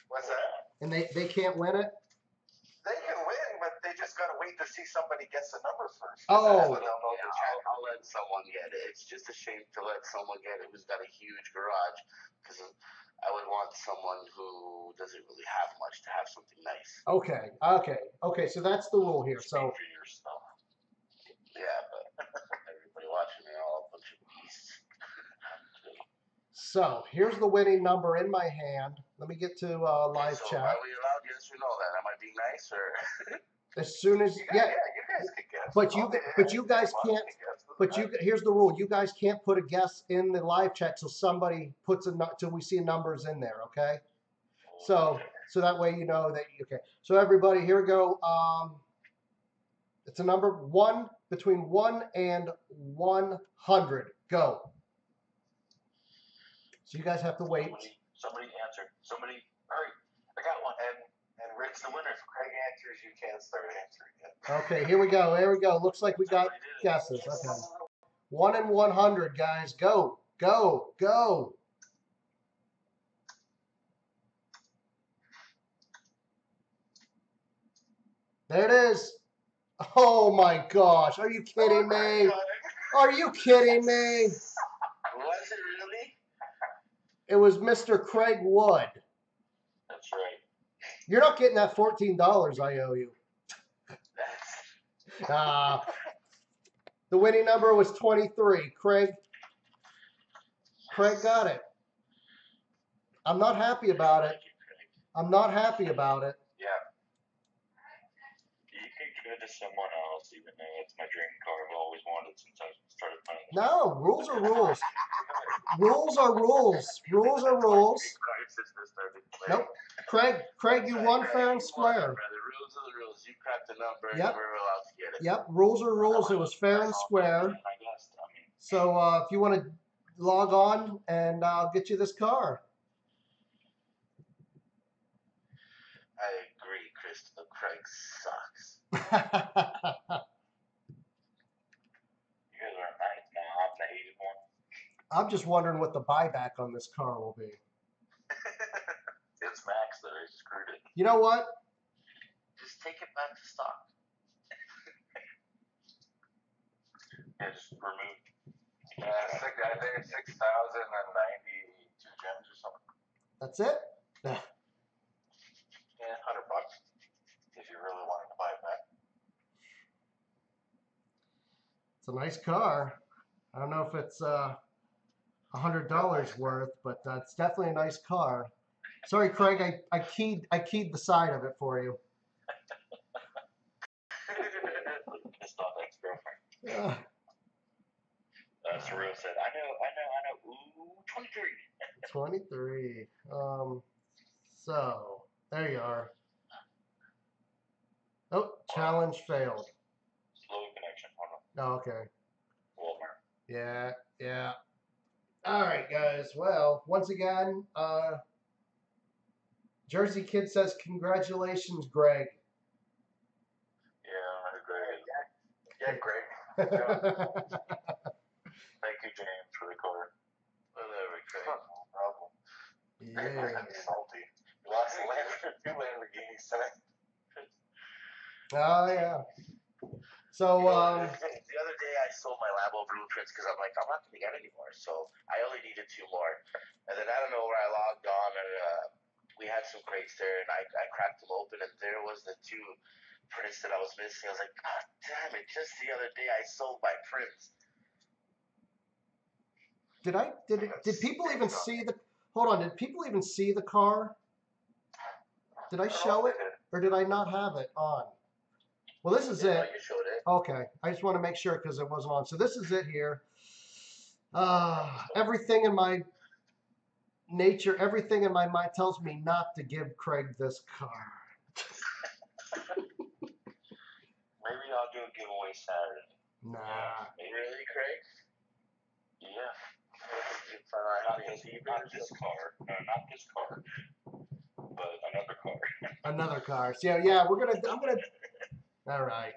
Speaker 2: What's that?
Speaker 1: And they can't win it?
Speaker 2: They can win, but they just got to wait to see somebody guess the number first.
Speaker 1: Oh.
Speaker 4: I'll let someone get it. It's just a shame to let someone get it who's got a huge garage, because I would want someone who doesn't really have much to have something nice.
Speaker 1: Okay. So that's the rule here. So
Speaker 3: for your stuff.
Speaker 4: Yeah, but everybody watching, they're all a bunch of beasts.
Speaker 1: So here's the winning number in my hand. Let me get to live
Speaker 4: so
Speaker 1: chat.
Speaker 4: Are we allowed yes or no then? Am I being nice or?
Speaker 1: As soon as
Speaker 2: you guys can guess.
Speaker 1: But you guys can't. But here's the rule: you guys can't put a guess in the live chat till somebody puts till we see numbers in there. Okay. So that way you know that. Okay. So everybody, here we go. It's a number between 1 and 100. Go. So you guys have to wait.
Speaker 3: Somebody answered. Somebody, hurry! I got one.
Speaker 2: And Rick's the winner. If Craig answers, you can't start answering yet.
Speaker 1: Okay, here we go. There we go. Looks like we got guesses. Okay. 1 and 100, guys. Go. Go. Go. There it is. Oh my gosh. Are you kidding me? Are you kidding me?
Speaker 4: Was it really?
Speaker 1: It was Mr. Craig Wood.
Speaker 3: That's right.
Speaker 1: You're not getting that $14 I owe you. The winning number was 23. Craig got it. I'm not happy about it. I'm not happy about it.
Speaker 3: Yeah. You can give it to someone else, even though it's my dream car. I've always wanted since I started playing.
Speaker 1: No, rules are rules. Rules are rules. Rules are rules. Nope. Craig, you won fair and square.
Speaker 4: The rules are the rules. You cracked the number,
Speaker 1: Yep.
Speaker 4: and we're allowed to get it.
Speaker 1: Yep. Rules are rules. It was fair and square.
Speaker 3: I guess. I mean,
Speaker 1: So if you want to log on, and I'll get you this car.
Speaker 4: I agree, Crystal. Craig sucks.
Speaker 3: you guys are nice. Now I'm the hated one.
Speaker 1: I'm just wondering what the buyback on this car will be.
Speaker 3: It's Max though. He screwed it.
Speaker 1: You know what?
Speaker 4: Just take it back to stock.
Speaker 3: Yeah, just remove.
Speaker 2: I think it's 6,092 gems or something.
Speaker 1: That's it?
Speaker 2: Yeah, $100 if you really wanted to buy it back.
Speaker 1: It's a nice car. I don't know if it's $100 worth, but it's definitely a nice car. Sorry, Craig, I keyed the side of it for you.
Speaker 3: Pissed off ex-girlfriend.
Speaker 1: Yeah.
Speaker 3: Surreal said, I know. Ooh, 23.
Speaker 1: 23. So there you are. Oh, challenge failed.
Speaker 3: Slow connection. Hold
Speaker 1: Oh, okay.
Speaker 3: on. Walmart.
Speaker 1: Yeah. All right, guys. Well, once again, Jersey Kid says congratulations, Greg.
Speaker 3: Yeah, Greg.
Speaker 2: Yeah, Greg.
Speaker 3: Thank you, James, for the car.
Speaker 4: Whatever, Craig.
Speaker 2: No problem.
Speaker 1: Yeah.
Speaker 2: Salty. You lost two Lamborghinis tonight.
Speaker 1: Oh yeah. So
Speaker 4: The other day I sold my Lambo blueprints because I'm like, I'm not going to get any more. So I only needed 2 more. And then I don't know where I logged on, and we had some crates there, and I cracked them open, and there was the 2 prints that I was missing. I was like, God damn it, just the other day I sold my prints.
Speaker 1: did people even see the? Hold on. Did people even see the car? Did I show it, or did I not have it on? Well, this is it.
Speaker 4: You showed it.
Speaker 1: Okay, I just want to make sure because it wasn't on. So this is it here. Everything in my nature, everything in my mind tells me not to give Craig this car.
Speaker 3: Maybe I'll do a giveaway Saturday.
Speaker 1: Nah.
Speaker 4: Really, Craig?
Speaker 3: Yeah.
Speaker 4: Not
Speaker 3: Not this car. No, not this car. But another car.
Speaker 1: Another car. So yeah, I'm gonna. All right.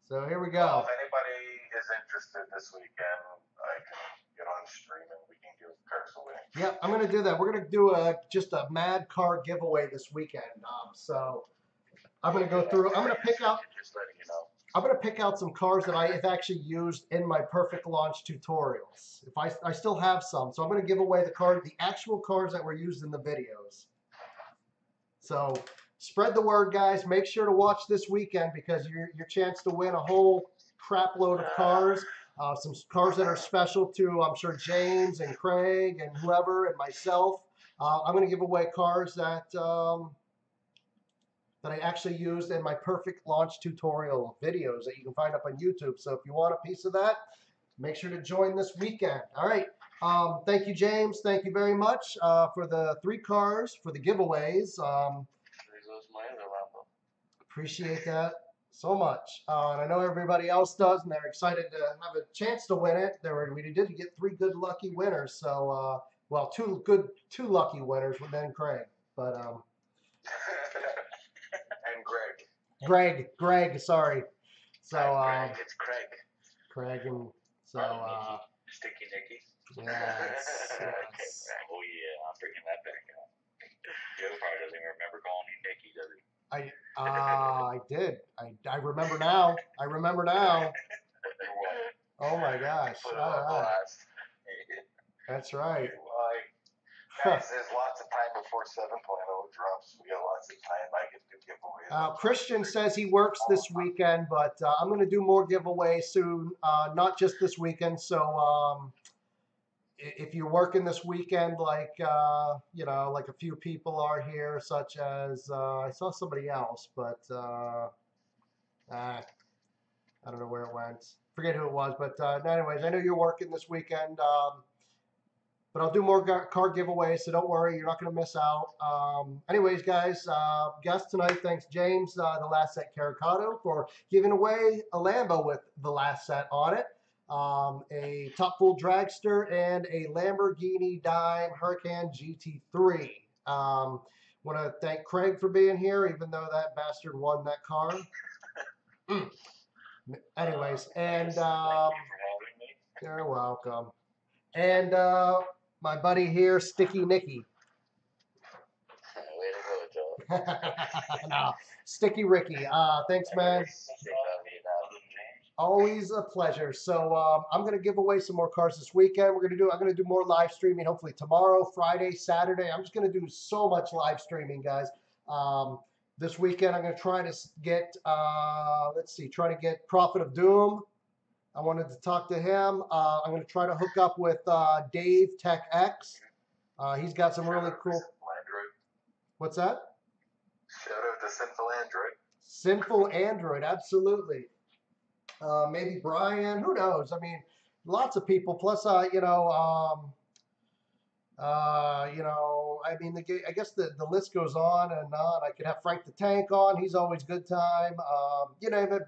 Speaker 1: So here we
Speaker 2: Well,
Speaker 1: go.
Speaker 2: if anybody is interested this weekend, I can get on stream and we can give cars away.
Speaker 1: Yep, I'm gonna do that. We're gonna do just a mad car giveaway this weekend. So I'm gonna go through. I'm gonna pick out.
Speaker 4: Just letting you know.
Speaker 1: I'm gonna pick out some cars that I have actually used in my perfect launch tutorials. If I still have some, so I'm gonna give away the actual cars that were used in the videos. So spread the word, guys. Make sure to watch this weekend because your chance to win a whole crap load of cars. Some cars that are special to, I'm sure, James and Craig and whoever and myself. I'm going to give away cars that I actually used in my perfect launch tutorial videos that you can find up on YouTube. So if you want a piece of that, make sure to join this weekend. All right. Thank you, James. Thank you very much for the 3 cars for the giveaways.
Speaker 4: There goes my other Lambo.
Speaker 1: Appreciate that so much. And I know everybody else does, and they're excited to have a chance to win it. We did get 3 good lucky winners. So, well, 2 lucky winners with then Craig. But
Speaker 2: And
Speaker 1: Greg, sorry. So
Speaker 4: Craig, it's Craig.
Speaker 1: Craig and so
Speaker 3: Sticky Nicky.
Speaker 1: yes.
Speaker 3: Oh yeah, I'm bringing that back out. Joe probably doesn't even remember calling me Nicky, does he?
Speaker 1: I did. I remember now. I remember now. Oh my gosh!
Speaker 3: Put it
Speaker 1: All
Speaker 3: on
Speaker 1: right.
Speaker 3: blast.
Speaker 1: That's right.
Speaker 3: Guys, there's lots of time before 7.0 drops. We got lots of time. I can do giveaways.
Speaker 1: Christian says he works this weekend, but I'm going to do more giveaways soon. Not just this weekend. So if you're working this weekend, like like a few people are here, such as I saw somebody else, but I don't know where it went. Forget who it was, but anyways, I know you're working this weekend. But I'll do more card giveaways, so don't worry, you're not going to miss out. Anyways, guys, guest tonight, thanks James, the Last Set Caricato, for giving away a Lambo with the last set on it, a Top Full Dragster, and a Lamborghini Dime Huracan GT3. Want to thank Craig for being here, even though that bastard won that car. Anyways, and
Speaker 3: Thank you for having me.
Speaker 1: you're welcome. And my buddy here, Sticky Nicky.
Speaker 3: Way to go, Joe.
Speaker 1: No, Sticky Ricky. Thanks, man. Always a pleasure. So I'm gonna give away some more cards this weekend. I'm gonna do more live streaming. Hopefully tomorrow, Friday, Saturday. I'm just gonna do so much live streaming, guys. This weekend I'm gonna try to get try to get Prophet of Doom. I wanted to talk to him. I'm going to try to hook up with Dave Tech X. He's got some really cool. What's that?
Speaker 3: Shout out to Sinful Android.
Speaker 1: Sinful Android, absolutely. Maybe Brian. Who knows? I mean, lots of people. Plus, I mean, I guess the list goes on and on. I could have Frank the Tank on. He's always good time.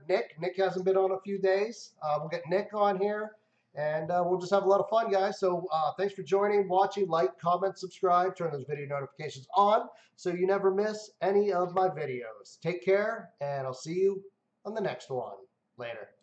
Speaker 1: Nick. Nick hasn't been on a few days. We'll get Nick on here, and we'll just have a lot of fun, guys. So thanks for joining, watching, like, comment, subscribe, turn those video notifications on so you never miss any of my videos. Take care, and I'll see you on the next one. Later.